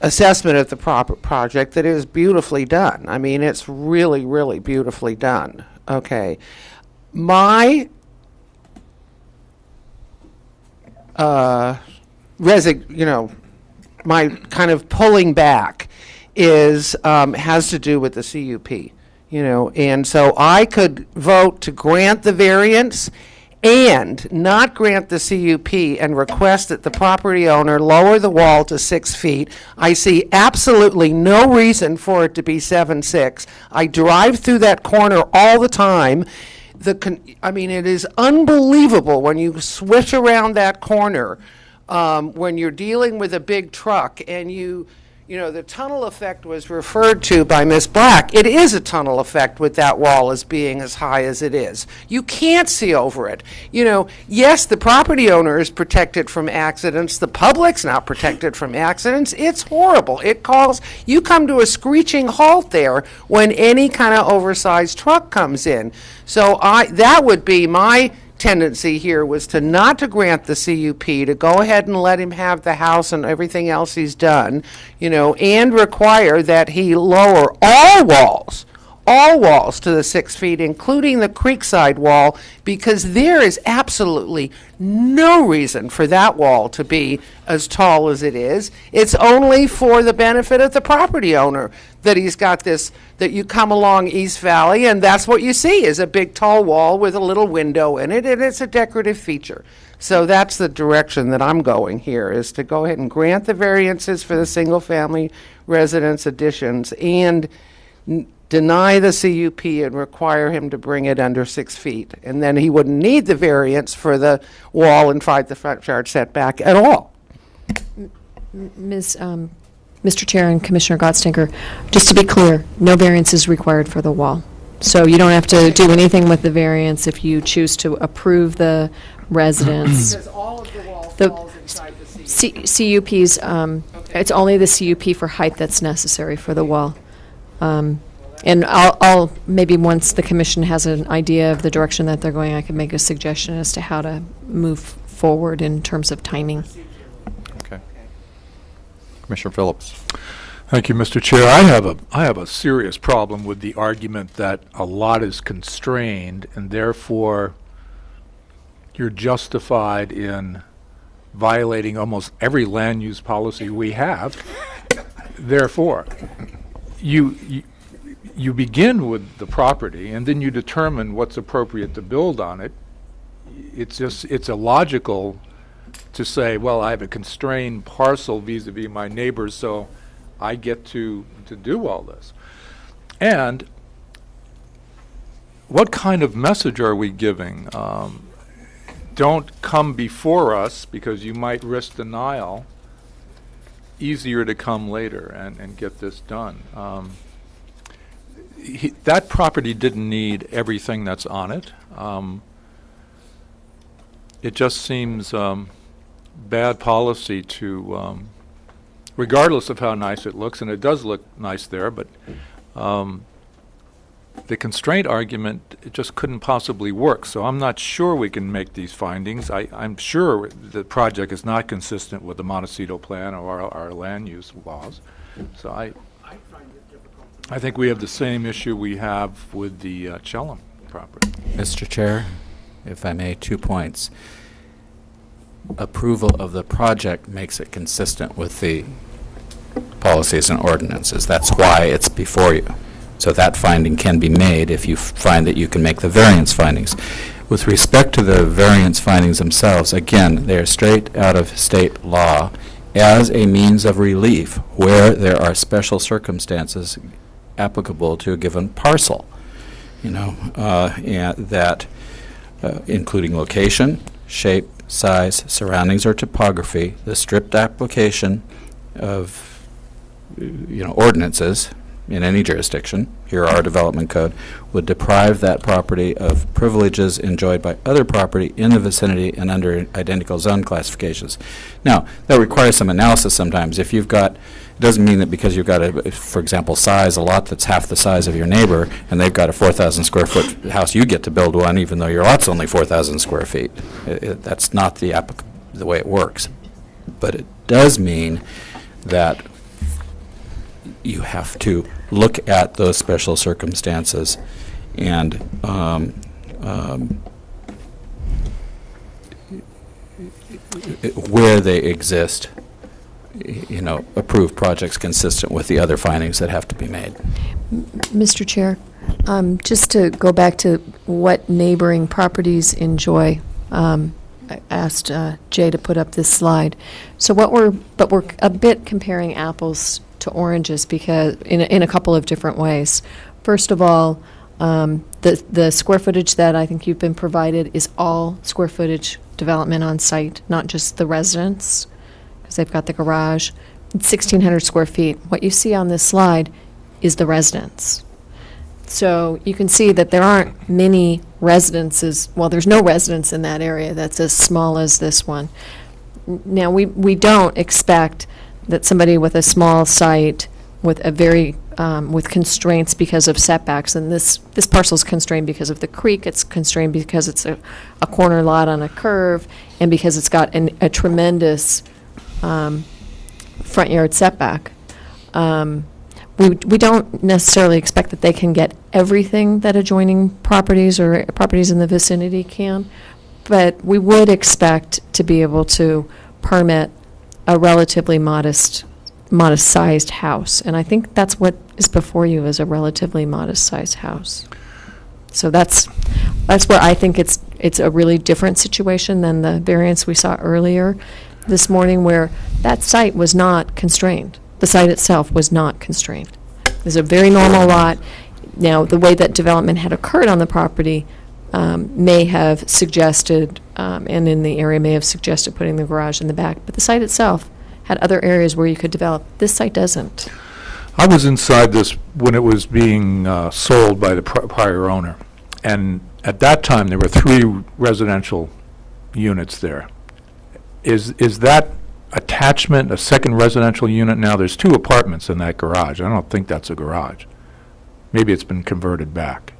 assessment of the project that is beautifully done. I mean, it's really, really beautifully done. Okay. My my kind of pulling back has to do with the CUP. And so I could vote to grant the variance and not grant the CUP and request that the property owner lower the wall to 6 feet. I see absolutely no reason for it to be 7.6. I drive through that corner all the time. It is unbelievable when you switch around that corner when you're dealing with a big truck and the tunnel effect was referred to by Ms. Black. It is a tunnel effect with that wall as being as high as it is. You can't see over it. Yes, the property owner is protected from accidents. The public's not protected from accidents. It's horrible. You come to a screeching halt there when any kind of oversized truck comes in. So that would be my tendency here, was to not to grant the CUP, to go ahead and let him have the house and everything else he's done, and require that he lower all walls to the 6 feet, including the creekside wall, because there is absolutely no reason for that wall to be as tall as it is. It's only for the benefit of the property owner that he's got this, that you come along East Valley, and that's what you see, is a big tall wall with a little window in it, and it's a decorative feature. So that's the direction that I'm going here, is to go ahead and grant the variances for the single-family residence additions and deny the CUP and require him to bring it under 6 feet. And then he wouldn't need the variance for the wall inside the front yard setback at all. Mr. Chair and Commissioner Gottstinker, just to be clear, no variance is required for the wall. So you don't have to do anything with the variance if you choose to approve the residence. Because all of the wall falls inside the CUPs, it's only the CUP for height that's necessary for the wall. And I'll maybe once the commission has an idea of the direction that they're going, I can make a suggestion as to how to move forward in terms of timing. Okay. Commissioner Phillips. Thank you, Mr. Chair. I have a serious problem with the argument that a lot is constrained and therefore you're justified in violating almost every land use policy we have. Therefore, you begin with the property and then you determine what's appropriate to build on it. It's illogical to say, well, I have a constrained parcel vis-a-vis my neighbors, so I get to do all this. And what kind of message are we giving? Don't come before us because you might risk denial. Easier to come later and get this done. That property didn't need everything that's on it. It just seems bad policy to, regardless of how nice it looks, and it does look nice there, but the constraint argument, it just couldn't possibly work. So I'm not sure we can make these findings. I'm sure the project is not consistent with the Montecito plan or our land use laws. So I think we have the same issue we have with the Chellam property. Mr. Chair, if I may, 2 points. Approval of the project makes it consistent with the policies and ordinances. That's why it's before you. So that finding can be made if you find that you can make the variance findings. With respect to the variance findings themselves, again, they are straight out of state law as a means of relief where there are special circumstances applicable to a given parcel, and that including location, shape, size, surroundings, or topography, the strict application of ordinances in any jurisdiction, here our development code, would deprive that property of privileges enjoyed by other property in the vicinity and under identical zone classifications. Now, that requires some analysis sometimes. If you've got, it doesn't mean that because you've got, for example, a lot that's half the size of your neighbor, and they've got a 4,000 square foot house, you get to build one even though your lot's only 4,000 square feet. That's not the way it works. But it does mean that you have to look at those special circumstances and where they exist, approve projects consistent with the other findings that have to be made. Mr. Chair, just to go back to what neighboring properties enjoy, I asked Jay to put up this slide. So we're a bit comparing apples to oranges because in a couple of different ways. First of all, the square footage that I think you've been provided is all square footage development on site, not just the residence, because they've got the garage. It's 1,600 square feet. What you see on this slide is the residence. So you can see that there aren't many residences. Well, there's no residence in that area that's as small as this one. Now, we don't expect that somebody with a small site with a very with constraints because of setbacks, and this parcel is constrained because of the creek, it's constrained because it's a corner lot on a curve, and because it's got a tremendous front yard setback. We don't necessarily expect that they can get everything that adjoining properties or properties in the vicinity can, but we would expect to be able to permit a relatively modest-sized house. And I think that's what is before you, is a relatively modest-sized house. So that's where I think it's a really different situation than the variance we saw earlier this morning, where that site was not constrained. The site itself was not constrained. It's a very normal lot. Now, the way that development had occurred on the property may have suggested, and in the area may have suggested putting the garage in the back, but the site itself had other areas where you could develop. This site doesn't. I was inside this when it was being sold by the prior owner, and at that time there were 3 residential units there. Is that attachment a second residential unit now? There's 2 apartments in that garage. I don't think that's a garage. Maybe it's been converted back.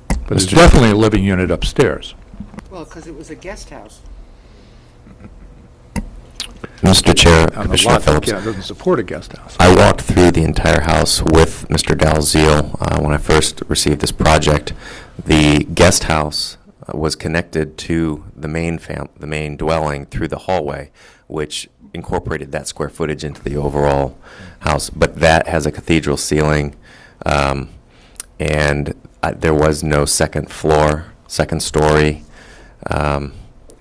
But there's definitely a living unit upstairs. Well, because it was a guest house. Mr. Chair, And the Commissioner lot Phillips, doesn't support a guest house. I walked through the entire house with Mr. Dalziel when I first received this project. The guest house was connected to the main dwelling through the hallway, which incorporated that square footage into the overall house. But that has a cathedral ceiling, and there was no second story, and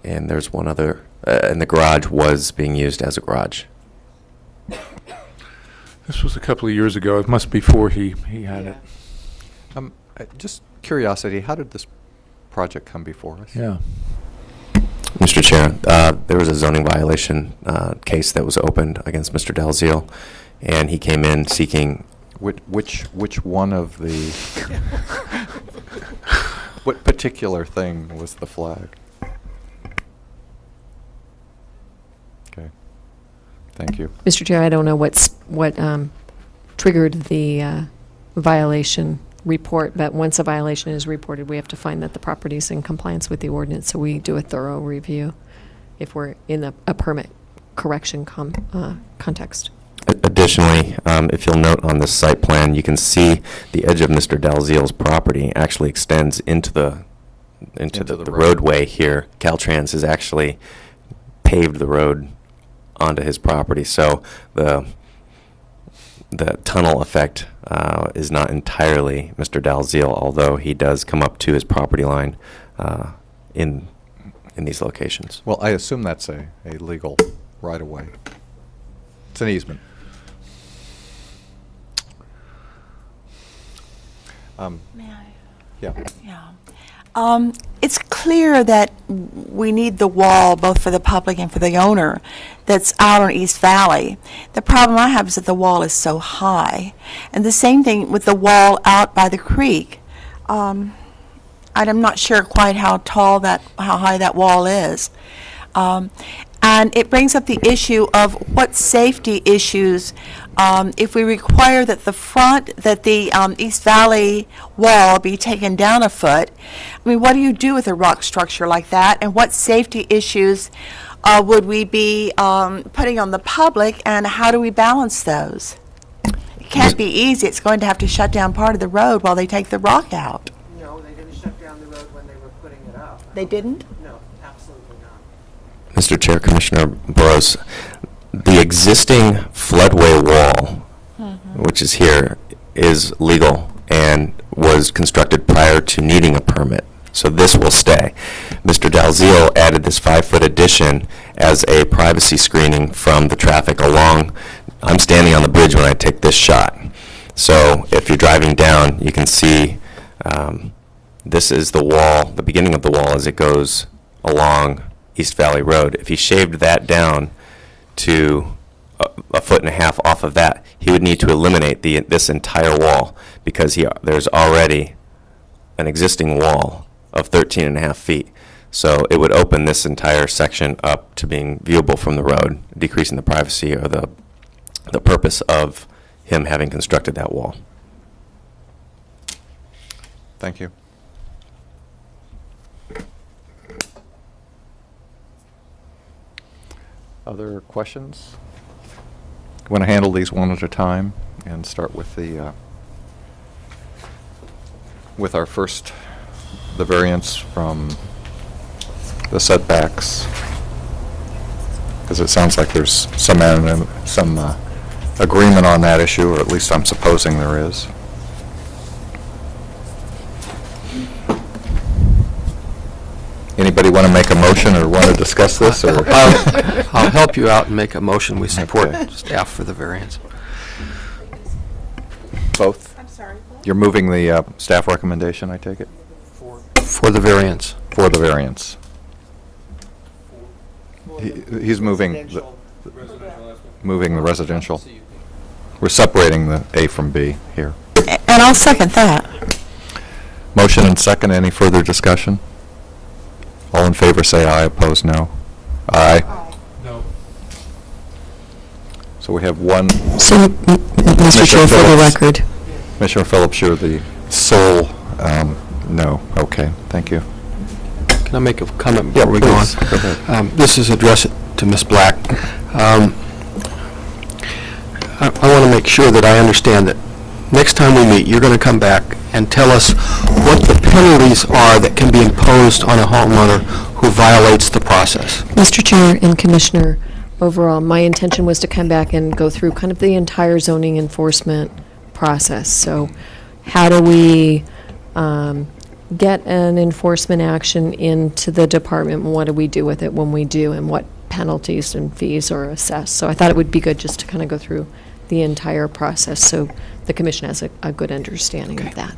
there's one other. And the garage was being used as a garage. This was a couple of years ago. It must be before he had it. Just curiosity, how did this project come before us? Yeah. Mr. Chair, there was a zoning violation case that was opened against Mr. Dalziel, and he came in seeking... Which one of the... What particular thing was the flag? Okay. Thank you. Mr. Chair, I don't know what triggered the violation report, but once a violation is reported, we have to find that the property is in compliance with the ordinance, so we do a thorough review if we're in a permit correction context. Additionally, if you'll note on the site plan, you can see the edge of Mr. Dalziel's property actually extends into the roadway here. Caltrans has actually paved the road onto his property, so the the tunnel effect is not entirely Mr. Dalziel, although he does come up to his property line in these locations. Well, I assume that's a legal right-of-way. It's an easement. May I? Yeah. Yeah. It's clear that we need the wall both for the public and for the owner that's out on East Valley. The problem I have is that the wall is so high. And the same thing with the wall out by the creek. I'm not sure quite how high that wall is. And it brings up the issue of what safety issues if we require that the East Valley wall be taken down a foot. I mean, what do you do with a rock structure like that? And what safety issues would we be putting on the public, and how do we balance those? It can't be easy. It's going to have to shut down part of the road while they take the rock out. No, they didn't shut down the road when they were putting it up. They didn't? No, absolutely not. Mr. Chair, Commissioner Burrows, the existing floodway wall, which is here, is legal and was constructed prior to needing a permit. So this will stay. Mr. Dalziel added this 5-foot addition as a privacy screening from the traffic along. I'm standing on the bridge when I take this shot. So if you're driving down, you can see this is the wall, the beginning of the wall as it goes along East Valley Road. If he shaved that down to a foot and a half off of that, he would need to eliminate this entire wall because there's already an existing wall of 13 and a half feet. So it would open this entire section up to being viewable from the road, decreasing the privacy or the purpose of him having constructed that wall. Thank you. Other questions? Want to handle these one at a time and start with our first, the variance from the setbacks, because it sounds like there's some agreement on that issue, or at least I'm supposing there is. Anybody want to make a motion or want to discuss this? Or I'll help you out and make a motion. We support staff for the variance. Both? I'm sorry. You're moving the staff recommendation, I take it? For the variance. For the variance. He's moving the residential. We're separating the A from B here. And I'll second that. Motion and second. Any further discussion? All in favor say aye, opposed no. Aye. No. So we have one. So, Mr. Chair, for the record. Commissioner Phillips, you're the sole no. Okay, thank you. Can I make a comment before we go on? Go ahead. This is addressed to Ms. Black. I want to make sure that I understand that next time we meet, you're going to come back and tell us what the penalties are that can be imposed on a homeowner who violates the process. Mr. Chair and Commissioner, overall, my intention was to come back and go through kind of the entire zoning enforcement process. So how do we get an enforcement action into the department, and what do we do with it when we do, and what penalties and fees are assessed? So I thought it would be good just to kind of go through the entire process so the Commission has a good understanding of that.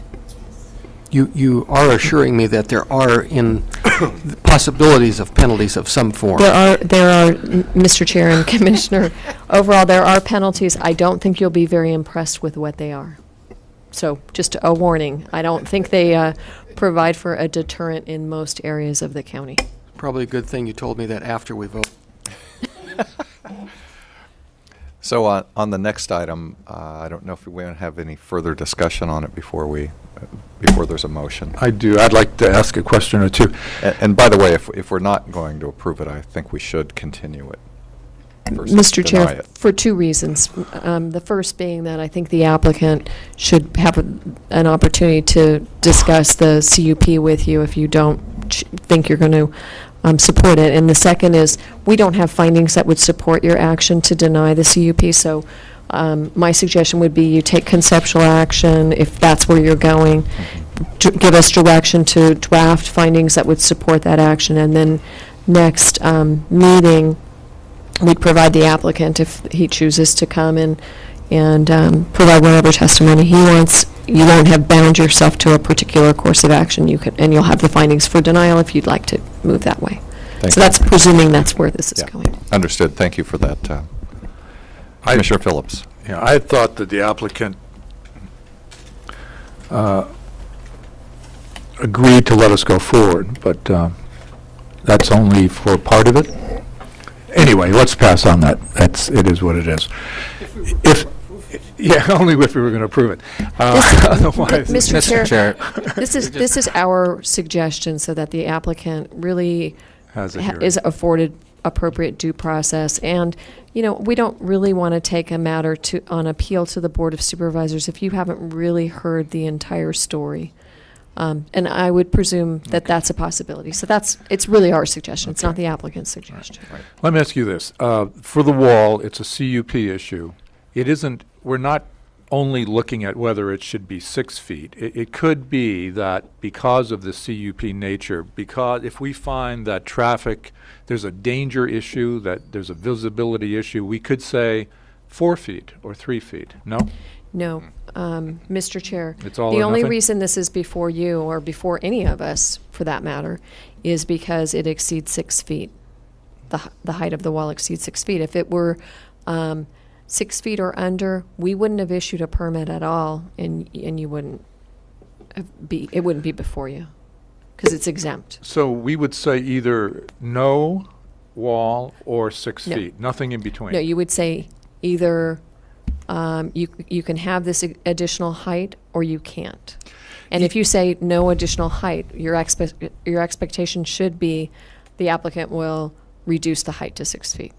You are assuring me that there are possibilities of penalties of some form. There are, Mr. Chair and Commissioner, overall, there are penalties. I don't think you'll be very impressed with what they are. So just a warning, I don't think they provide for a deterrent in most areas of the county. Probably a good thing you told me that after we vote. So on the next item, I don't know if we want to have any further discussion on it before there's a motion. I do. I'd like to ask a question or two. And by the way, if we're not going to approve it, I think we should continue it. Mr. Chair, for two reasons. The first being that I think the applicant should have an opportunity to discuss the CUP with you if you don't think you're going to support it. And the second is we don't have findings that would support your action to deny the CUP, so My suggestion would be you take conceptual action if that's where you're going. Give us direction to draft findings that would support that action, and then next meeting, we'd provide the applicant, if he chooses to come in, and provide whatever testimony he wants. You won't have bound yourself to a particular course of action. You can, and you'll have the findings for denial if you'd like to move that way. Thank So you. that's presuming that's where this is Yeah. going. Understood. Thank you for that. Commissioner Phillips. Yeah, I had thought that the applicant agreed to let us go forward, but that's only for part of it. Anyway, let's pass on that. It is what it is. Yeah, only if we were going to approve it. Otherwise, Mr. Chair, this is our suggestion so that the applicant really is afforded appropriate due process. And, we don't really want to take a matter on appeal to the Board of Supervisors if you haven't really heard the entire story. And I would presume that that's a possibility. So it's really our suggestion. It's not the applicant's suggestion. Right. Let me ask you this. For the wall, it's a CUP issue. We're not only looking at whether it should be 6 feet. It could be that because of the CUP nature, because if we find that there's a danger issue, that there's a visibility issue, we could say 4 feet or 3 feet. No? No. Mr. Chair, It's all the or only nothing? reason this is before you, or before any of us, for that matter, is because it exceeds 6 feet. The height of the wall exceeds 6 feet. If it were 6 feet or under, we wouldn't have issued a permit at all, and you wouldn't it wouldn't be before you, because it's exempt. So we would say either no wall or 6 No. feet, nothing in between. No, you would say either you can have this additional height or you can't. And if you say no additional height, your expectation should be the applicant will reduce the height to 6 feet.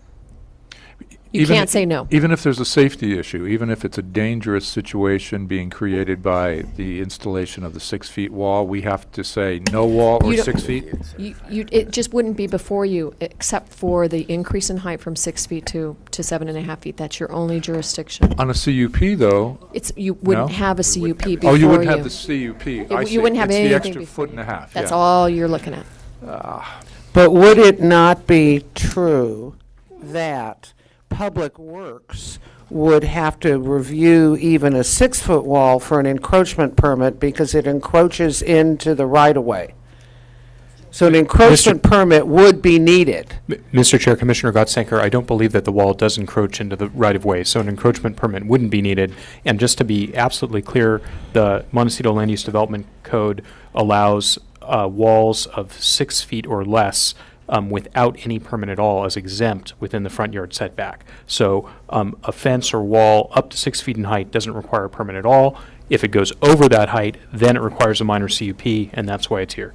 You can't say no. Even if there's a safety issue, even if it's a dangerous situation being created by the installation of the 6 feet wall, we have to say no wall or 6 feet? It just wouldn't be before you, except for the increase in height from 6 feet to 7.5 feet. That's your only jurisdiction. On a CUP, though, You wouldn't No? have a CUP before you. oh, you wouldn't have the CUP. I see. You wouldn't have It's anything the extra before foot and a half. That's yeah. all you're looking at. But would it not be true that Public Works would have to review even a 6-foot wall for an encroachment permit because it encroaches into the right-of-way? So an encroachment permit would be needed. Mr. Chair, Commissioner Gottsenker, I don't believe that the wall does encroach into the right-of-way, so an encroachment permit wouldn't be needed. And just to be absolutely clear, the Montecito Land Use Development Code allows walls of 6 feet or less without any permit at all as exempt within the front yard setback. So a fence or wall up to 6 feet in height doesn't require a permit at all. If it goes over that height, then it requires a minor CUP, and that's why it's here.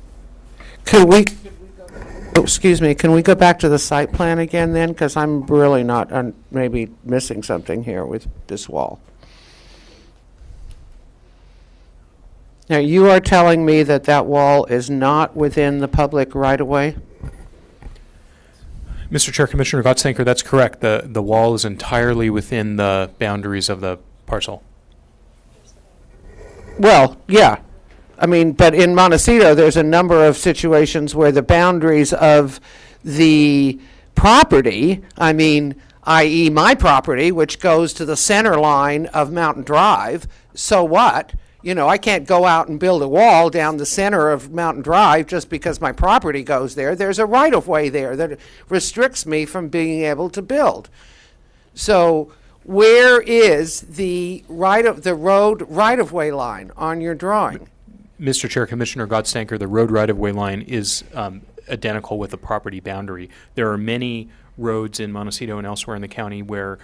Can we go back to the site plan again then? Because I'm really not, maybe missing something here with this wall. Now, you are telling me that that wall is not within the public right-of-way? Mr. Chair, Commissioner Gottsenker, that's correct. The wall is entirely within the boundaries of the parcel. Well, yeah. I mean, but in Montecito, there's a number of situations where the boundaries of the property, i.e. my property, which goes to the center line of Mountain Drive, so what? I can't go out and build a wall down the center of Mountain Drive just because my property goes there. There's a right-of-way there that restricts me from being able to build. So where is the road right-of-way line on your drawing? Mr. Chair, Commissioner Gottsenker, the road right-of-way line is identical with the property boundary. There are many roads in Montecito and elsewhere in the county where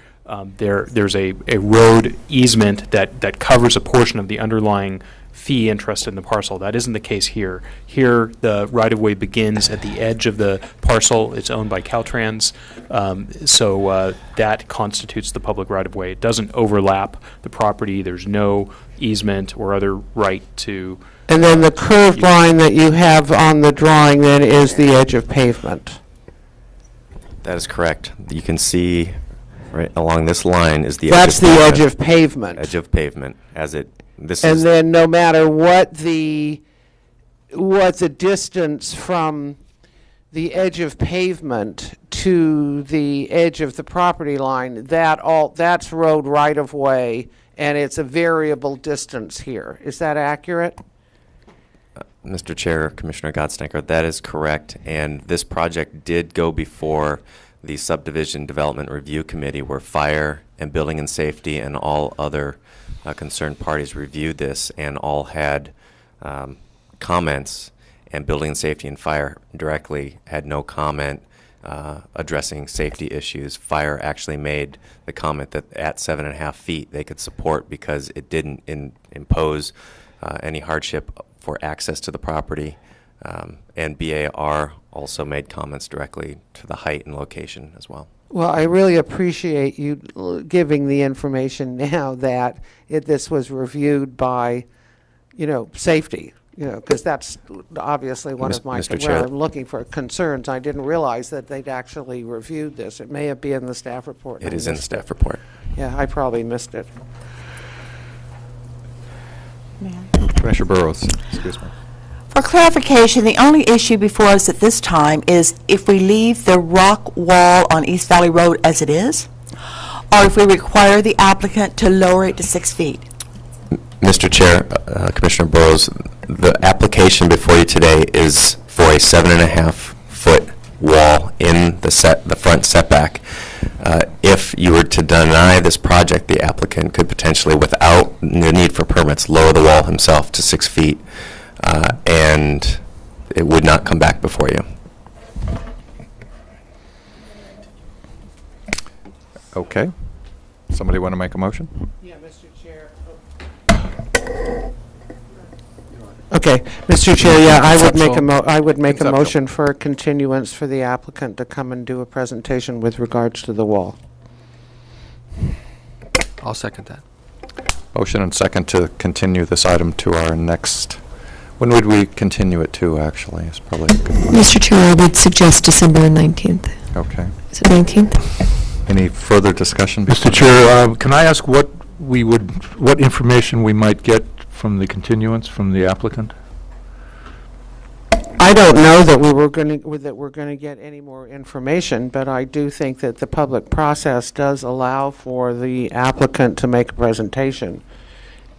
there's a road easement that covers a portion of the underlying fee interest in the parcel. That isn't the case here. Here, the right-of-way begins at the edge of the parcel. It's owned by Caltrans, so that constitutes the public right-of-way. It doesn't overlap the property. There's no easement or other right to... And then the curved line that you have on the drawing then is the edge of pavement. That is correct. You can see Right along this line is the That's edge of the pavement. edge of pavement. Edge of pavement, as it, this And is, then no matter what the distance from the edge of pavement to the edge of the property line, that's road right of way, and it's a variable distance here. Is that accurate? Mr. Chair, Commissioner Godstanker, that is correct. And this project did go before the Subdivision Development Review Committee, where fire and building and safety and all other concerned parties reviewed this and all had comments, and building and safety and fire directly had no comment addressing safety issues. Fire actually made the comment that at 7.5 feet they could support because it didn't impose any hardship for access to the property. And BAR also made comments directly to the height and location as well. Well, I really appreciate you giving the information now that this was reviewed by, safety, because that's obviously one of my, Mr. where Chair. I'm looking for concerns. I didn't realize that they'd actually reviewed this. It may have been in the staff report. It and I is in the missed staff it. report. Yeah, I probably missed it. Commissioner Burrows, excuse me. For clarification, the only issue before us at this time is if we leave the rock wall on East Valley Road as it is, or if we require the applicant to lower it to 6 feet. Mr. Chair, Commissioner Burrows, the application before you today is for a 7.5-foot wall in the front setback. If you were to deny this project, the applicant could potentially, without the need for permits, lower the wall himself to 6 feet, and it would not come back before you. Okay. Somebody want to make a motion? Yeah, Mr. Chair. Okay, Mr. Chair, yeah, I would make a motion for a continuance for the applicant to come and do a presentation with regards to the wall. I'll second that. Motion and second to continue this item to our next, when would we continue it to, actually? It's probably a good question. Mr. Chair, I would suggest December 19th. Okay. Is it 19th? Any further discussion? Mr. Chair, can I ask what information we might get from the continuance from the applicant? I don't know that we're going to get any more information, but I do think that the public process does allow for the applicant to make a presentation.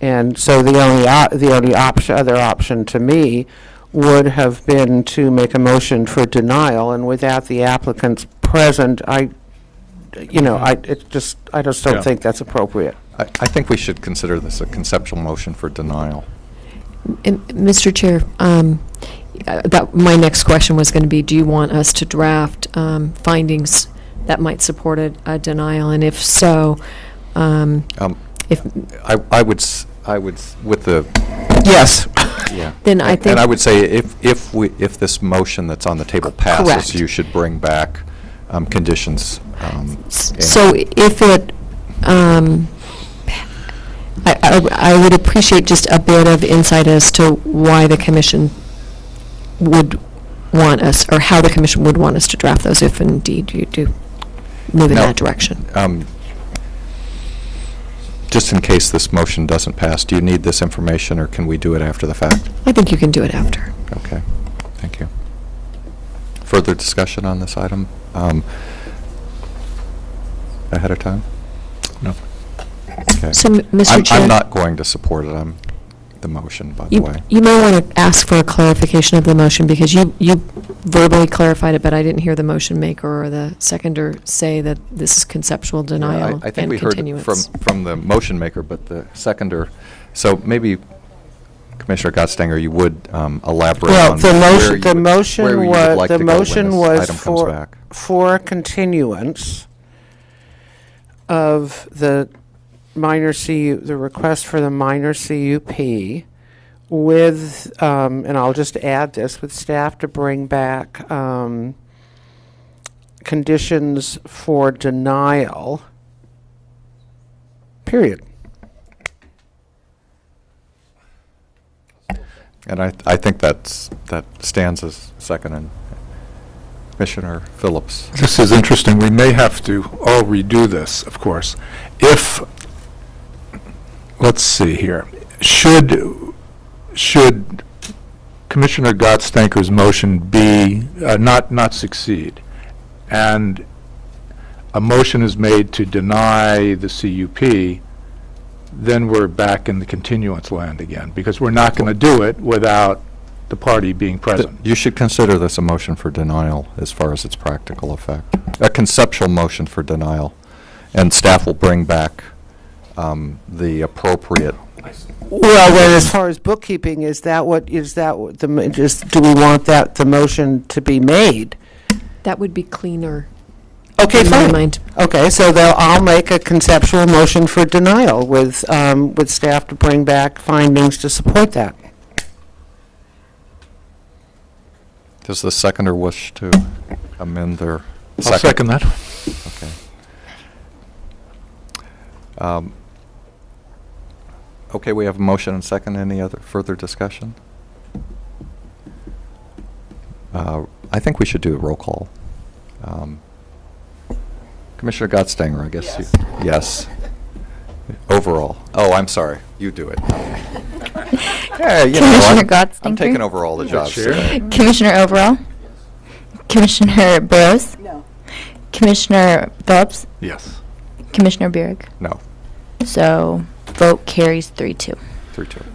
And so the only other option to me would have been to make a motion for denial, and without the applicants present, I just don't think that's appropriate. I think we should consider this a conceptual motion for denial. Mr. Chair, my next question was going to be, do you want us to draft findings that might support a denial? And if so, if I would with the yes, yeah. Then I think, and I would say if this motion that's on the table passes, Correct. you should bring back conditions. so if it, I would appreciate just a bit of insight as to why the commission would want us, or how the commission would want us to draft those if indeed you do move in Now, that direction. Just in case this motion doesn't pass, do you need this information, or can we do it after the fact? I think you can do it after. Okay, thank you. Further discussion on this item ahead of time? No. Okay. So, Mr. Chair. I'm not going to support it. The motion, by the way. You may want to ask for a clarification of the motion, because you verbally clarified it, but I didn't hear the motion maker or the seconder say that this is conceptual denial I think and we heard continuance. from the motion maker, but the seconder. So maybe, Commissioner Gottstenger, you would elaborate well, on the where motion you would like to go when motion this was item comes back. for a continuance of the minor the request for the minor CUP with, and I'll just add this, with staff to bring back conditions for denial, period. And I think that stands as second. And Commissioner Phillips. This is interesting. We may have to all redo this, of course. If, let's see here, should Commissioner Gottstanker's motion be, not succeed, and a motion is made to deny the CUP, then we're back in the continuance land again, because we're not going to do it without the party being present. You should consider this a motion for denial as far as its practical effect. A conceptual motion for denial. And staff will bring back the appropriate. Well, then, as far as bookkeeping, is that what do we want the motion to be made? That would be cleaner. Okay, in my fine. mind. Okay, so I'll make a conceptual motion for denial with staff to bring back findings to support that. Does the seconder wish to amend their I'll second that. Okay. Okay, we have a motion and second. Any other further discussion? I think we should do a roll call. Commissioner Gottstanger, I guess. Yes. Overall. Oh, I'm sorry. You do it. Hey, you know, Commissioner I'm Gottstanger? taking over all the jobs today. Commissioner Overall? Commissioner Burrows? No. Commissioner Phillips? Yes. Commissioner Burek? No. So vote carries 3-2. 3-2.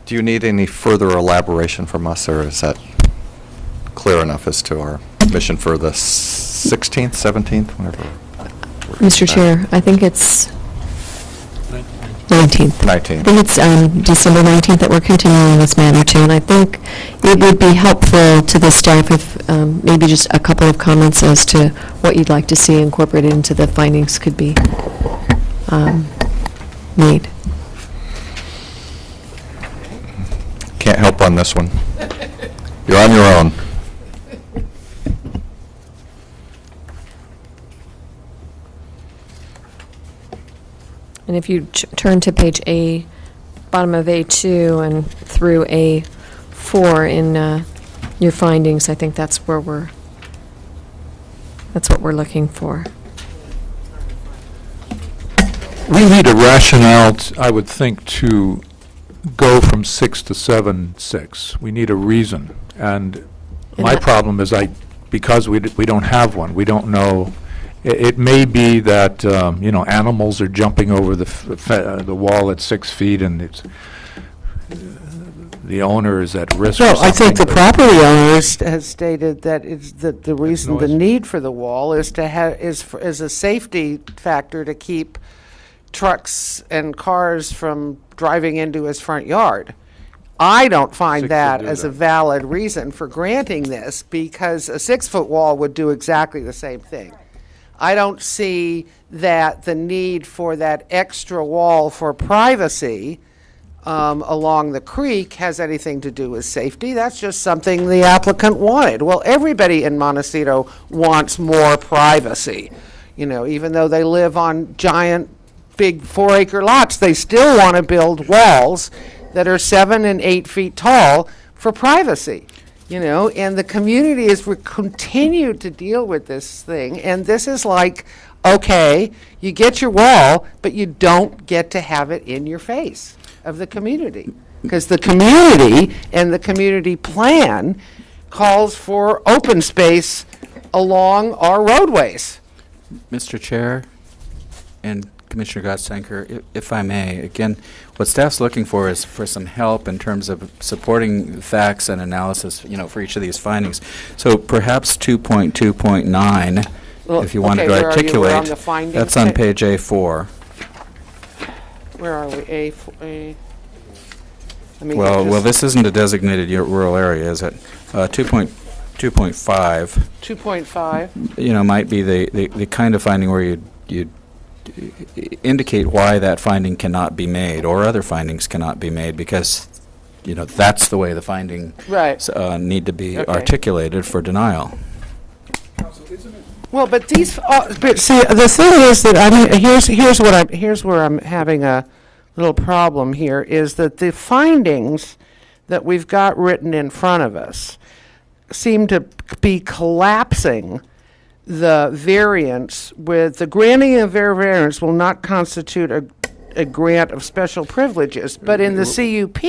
Do you need any further elaboration from us, or is that clear enough as to our mission for the 16th, 17th, whenever? Mr. Chair, I think it's 19th. 19th. I think it's December 19th that we're continuing this matter to, and I think it would be helpful to the staff if maybe just a couple of comments as to what you'd like to see incorporated into the findings could be made. Can't help on this one. You're on your own. And if you turn to page A, bottom of A2 and through A4 in your findings, I think that's what we're looking for. We need a rationale, I would think, to go from 6 to 7-6. We need a reason. And my problem is because we don't have one, we don't know. It may be that, animals are jumping over the wall at 6 feet and the owner is at risk. Well, I think the property owner has stated that the reason, the need for the wall is to is a safety factor to keep trucks and cars from driving into his front yard. I don't find that as a valid reason for granting this, because a 6-foot wall would do exactly the same thing. I don't see that the need for that extra wall for privacy along the creek has anything to do with safety. That's just something the applicant wanted. Well, everybody in Montecito wants more privacy. Even though they live on giant, big 4-acre lots, they still want to build walls that are 7 and 8 feet tall for privacy. And the community has continued to deal with this thing, and this is like, okay, you get your wall, but you don't get to have it in your face of the community, because the community and the community plan calls for open space along our roadways. Mr. Chair and Commissioner Gottstanker, if I may, again, what staff's looking for is for some help in terms of supporting facts and analysis, for each of these findings. So perhaps 2.2.9, if you wanted to articulate, that's on page A4. Where are we? Well, this isn't a designated rural area, is it? 2.5. 2.5. Might be the kind of finding where you'd indicate why that finding cannot be made, or other findings cannot be made, because that's the way the finding need to be articulated for denial. Well, but these, but see, the thing is that here's where I'm having a little problem here, is that the findings that we've got written in front of us seem to be collapsing the variance with the granting of variance will not constitute a grant of special privileges, but in the CUP,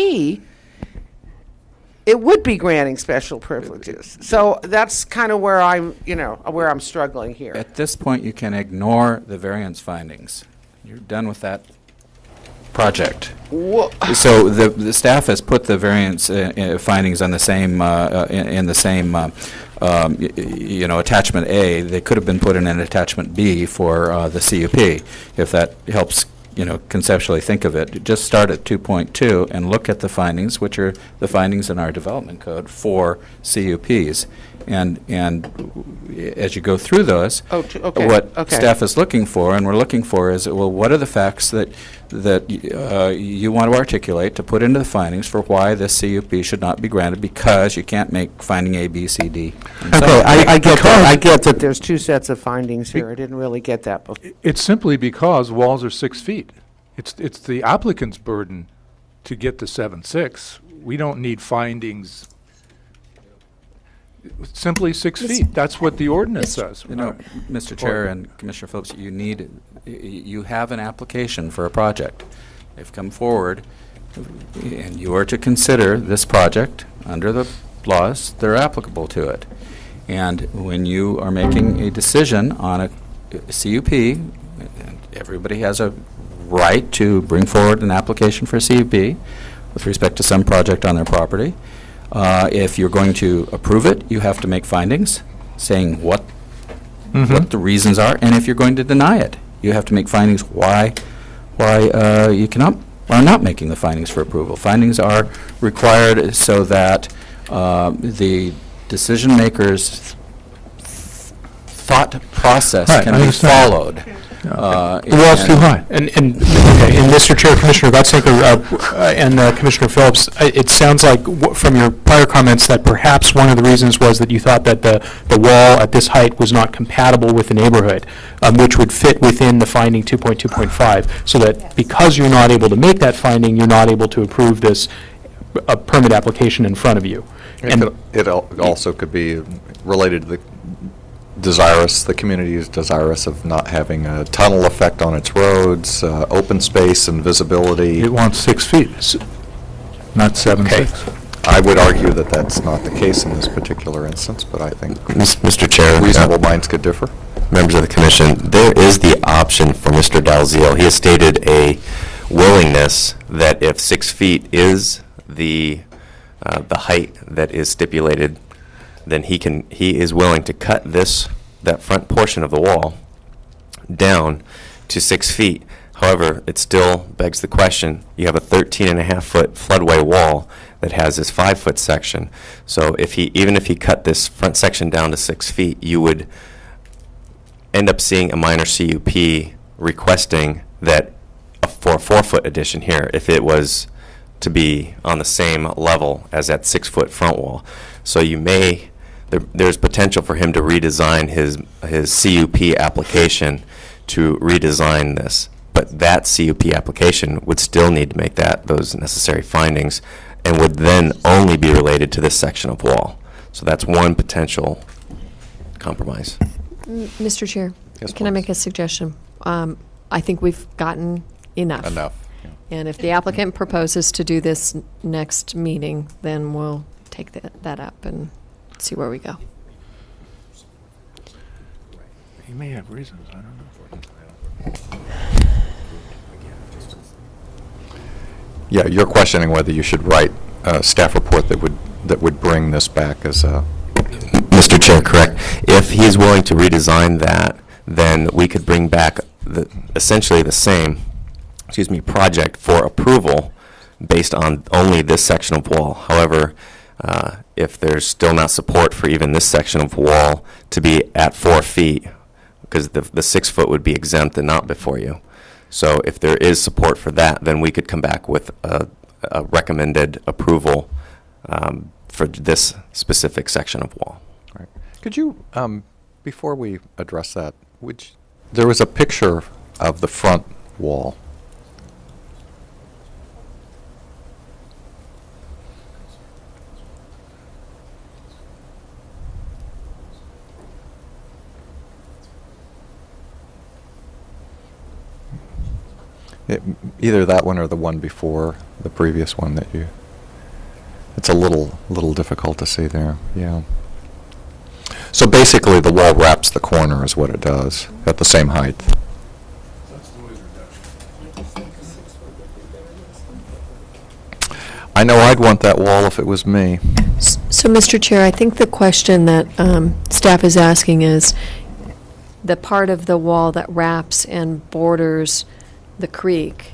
it would be granting special privileges. So that's kind of where where I'm struggling here. At this point, you can ignore the variance findings. You're done with that project. So the staff has put the variance findings on the same in the same attachment A. They could have been put in an attachment B for the CUP, if that helps conceptually think of it. Just start at 2.2 and look at the findings, which are the findings in our development code for CUPs. And as you go through those, what staff is looking for, and we're looking for, is, well, what are the facts that you want to articulate to put into the findings for why this CUP should not be granted, because you can't make finding A, B, C, D. I get that there's two sets of findings here. I didn't really get that before. It's simply because walls are 6 feet. It's the applicant's burden to get to 7.6. We don't need findings. Simply 6 feet. That's what the ordinance says. Mr. Chair and Commissioner Phillips, you have an application for a project. They've come forward, and you are to consider this project under the laws that are applicable to it. And when you are making a decision on a CUP, everybody has a right to bring forward an application for a CUP with respect to some project on their property. If you're going to approve it, you have to make findings saying what the reasons are, and if you're going to deny it, you have to make findings why you are not making the findings for approval. Findings are required so that the decision maker's thought process can be followed. The wall's too high. And Mr. Chair, Commissioner Gotsenko, and Commissioner Phillips, it sounds like from your prior comments that perhaps one of the reasons was that you thought that the wall at this height was not compatible with the neighborhood, which would fit within the finding 2.2.5, so that because you're not able to make that finding, you're not able to approve this permit application in front of you. It also could be related to the community is desirous of not having a tunnel effect on its roads, open space and visibility. It wants 6 feet, not 7.6. I would argue that that's not the case in this particular instance, but I think Mr. Chair, reasonable minds could differ. Members of the Commission, there is the option for Mr. Dalziel. He has stated a willingness that if 6 feet is the height that is stipulated, then he is willing to cut that front portion of the wall down to 6 feet. However, it still begs the question, you have a 13.5-foot floodway wall that has this 5-foot section. So even if he cut this front section down to 6 feet, you would end up seeing a minor CUP requesting that for a 4-foot addition here, if it was to be on the same level as that 6-foot front wall. So there's potential for him to redesign his CUP application to redesign this. But that CUP application would still need to make those necessary findings and would then only be related to this section of wall. So that's one potential compromise. Mr. Chair, Yes, can I please. make a suggestion? I think we've gotten enough. Yeah. And if the applicant proposes to do this next meeting, then we'll take that up and see where we go. He may have reasons, I don't know. Yeah, you're questioning whether you should write a staff report that would bring this back as a... Mr. Chair, correct. If he's willing to redesign that, then we could bring back essentially the same project for approval based on only this section of wall. However, if there's still not support for even this section of wall to be at 4 feet, because the 6 foot would be exempt and not before you. So if there is support for that, then we could come back with a recommended approval for this specific section of wall. Right. Could you, before we address that, there was a picture of the front wall. Either that one or the one before, the previous one that you, it's a little difficult to see there, yeah. So basically, the wall wraps the corner is what it does, at the same height. I know I'd want that wall if it was me. So, Mr. Chair, I think the question that staff is asking is the part of the wall that wraps and borders the creek.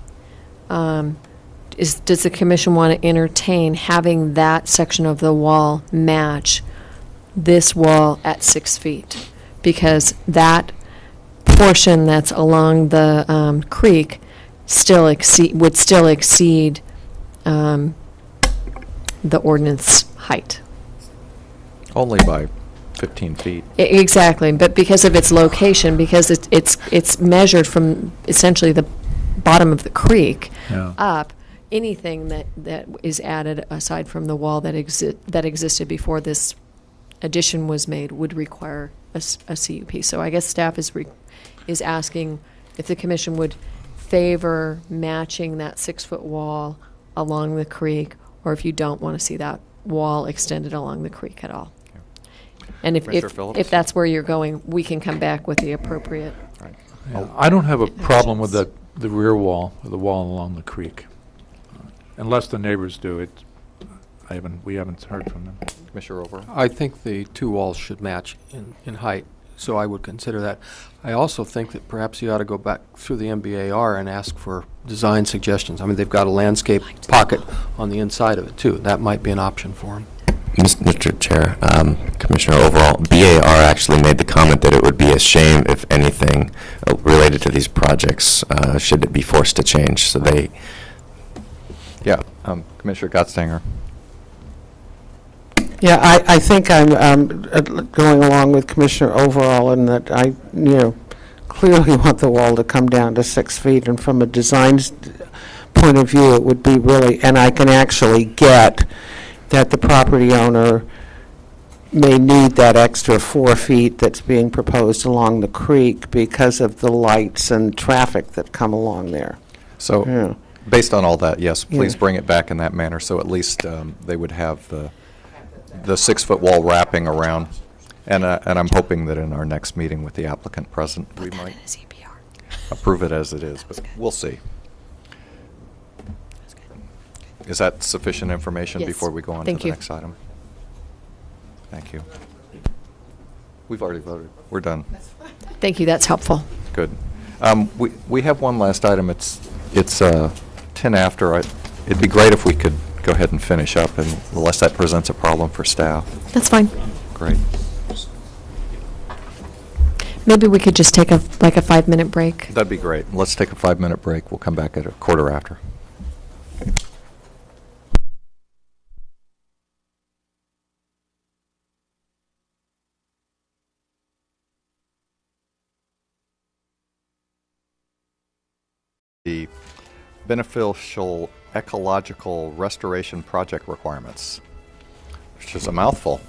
Does the commission want to entertain having that section of the wall match this wall at 6 feet? Because that portion that's along the creek would still exceed the ordinance height. Only by 15 feet. Exactly, but because of its location, because it's measured from essentially the bottom of the creek up, anything that is added aside from the wall that existed before this addition was made would require a CUP. So I guess staff is asking if the commission would favor matching that 6-foot wall along the creek, or if you don't want to see that wall extended along the creek at all. And if that's where you're going, we can come back with the appropriate. Right. Yeah, I don't have a problem with the rear wall, or the wall along the creek, unless the neighbors do it. We haven't heard from them. Commissioner Overall? I think the two walls should match in height, so I would consider that. I also think that perhaps you ought to go back through the MBAR and ask for design suggestions. I mean, they've got a landscape pocket on the inside of it, too. That might be an option for them. Mr. Chair, Commissioner Overall, BAR actually made the comment that it would be a shame if anything related to these projects should it be forced to change. So they... Yeah, Commissioner Gottstanger. Yeah, I think I'm going along with Commissioner Overall in that I, clearly want the wall to come down to 6 feet, and from a design point of view, it would be really, and I can actually get that the property owner may need that extra 4 feet that's being proposed along the creek because of the lights and traffic that come along there. So, based on all that, yes, please bring it back in that manner, so at least they would have the 6-foot wall wrapping around. And I'm hoping that in our next meeting with the applicant present, we might approve it as it is, but we'll see. Is that sufficient information before we go on to the next item? Thank you. We've already voted. We're done. Thank you. That's helpful. Good. We have one last item. It's 10 after. It'd be great if we could go ahead and finish up, and unless that presents a problem for staff. That's fine. Great. Maybe we could just take a 5-minute break. That'd be great. Let's take a 5-minute break. We'll come back at a quarter after. The beneficial ecological restoration project requirements, which is a mouthful.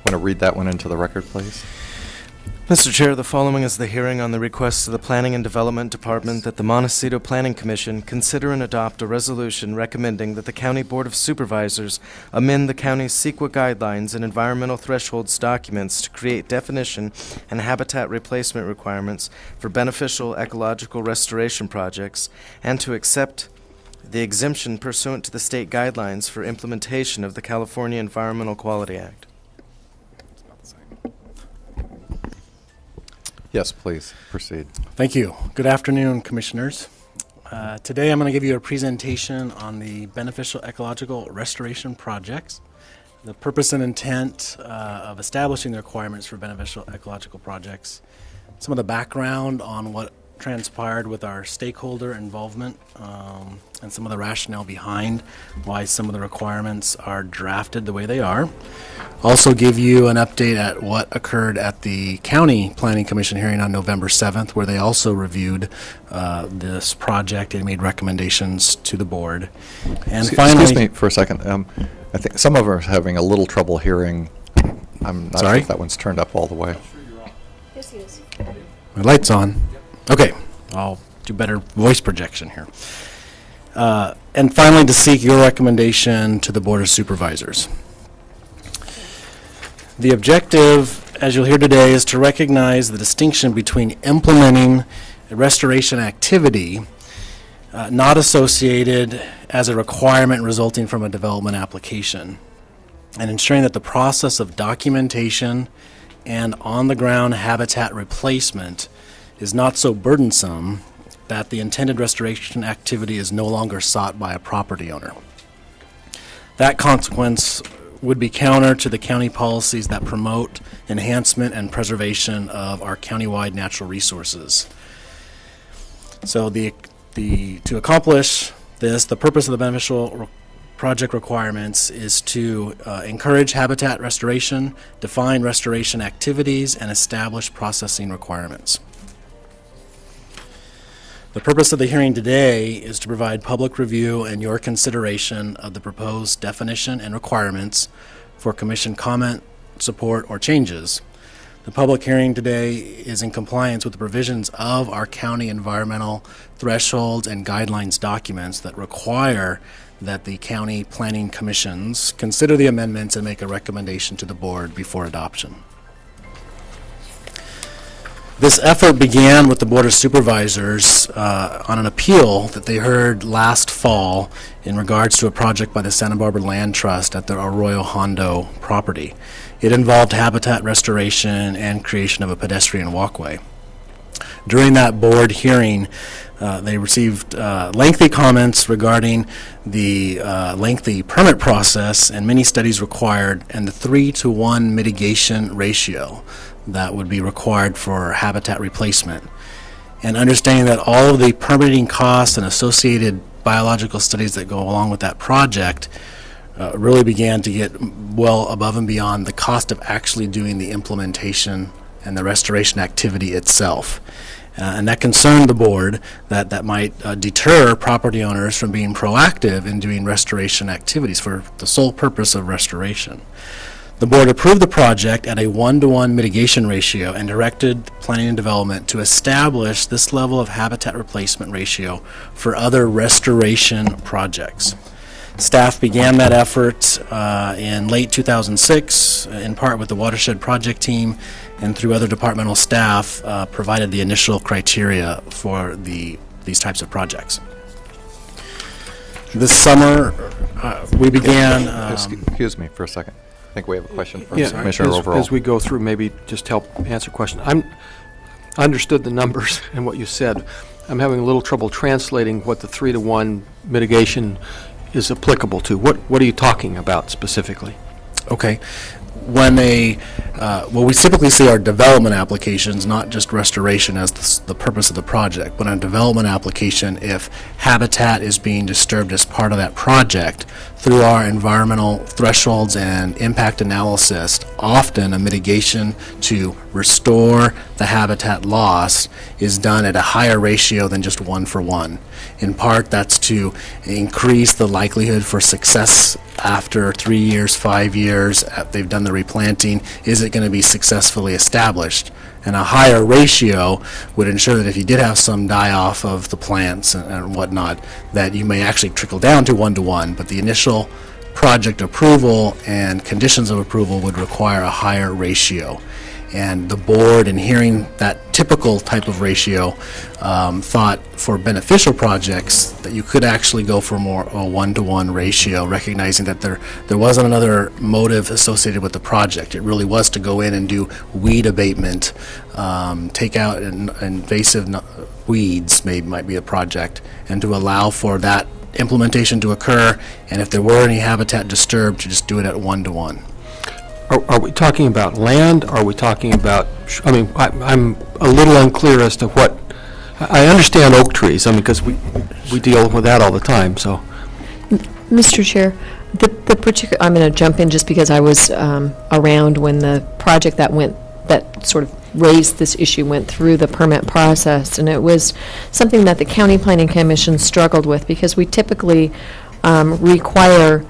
Want to read that one into the record, please? Mr. Chair, the following is the hearing on the request of the Planning and Development Department that the Montecito Planning Commission consider and adopt a resolution recommending that the County Board of Supervisors amend the county's CEQA guidelines and environmental thresholds documents to create definition and habitat replacement requirements for beneficial ecological restoration projects and to accept the exemption pursuant to the state guidelines for implementation of the California Environmental Quality Act. Yes, please, proceed. Thank you. Good afternoon, Commissioners. Today I'm going to give you a presentation on the beneficial ecological restoration projects, the purpose and intent of establishing the requirements for beneficial ecological projects, some of the background on what transpired with our stakeholder involvement, and some of the rationale behind why some of the requirements are drafted the way they are. Also give you an update at what occurred at the County Planning Commission hearing on November 7th, where they also reviewed this project and made recommendations to the board. And finally... Excuse me for a second. I think some of us are having a little trouble hearing. I'm not sure if that one's turned up all the way. Yes, he is. My light's on. Okay, I'll do better voice projection here. And finally, to seek your recommendation to the Board of Supervisors. The objective, as you'll hear today, is to recognize the distinction between implementing a restoration activity not associated as a requirement resulting from a development application, and ensuring that the process of documentation and on-the-ground habitat replacement is not so burdensome that the intended restoration activity is no longer sought by a property owner. That consequence would be counter to the county policies that promote enhancement and preservation of our countywide natural resources. So to accomplish this, the purpose of the beneficial project requirements is to encourage habitat restoration, define restoration activities, and establish processing requirements. The purpose of the hearing today is to provide public review and your consideration of the proposed definition and requirements for Commission comment, support, or changes. The public hearing today is in compliance with the provisions of our county environmental thresholds and guidelines documents that require that the county planning commissions consider the amendments and make a recommendation to the board before adoption. This effort began with the Board of Supervisors on an appeal that they heard last fall in regards to a project by the Santa Barbara Land Trust at the Arroyo Hondo property. It involved habitat restoration and creation of a pedestrian walkway. During that board hearing, they received lengthy comments regarding the lengthy permit process and many studies required, and the 3-to-1 mitigation ratio that would be required for habitat replacement. And understanding that all of the permitting costs and associated biological studies that go along with that project really began to get well above and beyond the cost of actually doing the implementation and the restoration activity itself. And that concerned the board that might deter property owners from being proactive in doing restoration activities for the sole purpose of restoration. The board approved the project at a 1-to-1 mitigation ratio and directed planning and development to establish this level of habitat replacement ratio for other restoration projects. Staff began that effort in late 2006, in part with the watershed project team, and through other departmental staff provided the initial criteria for these types of projects. This summer, we began... Excuse me for a second. I think we have a question from Yeah, Commissioner Overall. as we go through, maybe just help answer a question. I understood the numbers and what you said. I'm having a little trouble translating what the 3-to-1 mitigation is applicable to. What are you talking about specifically? Okay. When well, we typically see our development applications, not just restoration as the purpose of the project, but on a development application, if habitat is being disturbed as part of that project, through our environmental thresholds and impact analysis, often a mitigation to restore the habitat loss is done at a higher ratio than just 1-for-1. In part, that's to increase the likelihood for success after 3 years, 5 years, they've done the replanting. Is it going to be successfully established? And a higher ratio would ensure that if you did have some die-off of the plants and whatnot, that you may actually trickle down to 1-to-1, but the initial project approval and conditions of approval would require a higher ratio. And the board, in hearing that typical type of ratio, thought for beneficial projects that you could actually go for more a 1-to-1 ratio, recognizing that there wasn't another motive associated with the project. It really was to go in and do weed abatement, take out invasive weeds might be a project, and to allow for that implementation to occur, and if there were any habitat disturbed, to just do it at 1-to-1. Are we talking about land? Are we talking about, I'm a little unclear as to what, I understand oak trees, because we deal with that all the time, so. Mr. Chair, the particular, I'm going to jump in just because I was around when the project that sort of raised this issue went through the permit process, and it was something that the County Planning Commission struggled with because we typically require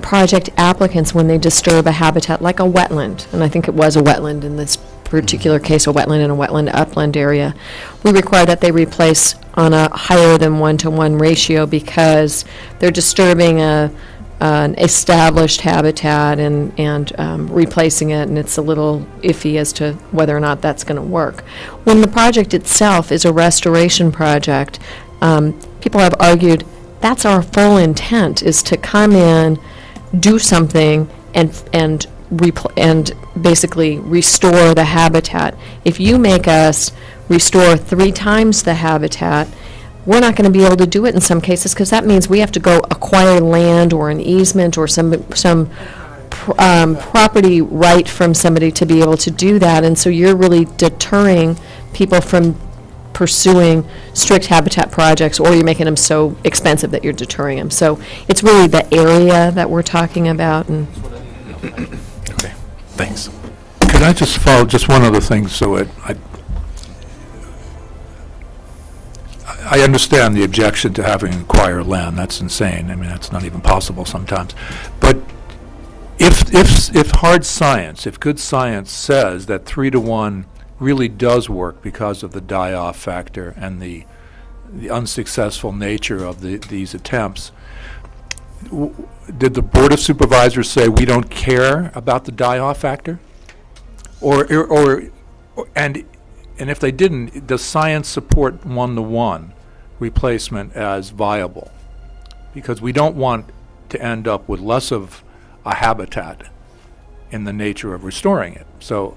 project applicants, when they disturb a habitat like a wetland, and I think it was a wetland in this particular case, a wetland in a wetland upland area, we require that they replace on a higher than 1-to-1 ratio because they're disturbing an established habitat and replacing it, and it's a little iffy as to whether or not that's going to work. When the project itself is a restoration project, people have argued that's our full intent, is to come in, do something, and basically restore the habitat. If you make us restore 3 times the habitat, we're not going to be able to do it in some cases because that means we have to go acquire land or an easement or some property right from somebody to be able to do that. And so you're really deterring people from pursuing strict habitat projects, or you're making them so expensive that you're deterring them. So it's really the area that we're talking about. And Okay, thanks. Could I just follow just one other thing? So I understand the objection to having acquired land. That's insane. I mean, that's not even possible sometimes. But if hard science, if good science says that 3-to-1 really does work because of the die-off factor and the unsuccessful nature of these attempts, did the Board of Supervisors say we don't care about the die-off factor? And if they didn't, does science support 1-to-1 replacement as viable? Because we don't want to end up with less of a habitat in the nature of restoring it. So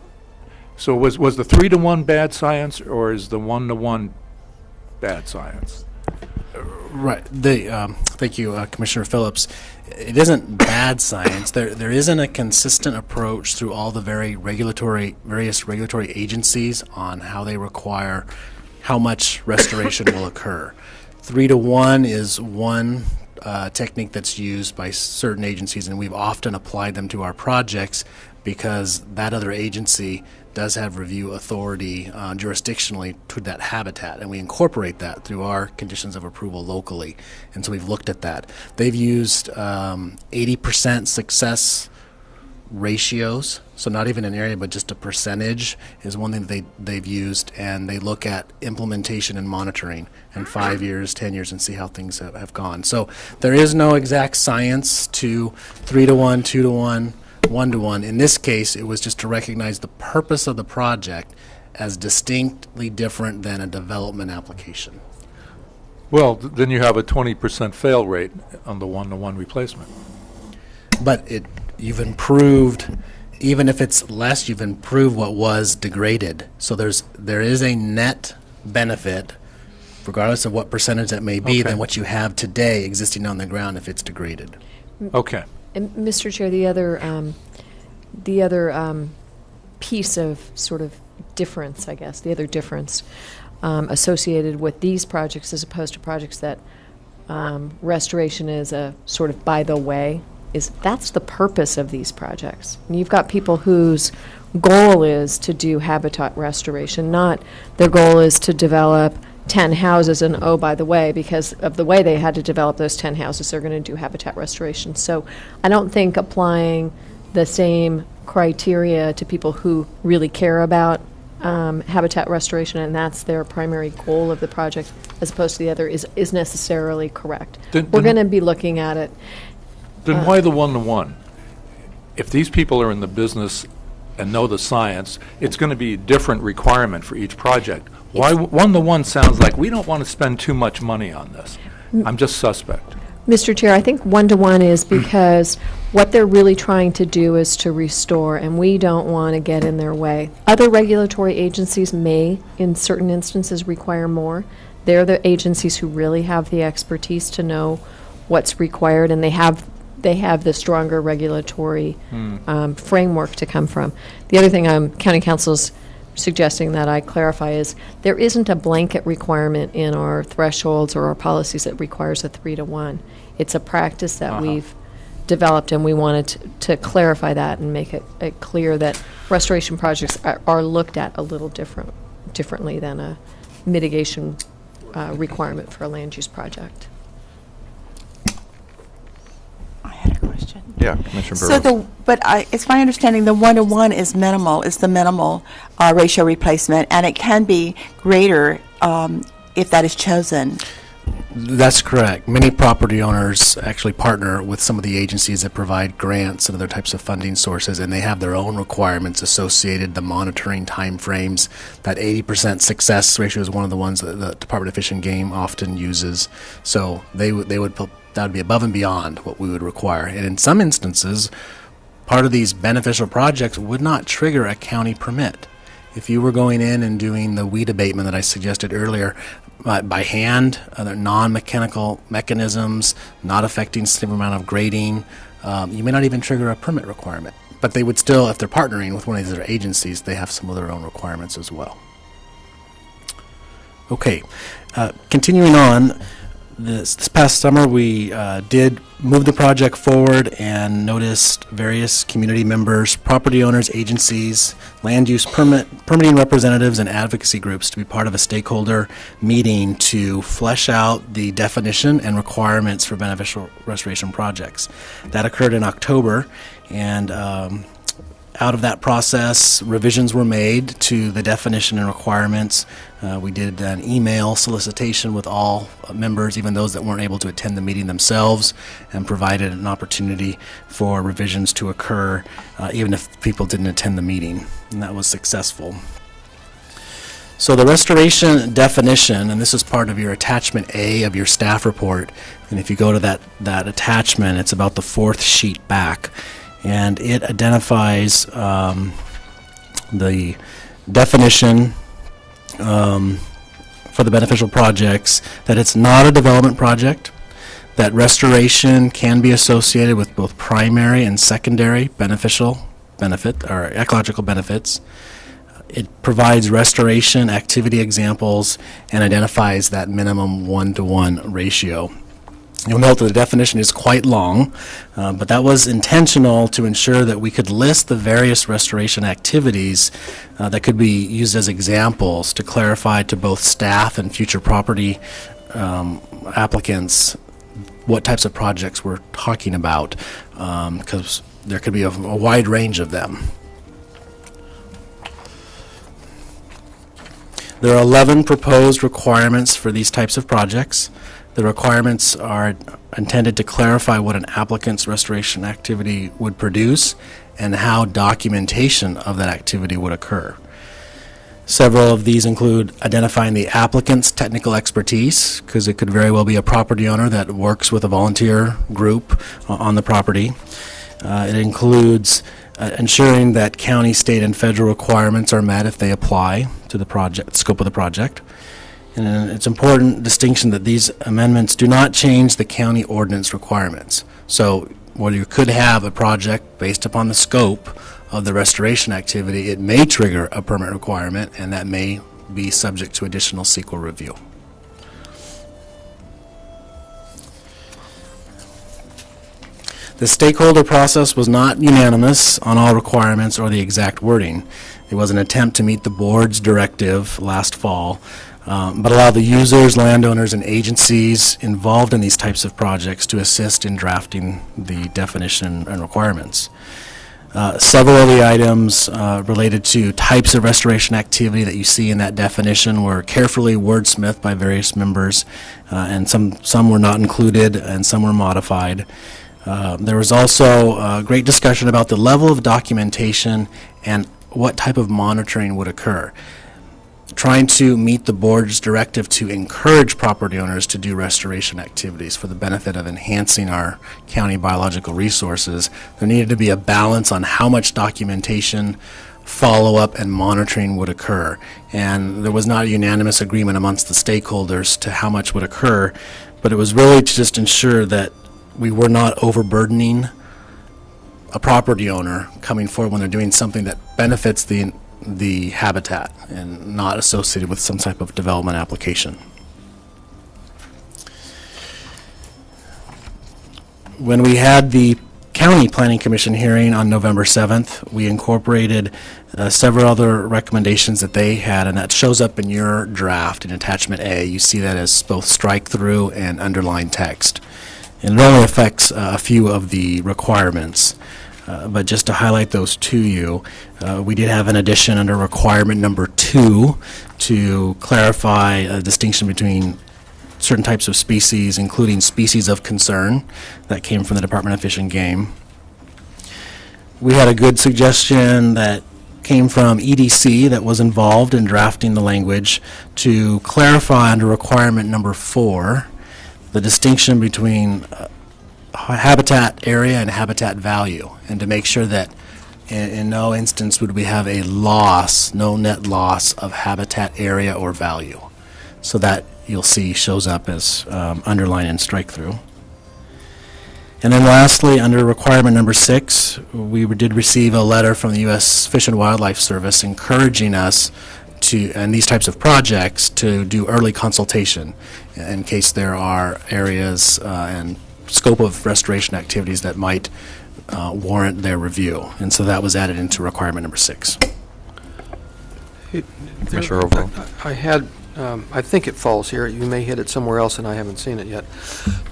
was the 3-to-1 bad science, or is the 1-to-1 bad science? Right. Thank you, Commissioner Phillips. It isn't bad science. There isn't a consistent approach through all the various regulatory agencies on how they require how much restoration will occur. 3-to-1 is one technique that's used by certain agencies, and we've often applied them to our projects because that other agency does have review authority jurisdictionally to that habitat, and we incorporate that through our conditions of approval locally. And so we've looked at that. They've used 80% success ratios, so not even an area, but just a percentage is one thing that they've used, and they look at implementation and monitoring in 5 years, 10 years, and see how things have gone. So there is no exact science to 3-to-1, 2-to-1, 1-to-1. In this case, it was just to recognize the purpose of the project as distinctly different than a development application. Well, then you have a 20% fail rate on the 1-to-1 replacement. But you've improved, even if it's less, you've improved what was degraded. So there is a net benefit, regardless of what percentage that may be, than what you have today existing on the ground if it's degraded. Okay. And Mr. Chair, the other piece of sort of difference, I guess, the other difference associated with these projects as opposed to projects that restoration is a sort of by the way, is that's the purpose of these projects. And you've got people whose goal is to do habitat restoration, not their goal is to develop 10 houses, and oh, by the way, because of the way they had to develop those 10 houses, they're going to do habitat restoration. So I don't think applying the same criteria to people who really care about habitat restoration, and that's their primary goal of the project, as opposed to the other, is necessarily correct. We're going to be looking at it. Then why the 1-to-1? If these people are in the business and know the science, it's going to be a different requirement for each project. Why 1-to-1 sounds like we don't want to spend too much money on this. I'm just suspect. Mr. Chair, I think 1-to-1 is because what they're really trying to do is to restore, and we don't want to get in their way. Other regulatory agencies may, in certain instances, require more. They're the agencies who really have the expertise to know what's required, and they have the stronger regulatory framework to come from. The other thing County Council's suggesting that I clarify is there isn't a blanket requirement in our thresholds or our policies that requires a 3-to-1. It's a practice that we've developed, and we wanted to clarify that and make it clear that restoration projects are looked at a little differently than a mitigation requirement for a land use project. I had a question. Yeah, Commissioner So Burrows. it's my understanding the 1-to-1 is minimal, is the minimal ratio replacement, and it can be greater if that is chosen. That's correct. Many property owners actually partner with some of the agencies that provide grants and other types of funding sources, and they have their own requirements associated, the monitoring timeframes. That 80% success ratio is one of the ones that the Department of Fish and Game often uses. So that would be above and beyond what we would require. And in some instances, part of these beneficial projects would not trigger a county permit. If you were going in and doing the weed abatement that I suggested earlier by hand, other non-mechanical mechanisms, not affecting significant amount of grading, you may not even trigger a permit requirement. But they would still, if they're partnering with one of these other agencies, they have some of their own requirements as well. Okay, continuing on. This past summer, we did move the project forward and noticed various community members, property owners, agencies, land use permitting representatives, and advocacy groups to be part of a stakeholder meeting to flesh out the definition and requirements for beneficial restoration projects. That occurred in October, and out of that process, revisions were made to the definition and requirements. We did an email solicitation with all members, even those that weren't able to attend the meeting themselves, and provided an opportunity for revisions to occur, even if people didn't attend the meeting, and that was successful. So the restoration definition, and this is part of your attachment A of your staff report, and if you go to that attachment, it's about the fourth sheet back. And it identifies the definition for the beneficial projects, that it's not a development project, that restoration can be associated with both primary and secondary beneficial benefit or ecological benefits. It provides restoration activity examples and identifies that minimum 1-to-1 ratio. You'll note that the definition is quite long, but that was intentional to ensure that we could list the various restoration activities that could be used as examples to clarify to both staff and future property applicants what types of projects we're talking about, because there could be a wide range of them. There are 11 proposed requirements for these types of projects. The requirements are intended to clarify what an applicant's restoration activity would produce and how documentation of that activity would occur. Several of these include identifying the applicant's technical expertise, because it could very well be a property owner that works with a volunteer group on the property. It includes ensuring that county, state, and federal requirements are met if they apply to the project, scope of the project. And it's important distinction that these amendments do not change the county ordinance requirements. So while you could have a project based upon the scope of the restoration activity, it may trigger a permit requirement, and that may be subject to additional CEQA review. The stakeholder process was not unanimous on all requirements or the exact wording. It was an attempt to meet the board's directive last fall, but allow the users, landowners, and agencies involved in these types of projects to assist in drafting the definition and requirements. Several of the items related to types of restoration activity that you see in that definition were carefully wordsmithed by various members, and some were not included and some were modified. There was also great discussion about the level of documentation and what type of monitoring would occur. Trying to meet the board's directive to encourage property owners to do restoration activities for the benefit of enhancing our county biological resources, there needed to be a balance on how much documentation, follow-up, and monitoring would occur. And there was not a unanimous agreement amongst the stakeholders to how much would occur, but it was really to just ensure that we were not overburdening a property owner coming forward when they're doing something that benefits the habitat and not associated with some type of development application. When we had the County Planning Commission hearing on November 7th, we incorporated several other recommendations that they had, and that shows up in your draft in Attachment A. You see that as both strike-through and underlined text. And it only affects a few of the requirements. But just to highlight those to you, we did have an addition under requirement number 2 to clarify a distinction between certain types of species, including species of concern that came from the Department of Fish and Game. We had a good suggestion that came from EDC that was involved in drafting the language to clarify under requirement number 4 the distinction between habitat area and habitat value, and to make sure that in no instance would we have a loss, no net loss of habitat area or value. So that you'll see shows up as underline and strike through. And then lastly, under requirement number 6, we did receive a letter from the U.S. Fish and Wildlife Service encouraging us to, in these types of projects, to do early consultation in case there are areas and scope of restoration activities that might warrant their review. And so that was added into requirement number 6. Commissioner Overall. I had, I think it falls here. You may hit it somewhere else and I haven't seen it yet.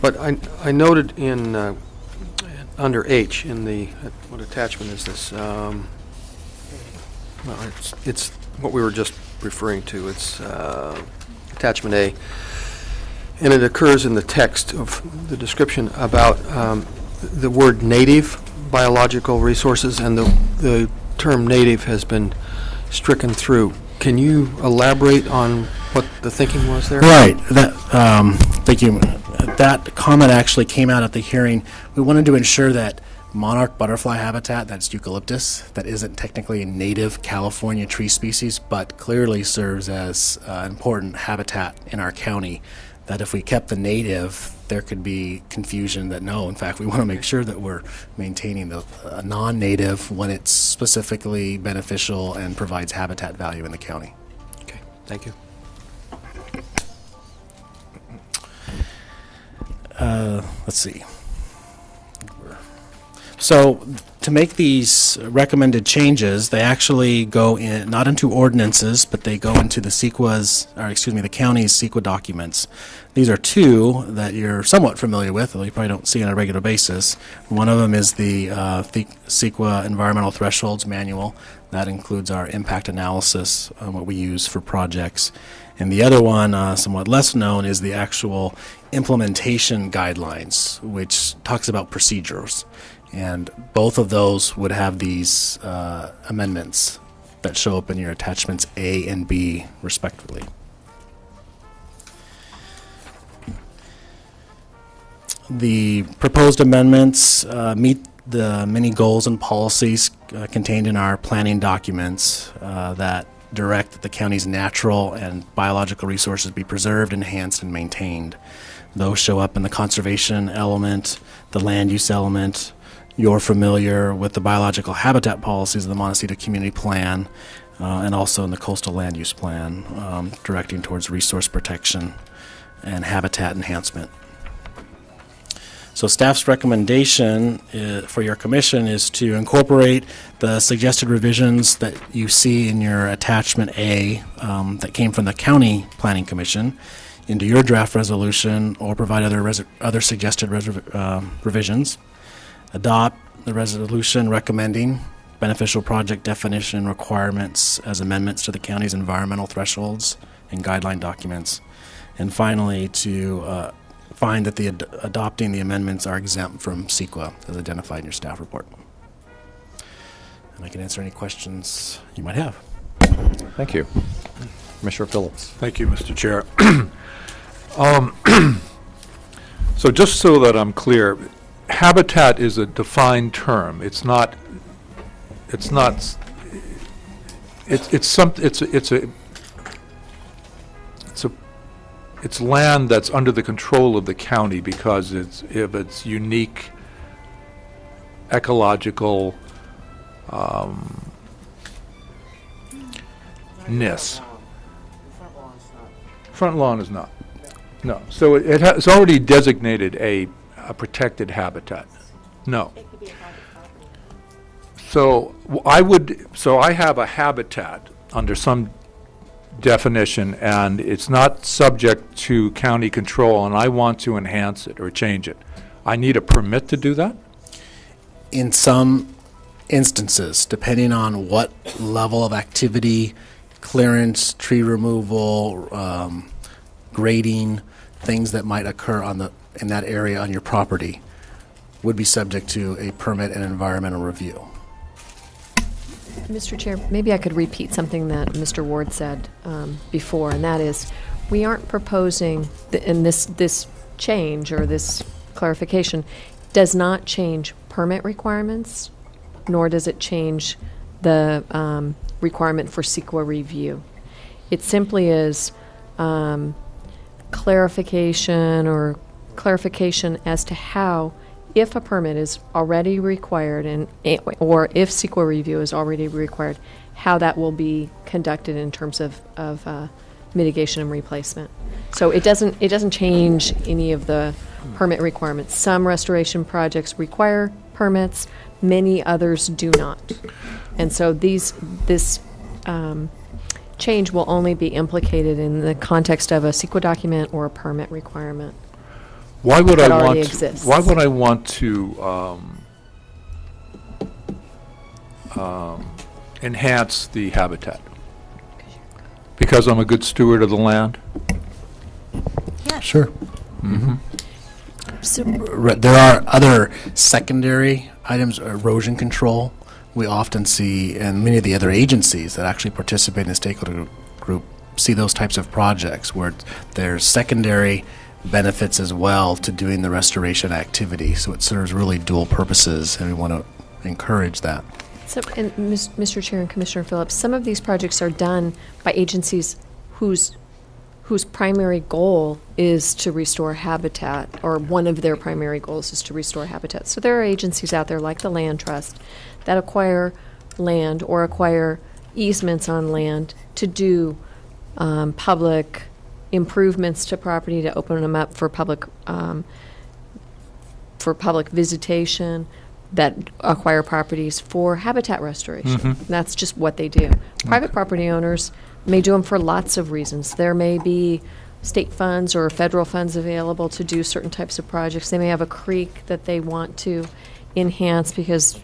But I noted in, under H, in the, what attachment is this? Well, it's what we were just referring to. It's attachment A. And it occurs in the text of the description about the word native biological resources, and the term native has been stricken through. Can you elaborate on what the thinking was there? Right. That, thank you. That comment actually came out at the hearing. We wanted to ensure that monarch butterfly habitat, that's eucalyptus, that isn't technically a native California tree species, but clearly serves as important habitat in our county, that if we kept the native, there could be confusion that no, in fact, we want to make sure that we're maintaining the non-native when it's specifically beneficial and provides habitat value in the county. Okay, thank you. Let's see. So to make these recommended changes, they actually go in, not into ordinances, but they go into the CEQA's, or excuse me, the county's CEQA documents. These are 2 that you're somewhat familiar with, although you probably don't see on a regular basis. One of them is the CEQA Environmental Thresholds Manual. That includes our impact analysis, what we use for projects. And the other one, somewhat less known, is the actual implementation guidelines, which talks about procedures. And both of those would have these amendments that show up in your attachments A and B, respectively. The proposed amendments meet the many goals and policies contained in our planning documents that direct that the county's natural and biological resources be preserved, enhanced, and maintained. Those show up in the conservation element, the land use element. You're familiar with the biological habitat policies of the Montecito Community Plan, and also in the Coastal Land Use Plan, directing towards resource protection and habitat enhancement. So staff's recommendation for your commission is to incorporate the suggested revisions that you see in your attachment A that came from the County Planning Commission into your draft resolution, or provide other suggested revisions. Adopt the resolution recommending beneficial project definition and requirements as amendments to the county's environmental thresholds and guideline documents. And finally, to find that the adopting the amendments are exempt from CEQA as identified in your staff report. And I can answer any questions you might have. Thank you. Commissioner Phillips. Thank you, Mr. Chair. So just so that I'm clear, habitat is a defined term. It's land that's under the control of the county because of its unique ecological ness. Front lawn is not. No. So it's already designated a protected habitat. No. So I have a habitat under some definition, and it's not subject to county control, and I want to enhance it or change it. I need a permit to do that? In some instances, depending on what level of activity, clearance, tree removal, grading, things that might occur in that area on your property would be subject to a permit and environmental review. Mr. Chair, maybe I could repeat something that Mr. Ward said before, and that is, we aren't proposing, and this change or this clarification does not change permit requirements, nor does it change the requirement for CEQA review. It simply is clarification as to how, if a permit is already required or if CEQA review is already required, how that will be conducted in terms of mitigation and replacement. So it doesn't change any of the permit requirements. Some restoration projects require permits, many others do not. And so this change will only be implicated in the context of a CEQA document or a permit requirement. Why would that I already want? exists. Why would I want to enhance the habitat? Because I'm a good steward of the land. Yes. Sure. Mm-hmm. There are other secondary items, erosion control. We often see, and many of the other agencies that actually participate in the stakeholder group see those types of projects where there's secondary benefits as well to doing the restoration activity. So it serves really dual purposes, and we want to encourage that. So, and Mr. Chair and Commissioner Phillips, some of these projects are done by agencies whose primary goal is to restore habitat, or one of their primary goals is to restore habitat. So there are agencies out there like the Land Trust that acquire land or acquire easements on land to do public improvements to property, to open them up for public visitation, that acquire properties for habitat restoration. Mhm. That's just what they do. Private property owners may do them for lots of reasons. There may be state funds or federal funds available to do certain types of projects. They may have a creek that they want to enhance because,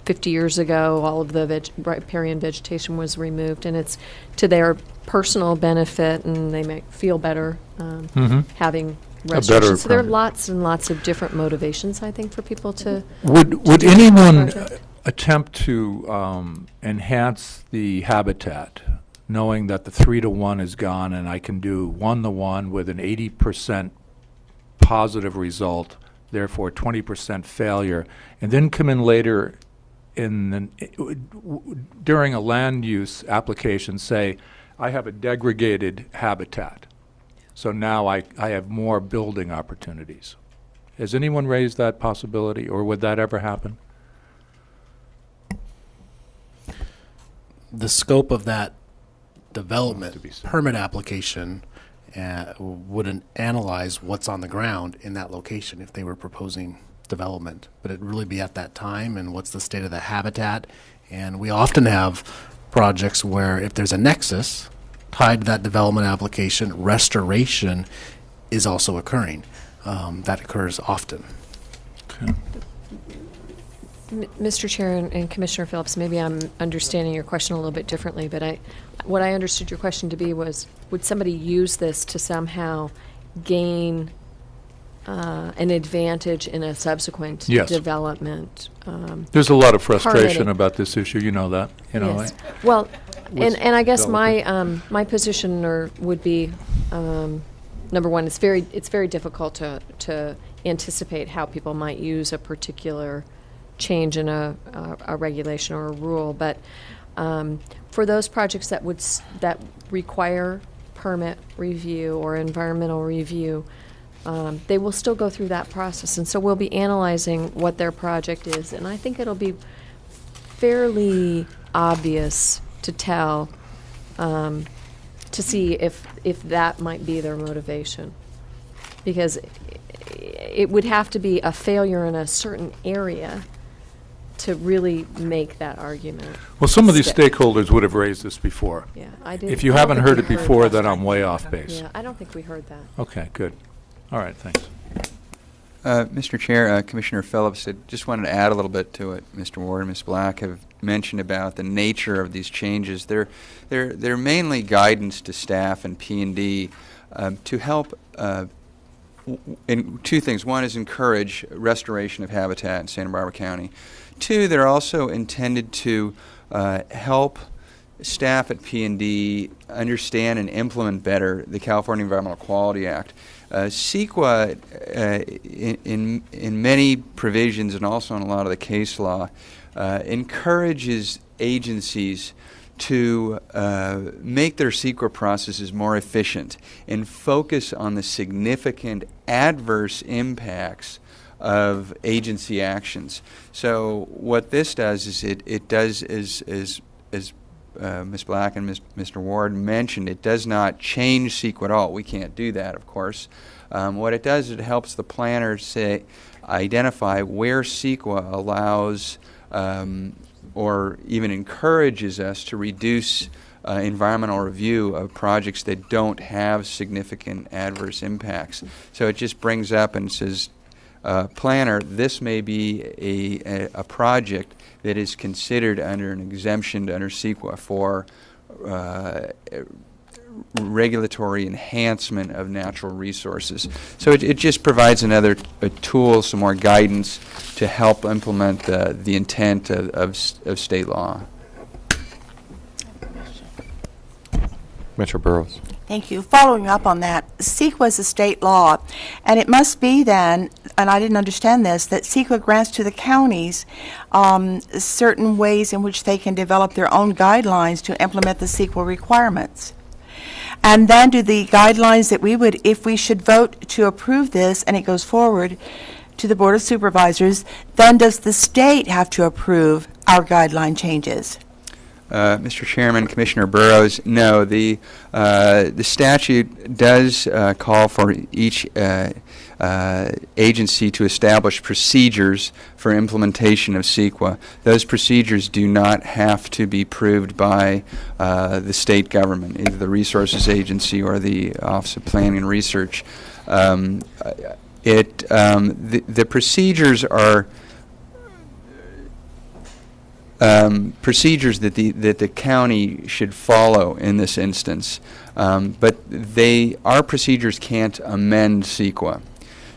50 years ago, all of the riparian vegetation was removed, and it's to their personal benefit, and they may feel better having restoration. So there are lots and lots of different motivations, I think, for people to Would do anyone that project. attempt to enhance the habitat, knowing that the 3-to-1 is gone and I can do 1-to-1 with an 80% positive result, therefore 20% failure, and then come in later during a land use application, say, I have a degraded habitat, so now I have more building opportunities. Has anyone raised that possibility, or would that ever happen? The scope of that development permit application would analyze what's on the ground in that location if they were proposing development. But it'd really be at that time and what's the state of the habitat. And we often have projects where if there's a nexus tied to that development application, restoration is also occurring. That occurs often. Okay. Mr. Chair and Commissioner Phillips, maybe I'm understanding your question a little bit differently, but what I understood your question to be was, would somebody use this to somehow gain an advantage in a subsequent development? There's a lot of frustration permitting. About this issue, you know that. Yes. Well, and I guess my position would be, number one, it's very difficult to anticipate how people might use a particular change in a regulation or a rule, but for those projects that require permit review or environmental review, they will still go through that process, and so we'll be analyzing what their project is, and I think it'll be fairly obvious to tell, to see if that might be their motivation, because it would have to be a failure in a certain area to really make that argument. Well, some of these stakeholders would have raised this before. Yeah, I did. If you haven't heard it before, then I'm way off base. Yeah, I don't think we heard that. Okay, good. All right, thanks. Mr. Chair, Commissioner Phillips, I just wanted to add a little bit to what Mr. Ward and Ms. Black have mentioned about the nature of these changes. They're mainly guidance to staff and P&D to help in two things. One is encourage restoration of habitat in Santa Barbara County. Two, they're also intended to help staff at P&D understand and implement better the California Environmental Quality Act. CEQA, in many provisions and also in a lot of the case law, encourages agencies to make their CEQA processes more efficient and focus on the significant adverse impacts of agency actions. So what this does is it does, as Ms. Black and Mr. Ward mentioned, it does not change CEQA at all. We can't do that, of course. What it does is it helps the planner identify where CEQA allows or even encourages us to reduce environmental review of projects that don't have significant adverse impacts. So it just brings up and says, planner, this may be a project that is considered under an exemption under CEQA for regulatory enhancement of natural resources. So it just provides another tool, some more guidance to help implement the intent of state law. Commissioner Burrows. Thank you. Following up on that, CEQA is a state law, and it must be then, and I didn't understand this, that CEQA grants to the counties certain ways in which they can develop their own guidelines to implement the CEQA requirements. And then do the guidelines that we would, if we should vote to approve this and it goes forward to the Board of Supervisors, then does the state have to approve our guideline changes? Mr. Chairman, Commissioner Burrows, no. The statute does call for each agency to establish procedures for implementation of CEQA. Those procedures do not have to be approved by the state government, either the Resources Agency or the Office of Planning and Research. The procedures are procedures that the county should follow in this instance, but our procedures can't amend CEQA.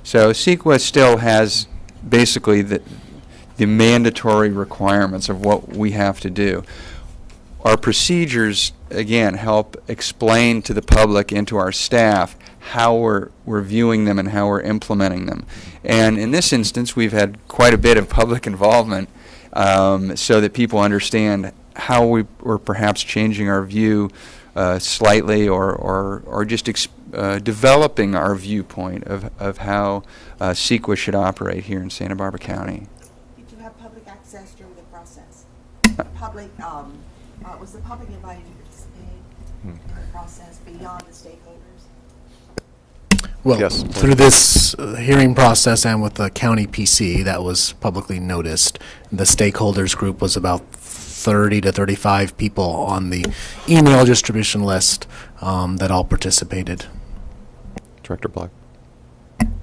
So CEQA still has basically the mandatory requirements of what we have to do. Our procedures, again, help explain to the public and to our staff how we're viewing them and how we're implementing them. And in this instance, we've had quite a bit of public involvement so that people understand how we're perhaps changing our view slightly or just developing our viewpoint of how CEQA should operate here in Santa Barbara County. Did you have public access during the process? Was the public invited to participate in the process beyond the stakeholders? Well, Yes, through this hearing process and with the county PC, that was publicly noticed. The stakeholders group was about 30 to 35 people on the email distribution list that all participated. Director Black.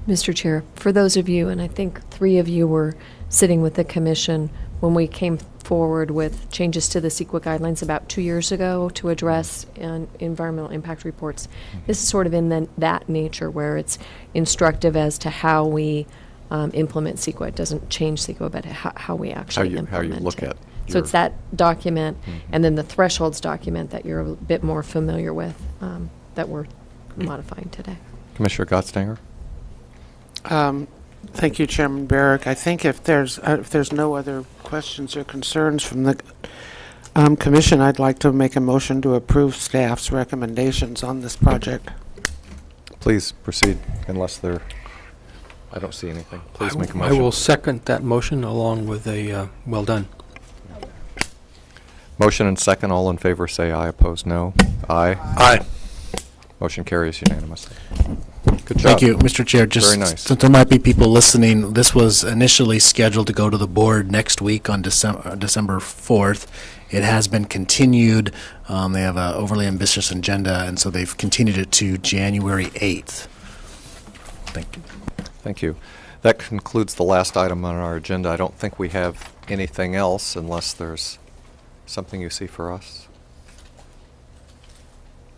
Mr. Chair, for those of you, and I think 3 of you were sitting with the commission when we came forward with changes to the CEQA guidelines about 2 years ago to address environmental impact reports. This is sort of in that nature where it's instructive as to how we implement CEQA. It doesn't change CEQA, but how we actually implement how you look it. at So it's that document and then the thresholds document that you're a bit more familiar with that we're modifying today. Commissioner Gottstanger. Thank you, Chairman Barrick. I think if there's no other questions or concerns from the Commission, I'd like to make a motion to approve staff's recommendations on this project. Please proceed, unless I don't see anything. Please make a I motion. will second that motion along with a well done. Motion and second. All in favor say aye. Opposed, no. Aye. Aye. Motion carries unanimously. Good job. Thank you, Mr. Chair. Just Very nice. since there might be people listening, this was initially scheduled to go to the board next week on December 4th. It has been continued. They have an overly ambitious agenda, and so they've continued it to January 8th. Thank you. Thank you. That concludes the last item on our agenda. I don't think we have anything else unless there's something you see for us.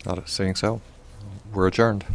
Not seeing so. We're adjourned.